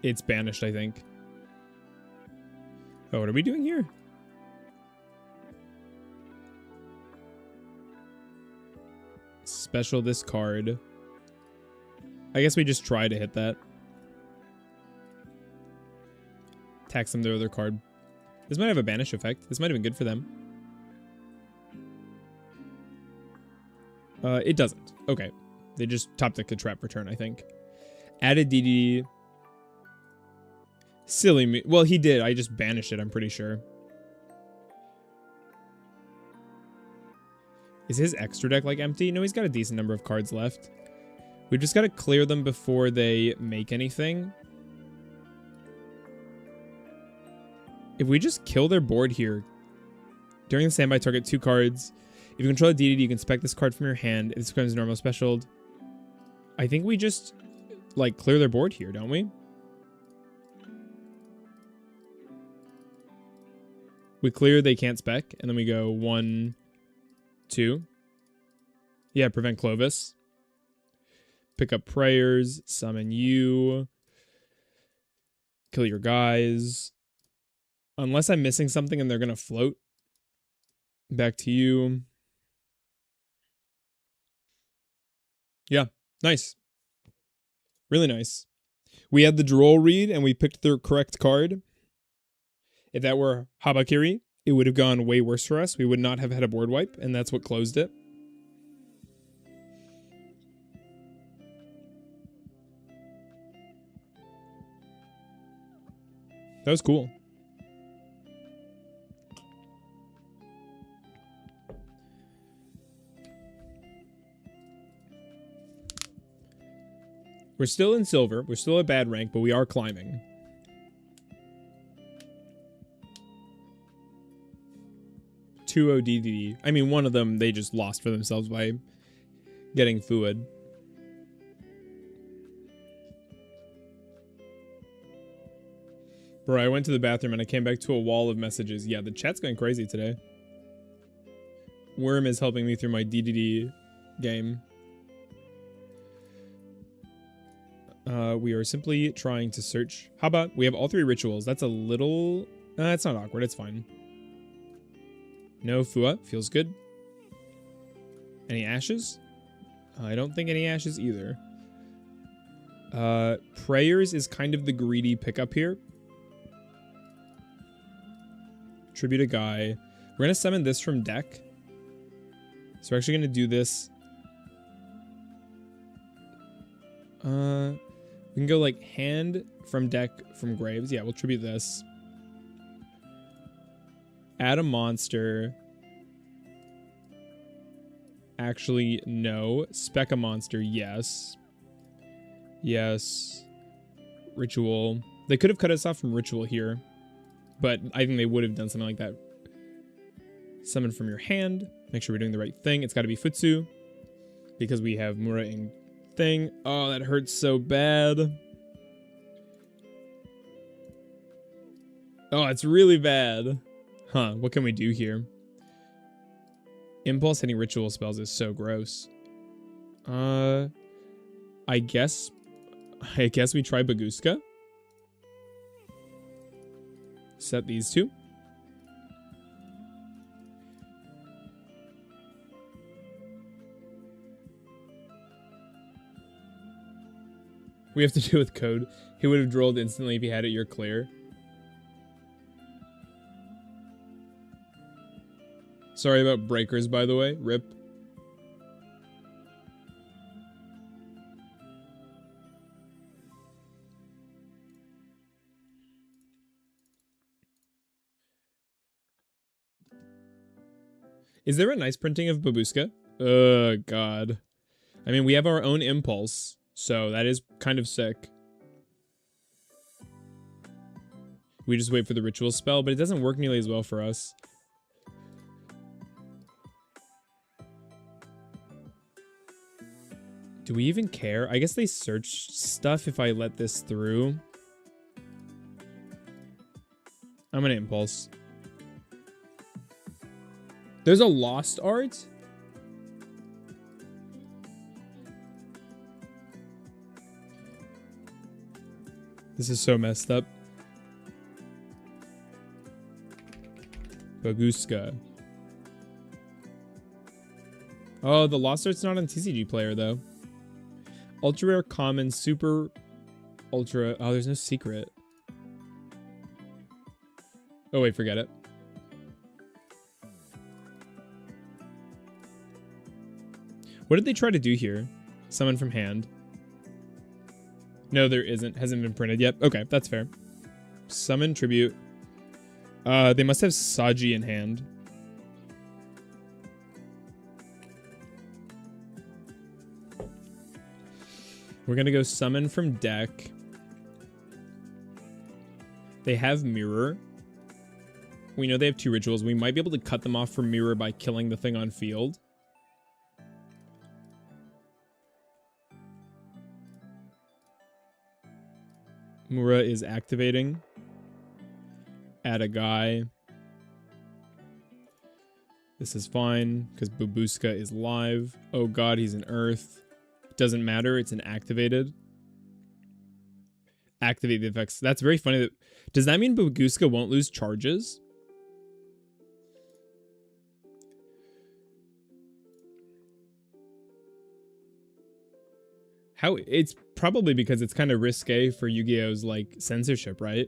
It's banished, I think. Oh, what are we doing here? Special this card. I guess we just try to hit that. Tax them their other card. This might have a banish effect. This might have been good for them. It doesn't. Okay. They just top decked a trap return, I think. Added DD. Silly me. Well, he did. I just banished it, I'm pretty sure. Is his extra deck, like, empty? No, he's got a decent number of cards left. We've just got to clear them before they make anything. If we just kill their board here, during the standby, target 2 cards. If you control a DDD, you can spec this card from your hand. If this becomes normal specialed. I think we just, like, clear their board here, don't we? We clear, they can't spec, and then we go 1, 2. Yeah, prevent Clovis. Pick up prayers, summon you, kill your guys. Unless I'm missing something and they're going to float. Back to you. Yeah, nice. Really nice. We had the Droll read and we picked the correct card. If that were Habakiri, it would have gone way worse for us. We would not have had a board wipe, and that's what closed it. That was cool. We're still in silver. We're still a bad rank, but we are climbing. Two ODD. I mean, one of them they just lost for themselves by getting Fuad. Bro, I went to the bathroom and I came back to a wall of messages. Yeah, the chat's going crazy today. Worm is helping me through my DDD game. We are simply trying to search. How about we have all 3 rituals? That's a little... it's not awkward. It's fine. No Fua. Feels good. Any ashes? I don't think any ashes either. Prayers is kind of the greedy pickup here. Tribute a guy. We're going to summon this from deck. So we're actually going to do this. We can go like hand from deck from graves. Yeah, we'll tribute this. Add a monster. Actually, no. Spec a monster, yes. Yes. Ritual. They could have cut us off from ritual here, but I think they would have done something like that. Summon from your hand. Make sure we're doing the right thing. It's got to be Futsu because we have Mura in thing. Oh, that hurts so bad. Oh, it's really bad. Huh, what can we do here? Impulse hitting ritual spells is so gross. I guess we try Baguska. Set these 2. We have to deal with code. He would have drolled instantly if he had it. You're clear. Sorry about breakers, by the way. Rip. Is there a nice printing of Babushka? Oh, God. I mean, we have our own impulse, so that is kind of sick. We just wait for the ritual spell, but it doesn't work nearly as well for us. Do we even care? I guess they search stuff if I let this through. I'm gonna impulse. There's a lost art? This is so messed up. Baguska. Oh, the lost art's not on TCG Player, though. Ultra rare, common, super, ultra... Oh, there's no secret. Oh, wait, forget it. What did they try to do here? Summon from hand. No, there isn't. Hasn't been printed yet. Okay, that's fair. Summon, tribute. They must have Saji in hand. We're gonna go summon from deck. They have mirror. We know they have 2 rituals. We might be able to cut them off from mirror by killing the thing on field. Mura is activating. Add a guy. This is fine because Babushka is live. Oh god, he's an earth. Doesn't matter, it's an activated. Activate the effects. That's very funny. Does that mean Babushka won't lose charges? How? It's probably because it's kind of risque for Yu-Gi-Oh's like censorship, right?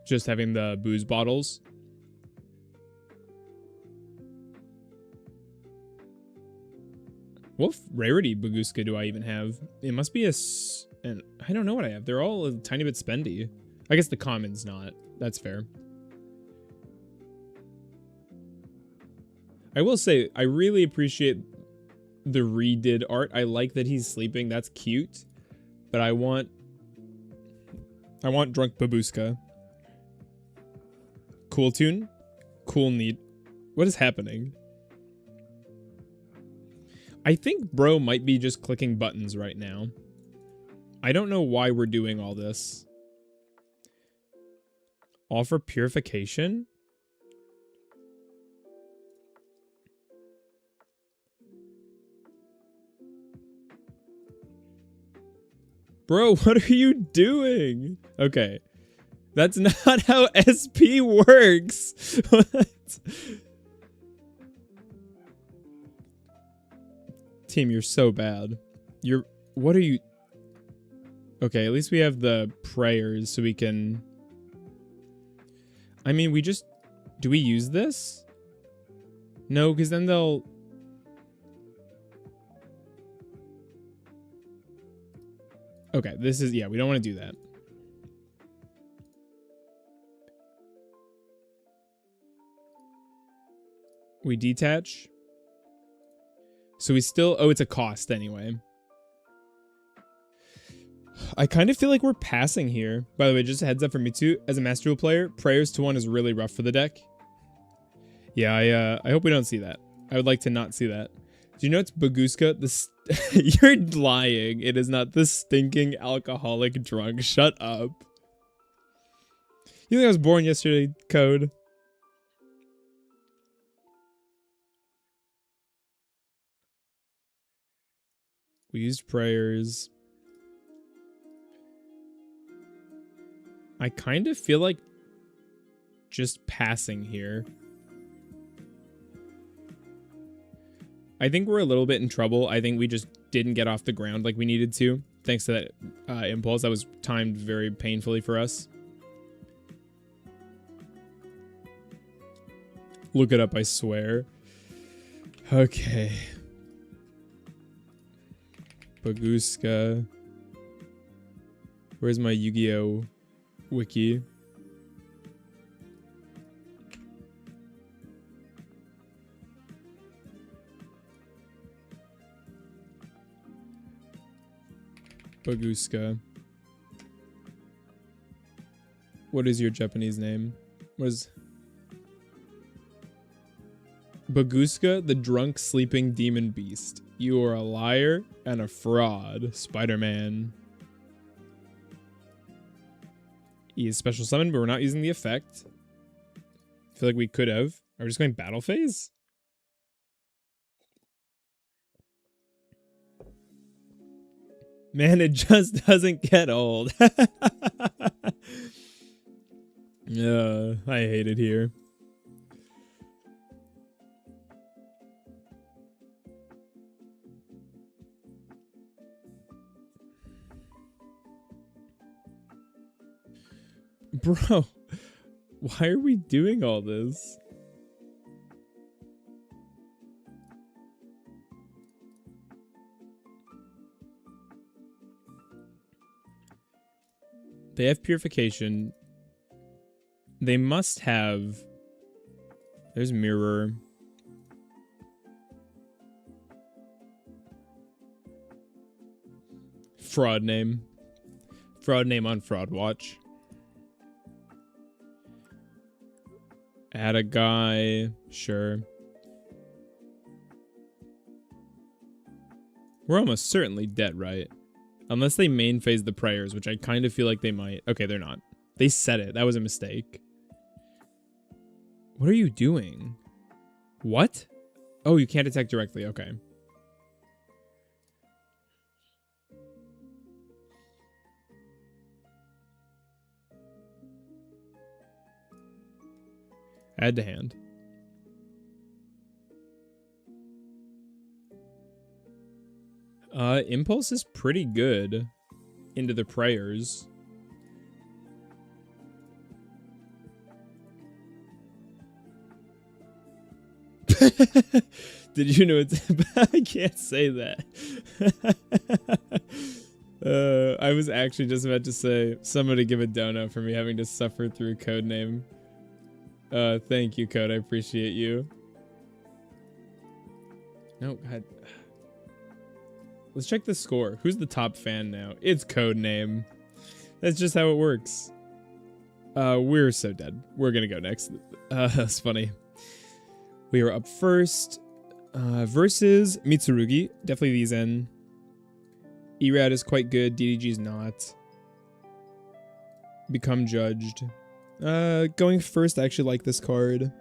Just having the booze bottles. What rarity Baguska do I even have? It must be and I don't know what I have. They're all a tiny bit spendy. I guess the common's not. That's fair. I will say, I really appreciate the redid art. I like that he's sleeping. That's cute. But I want Drunk Babushka. Cool tune. Cool neat. What is happening? I think bro might be just clicking buttons right now. I don't know why we're doing all this. Offer purification? Bro, what are you doing? Okay. That's not how SP works. What? Team, you're so bad. What are you? Okay, at least we have the prayers so we can... I mean, do we use this? No, because then they'll... Okay, this is... Yeah, we don't want to do that. We detach. So we still... Oh, it's a cost anyway. I kind of feel like we're passing here. By the way, just a heads up for Mitsu. As a Master Duel player, Prayers to 1 is really rough for the deck. Yeah, I hope we don't see that. I would like to not see that. Do you know it's Baguska? You're lying. It is not the stinking alcoholic drunk. Shut up. You think I was born yesterday, Code? We used Prayers. I kind of feel like just passing here. I think we're a little bit in trouble. I think we just didn't get off the ground like we needed to. Thanks to that impulse. That was timed very painfully for us. Look it up, I swear. Okay. Baguska. Where's my Yu-Gi-Oh wiki? Baguska. What is your Japanese name? Was Baguska, the drunk sleeping demon beast. You are a liar and a fraud, Spider-Man. He is special summon, but we're not using the effect. I feel like we could have. Are we just going battle phase? Man, it just doesn't get old. Yeah, I hate it here. Bro, why are we doing all this? They have purification. They must have... There's mirror. Fraud name. Fraud name on Fraud Watch. Add a guy. Sure. We're almost certainly dead, right? Unless they main phase the prayers, which I kind of feel like they might. Okay, they're not. They said it. That was a mistake. What are you doing? What? Oh, you can't attack directly. Okay. Add to hand. Impulse is pretty good into the prayers. Did you know it's... I can't say that. I was actually just about to say, somebody give a donut for me having to suffer through Codename. Thank you, Code. I appreciate you. No, God. Let's check the score. Who's the top fan now? It's Codename. That's just how it works. We're so dead. We're gonna go next. That's funny. We are up first. Versus Mitsurugi. Definitely these in. Erad is quite good. DDG is not. Become Judged. Going first, I actually like this card.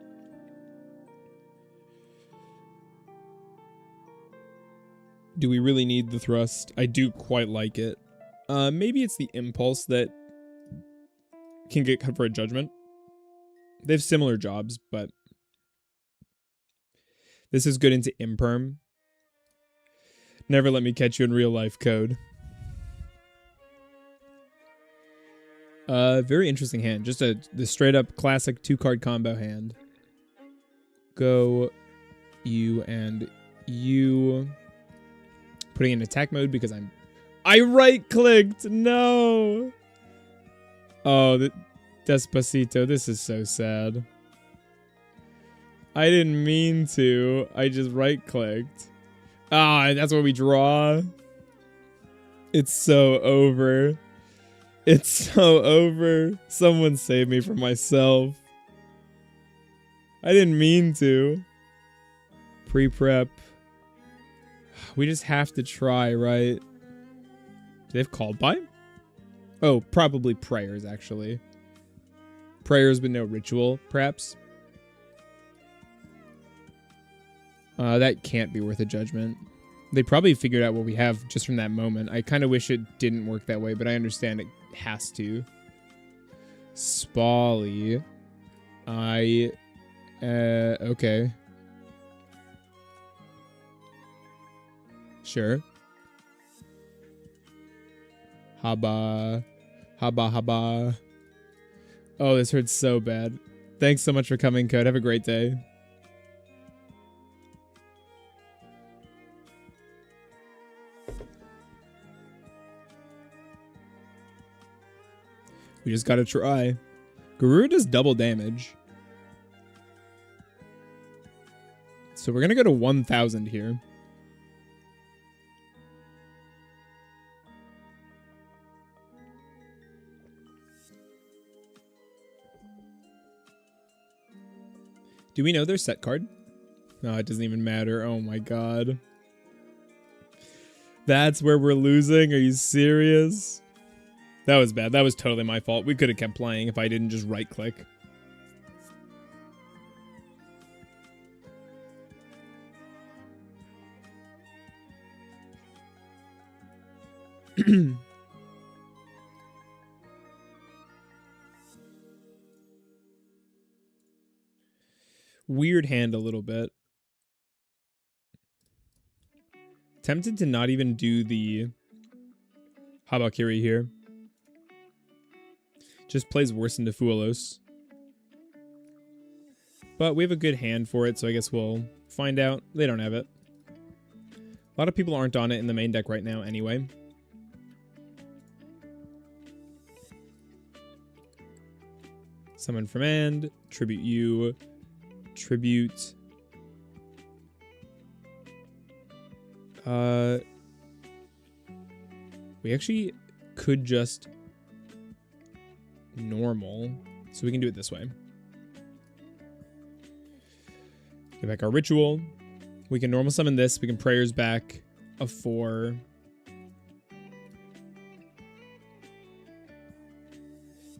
Do we really need the thrust? I do quite like it. Maybe it's the impulse that can get cut for a judgment. They have similar jobs, but this is good into imperm. Never let me catch you in real life code. Very interesting hand. Just the straight up classic 2-card combo hand. Go you and you. Putting in attack mode because I right clicked. No. Oh, Despacito. This is so sad. I didn't mean to. I just right clicked. Ah, that's what we draw. It's so over. It's so over. Someone save me from myself. I didn't mean to. Pre-prep. We just have to try, right? Do they have called by? Oh, probably prayers, actually. Prayers with no ritual, perhaps. That can't be worth a judgment. They probably figured out what we have just from that moment. I kind of wish it didn't work that way, but I understand it has to. Spally. Okay. Sure. Haba. Haba. Oh, this hurts so bad. Thanks so much for coming, Code. Have a great day. We just gotta try. Guru does double damage. So we're gonna go to 1,000 here. Do we know their set card? No, it doesn't even matter. Oh my god. That's where we're losing? Are you serious? That was bad. That was totally my fault. We could have kept playing if I didn't just right click. Weird hand a little bit. Tempted to not even do the Habakiri here. Just plays worse into Fuelos. But we have a good hand for it, so I guess we'll find out. They don't have it. A lot of people aren't on it in the main deck right now anyway. Summon from hand. Tribute you. Tribute. We actually could just normal, so we can do it this way. Get back our ritual. We can normal summon this. We can prayers back a 4.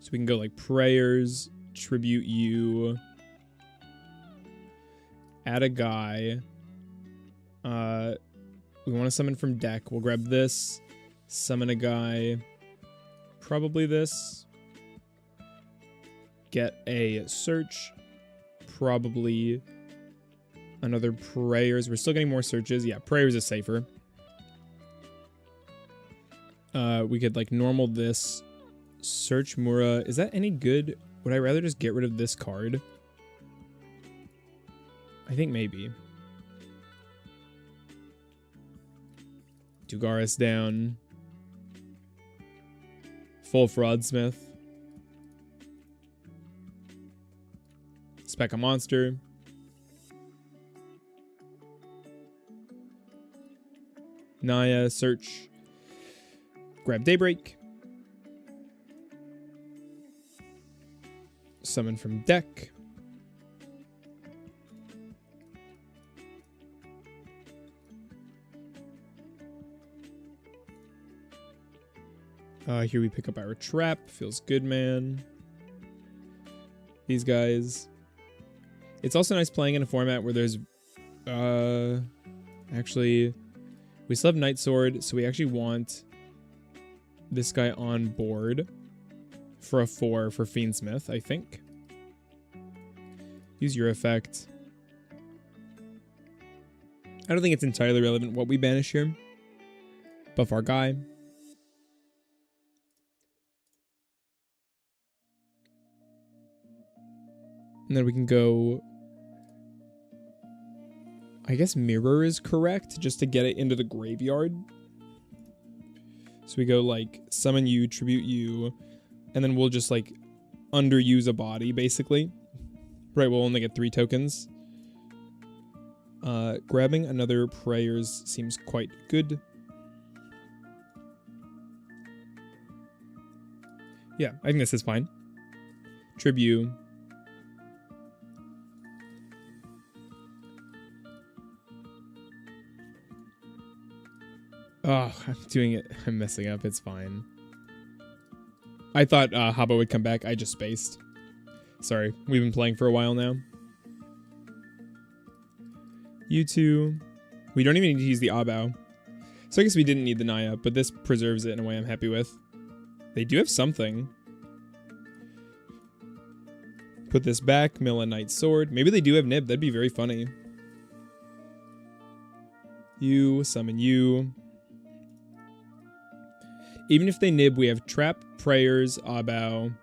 So we can go like prayers, tribute you, add a guy. We want to summon from deck. We'll grab this, summon a guy, probably this. Get a search, probably another prayers. We're still getting more searches. Yeah, prayers is safer. We could like normal this, search Mura. Is that any good? Would I rather just get rid of this card? I think maybe. Dugaris down. Full Fraudsmith. Spec a monster. Naya, search. Grab Daybreak. Summon from deck. Here we pick up our trap. Feels good, man. these guys. It's also nice playing in a format where there's actually we still have Night Sword, so we actually want this guy on board for a 4 for Fiendsmith, I think. Use your effect. I don't think it's entirely relevant what we banish here. Buff our guy. And then we can go... I guess Mirror is correct, just to get it into the graveyard. So we go, like, summon you, tribute you, and then we'll just, like, underuse a body, basically. Right, we'll only get 3 tokens. Grabbing another Prayers seems quite good. Yeah, I think this is fine. Tribute. Oh, I'm doing it. I'm messing up. It's fine. I thought Habbo would come back. I just spaced. Sorry. We've been playing for a while now. You two. We don't even need to use the Abao. So I guess we didn't need the Naya, but this preserves it in a way I'm happy with. They do have something. Put this back. Mill a Night Sword. Maybe they do have Nib. That'd be very funny. You. Summon you. Even if they nib, we have Trap, Prayers, Abao.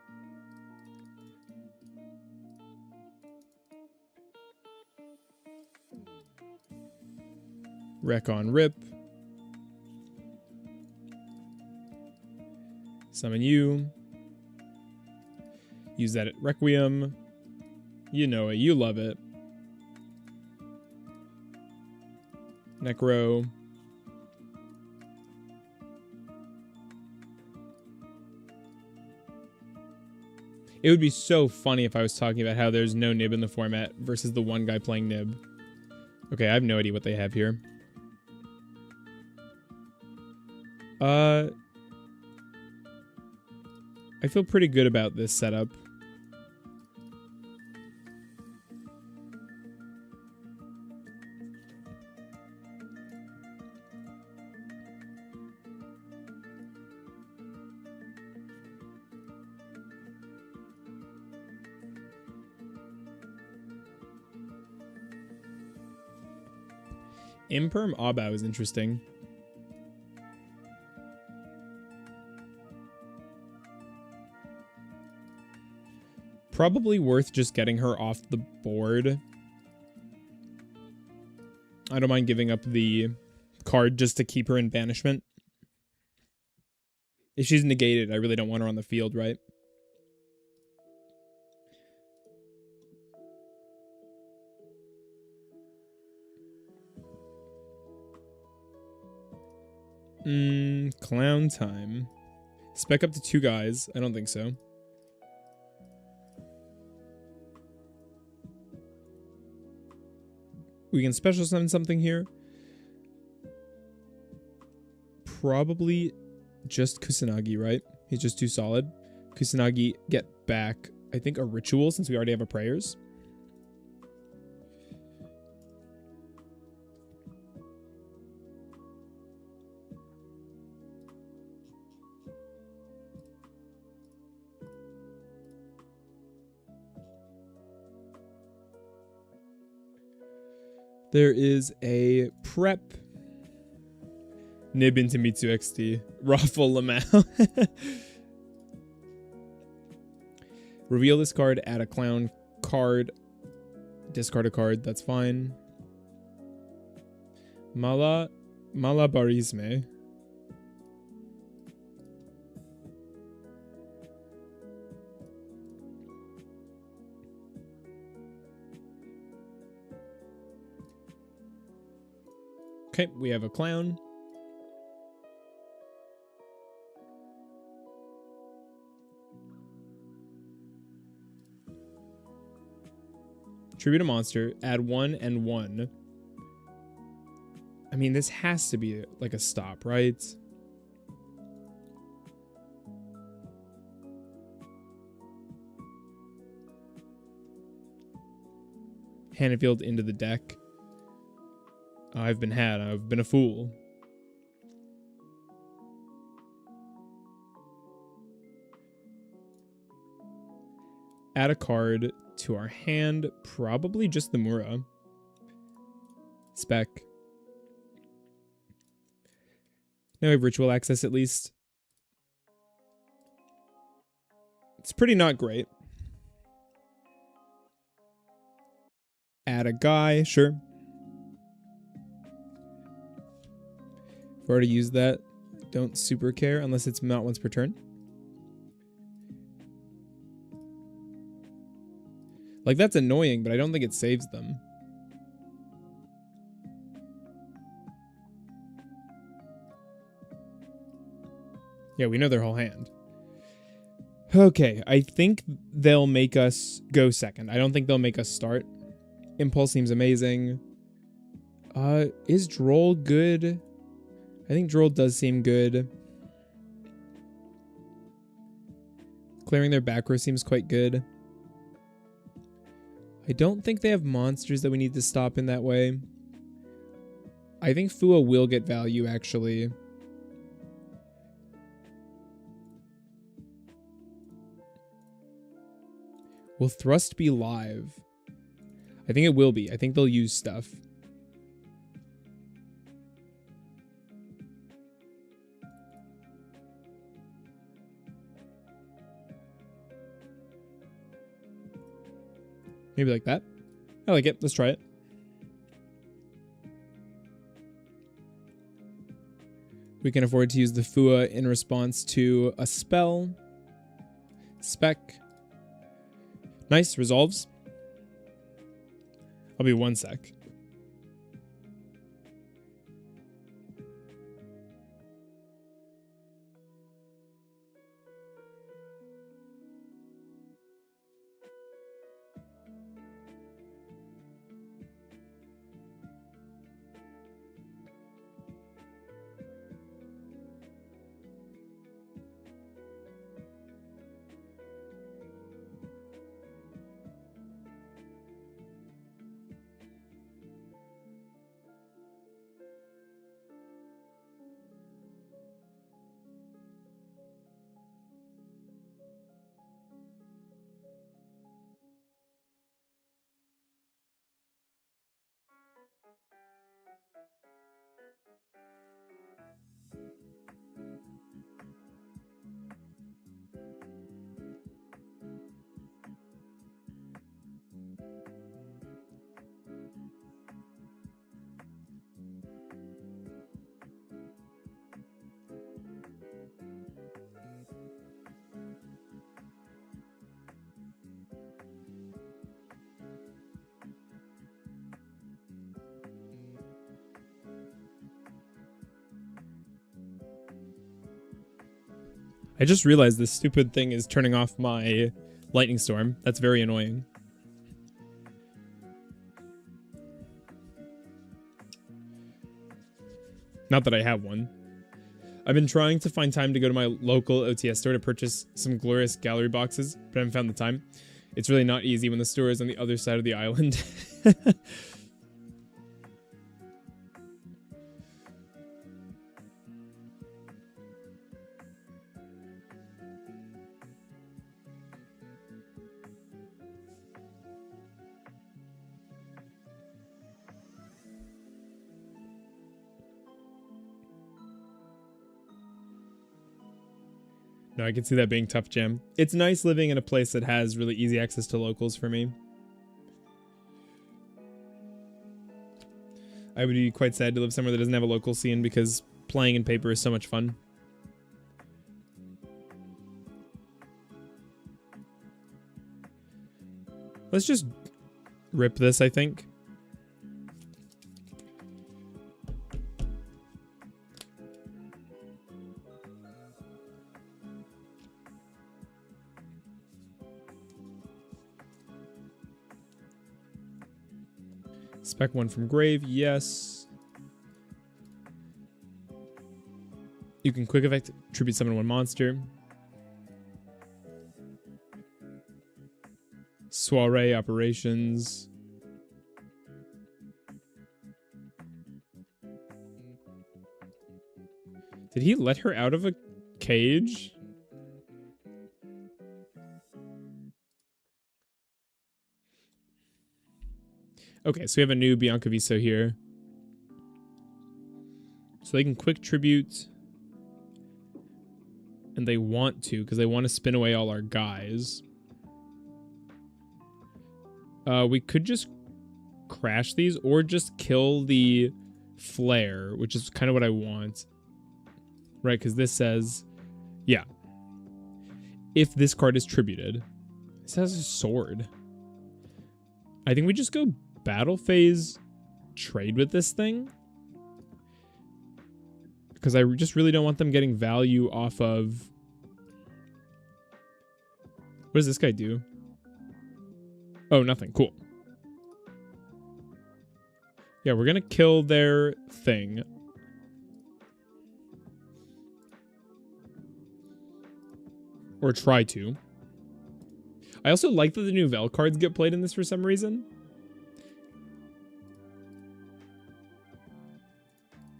Wreck on Rip. Summon you. Use that at Requiem. You know it. You love it. Necro. It would be so funny if I was talking about how there's no nib in the format versus the one guy playing nib. Okay, I have no idea what they have here. I feel pretty good about this setup. Imperm Abao is interesting. Probably worth just getting her off the board. I don't mind giving up the card just to keep her in banishment. If she's negated, I really don't want her on the field, right? Clown time. Spec up to 2 guys. I don't think so. We can special summon something here. Probably just Kusanagi, right? He's just too solid. Kusanagi, get back, I think, a ritual since we already have a prayers. There is a prep. Nib into Mitsu XT. Raffle Lamau. Reveal this card, add a clown card. Discard a card, that's fine. Malabarisme. Okay, we have a clown. Tribute a monster, add 1 and 1. I mean, this has to be like a stop, right? hand field into the deck. I've been had. I've been a fool. Add a card to our hand. Probably just the Mura. Spec. Now we have ritual access at least. It's pretty not great. Add a guy, sure. I've already used that. Don't super care unless it's not once per turn. Like, that's annoying, but I don't think it saves them. Yeah, we know their whole hand. Okay, I think they'll make us go second. I don't think they'll make us start. Impulse seems amazing. Is Droll good? I think Droll does seem good. Clearing their back row seems quite good. I don't think they have monsters that we need to stop in that way. I think Fua will get value, actually. Will Thrust be live? I think it will be. I think they'll use stuff. Maybe like that. I like it. Let's try it. We can afford to use the Fua in response to a spell. Spec. Nice. Resolves. I'll be 1 sec. I just realized this stupid thing is turning off my lightning storm. That's very annoying. Not that I have one. I've been trying to find time to go to my local OTS store to purchase some glorious gallery boxes, but I haven't found the time. It's really not easy when the store is on the other side of the island. No, I can see that being tough, Jam. It's nice living in a place that has really easy access to locals for me. I would be quite sad to live somewhere that doesn't have a local scene because playing in paper is so much fun. Let's just rip this, I think. Spec one from grave, yes. You can quick effect tribute summon one monster. Soiree operations. Did he let her out of a cage? Okay, so we have a new Bianca Viso here. So they can quick tribute. And they want to, because they want to spin away all our guys. We could just crash these, or just kill the flare, which is kind of what I want. Right, because this says, yeah. If this card is tributed. This has a sword. I think we just go battle phase, trade with this thing. Because I just really don't want them getting value off of... What does this guy do? Oh, nothing. Cool. Yeah, we're going to kill their thing. Or try to. I also like that the new Vel cards get played in this for some reason.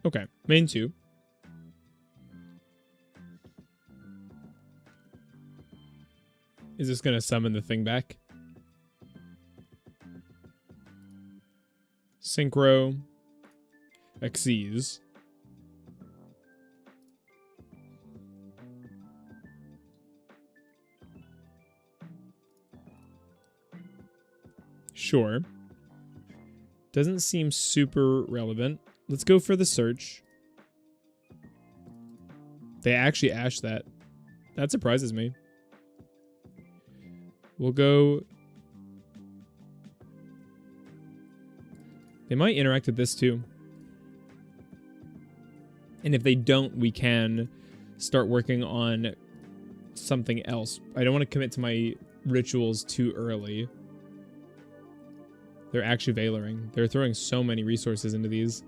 Okay, main 2. Is this going to summon the thing back? Synchro. Xyz. Sure. Doesn't seem super relevant. Let's go for the search. They actually ashed that. That surprises me. We'll go... They might interact with this too. And if they don't, we can start working on something else. I don't want to commit to my rituals too early. They're actually valoring. They're throwing so many resources into these.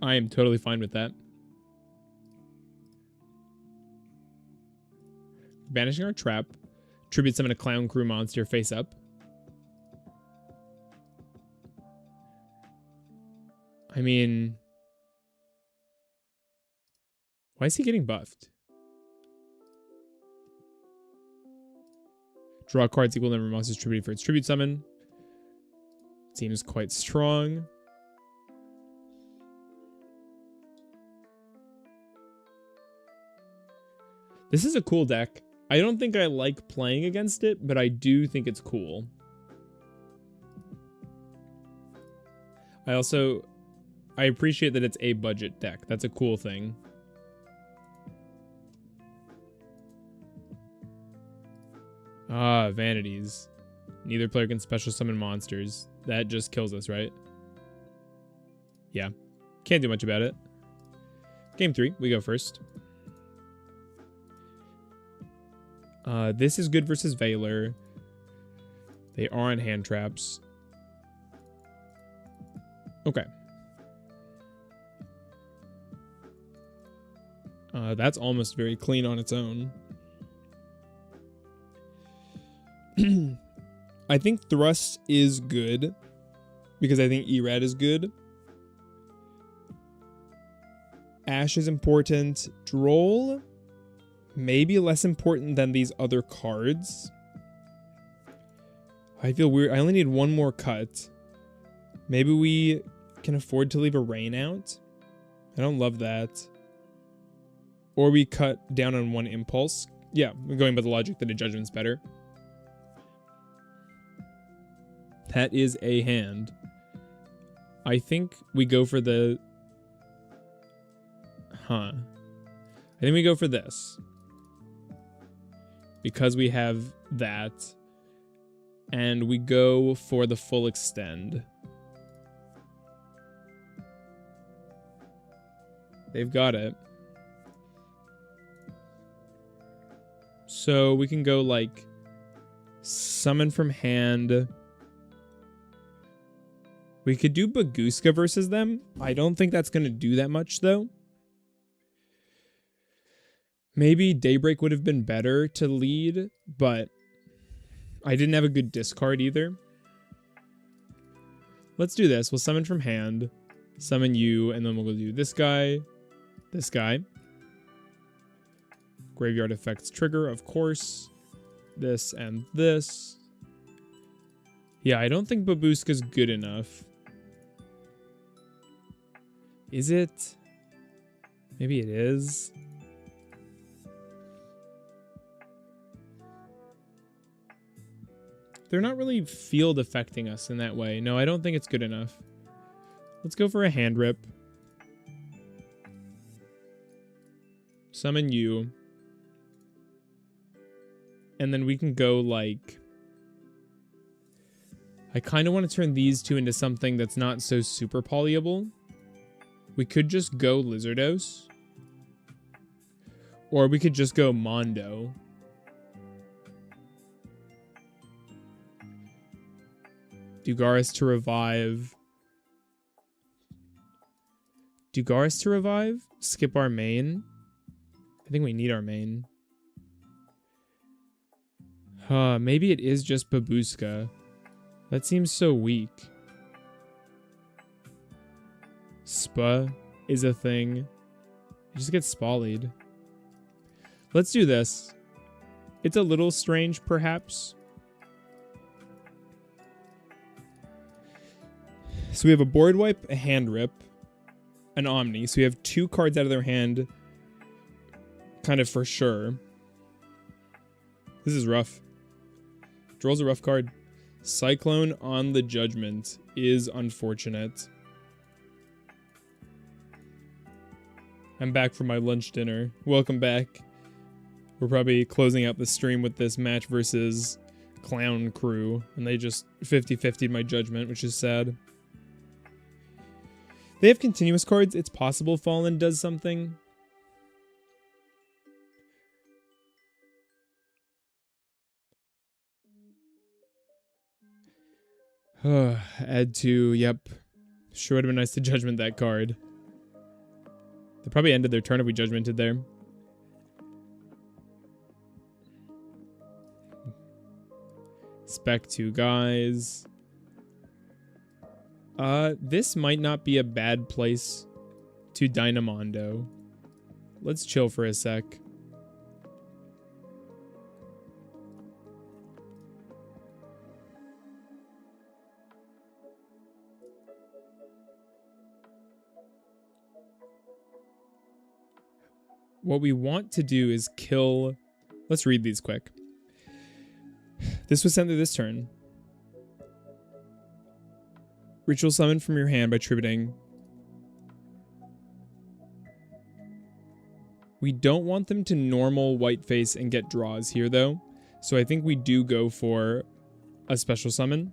I am totally fine with that. Banishing our trap. Tribute summon a clown crew monster face up. I mean... Why is he getting buffed? Draw cards equal number of monsters tributed for its tribute summon. Seems quite strong. This is a cool deck. I don't think I like playing against it, but I do think it's cool. I appreciate that it's a budget deck. That's a cool thing. Ah, vanities. Neither player can special summon monsters. That just kills us, right? Yeah. Can't do much about it. Game 3, we go first. This is good versus Valor. They are on hand traps. Okay. That's almost very clean on its own. I think Thrust is good because I think Erad is good. Ash is important. Droll, maybe less important than these other cards. I feel weird. I only need one more cut. Maybe we can afford to leave a rain out. I don't love that. Or we cut down on one impulse. Yeah, we're going by the logic that a judgment's better. That is a hand. I think we go for the... I think we go for this. Because we have that. And we go for the full extend. They've got it. So we can go like... Summon from hand... We could do Baguska versus them. I don't think that's going to do that much, though. Maybe Daybreak would have been better to lead, but I didn't have a good discard either. Let's do this. We'll summon from hand, summon you, and then we'll do this guy, this guy. Graveyard effects trigger, of course. This and this. Yeah, I don't think Babushka's good enough. Is it? Maybe it is. They're not really field affecting us in that way. No, I don't think it's good enough. Let's go for a hand rip. Summon you. And then we can go like... I kind of want to turn these two into something that's not so super polyable. We could just go Lizardos. Or we could just go Mondo. Dugaris to revive. Dugaris to revive? Skip our main? I think we need our main. Maybe it is just Babushka. That seems so weak. Spa is a thing. You just get spollied. Let's do this. It's a little strange, perhaps. So we have a board wipe, a hand rip, an Omni. So we have 2 cards out of their hand, kind of for sure. This is rough. Draw's a rough card. Cyclone on the Judgment is unfortunate. I'm back from my lunch dinner. Welcome back. We're probably closing out the stream with this match versus Clown Crew, and they just 50-50'd my Judgment, which is sad. They have continuous cards. It's possible Fallen does something. Add 2, yep. Sure would have been nice to Judgment that card. They probably ended their turn if we Judgmented there. Spec 2 guys. This might not be a bad place to Dynamondo. Let's chill for a sec. What we want to do is kill... Let's read these quick. This was sent through this turn. Ritual summon from your hand by tributing. We don't want them to normal white face and get draws here, though. So I think we do go for a special summon.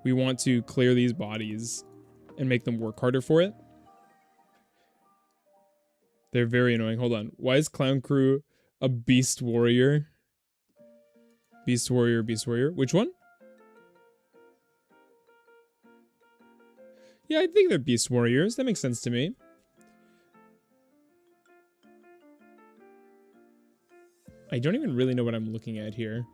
We want to clear these bodies and make them work harder for it. They're very annoying. Hold on. Why is Clown Crew a Beast Warrior? Beast Warrior, Beast Warrior. Which one? Yeah, I think they're Beast Warriors. That makes sense to me. I don't even really know what I'm looking at here.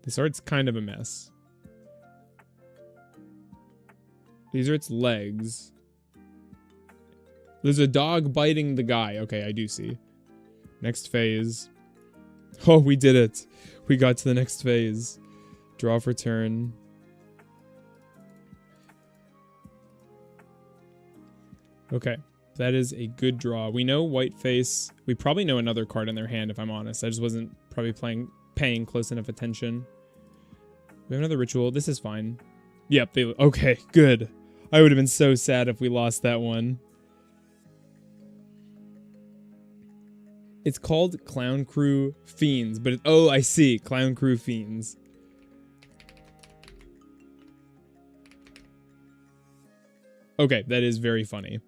This art's kind of a mess. These are its legs. There's a dog biting the guy. Okay, I do see. Next phase. Oh, we did it. We got to the next phase. Draw for turn. Okay, that is a good draw. We know white face. We probably know another card in their hand, if I'm honest. I just wasn't probably paying close enough attention. We have another ritual. This is fine. Yep, okay, good. I would have been so sad if we lost that one. It's called Clown Crew Fiends, but oh, I see. Clown Crew Fiends. Okay, that is very funny.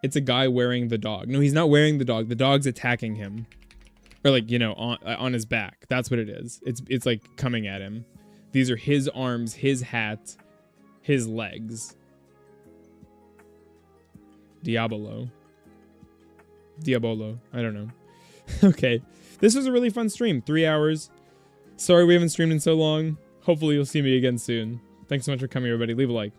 It's a guy wearing the dog. No, he's not wearing the dog. The dog's attacking him. Or like, you know, on his back. That's what it is. It's like coming at him. These are his arms, his hat, his legs. Diabolo. Diabolo. I don't know. Okay. This was a really fun stream. 3 hours. Sorry we haven't streamed in so long. Hopefully you'll see me again soon. Thanks so much for coming, everybody. Leave a like.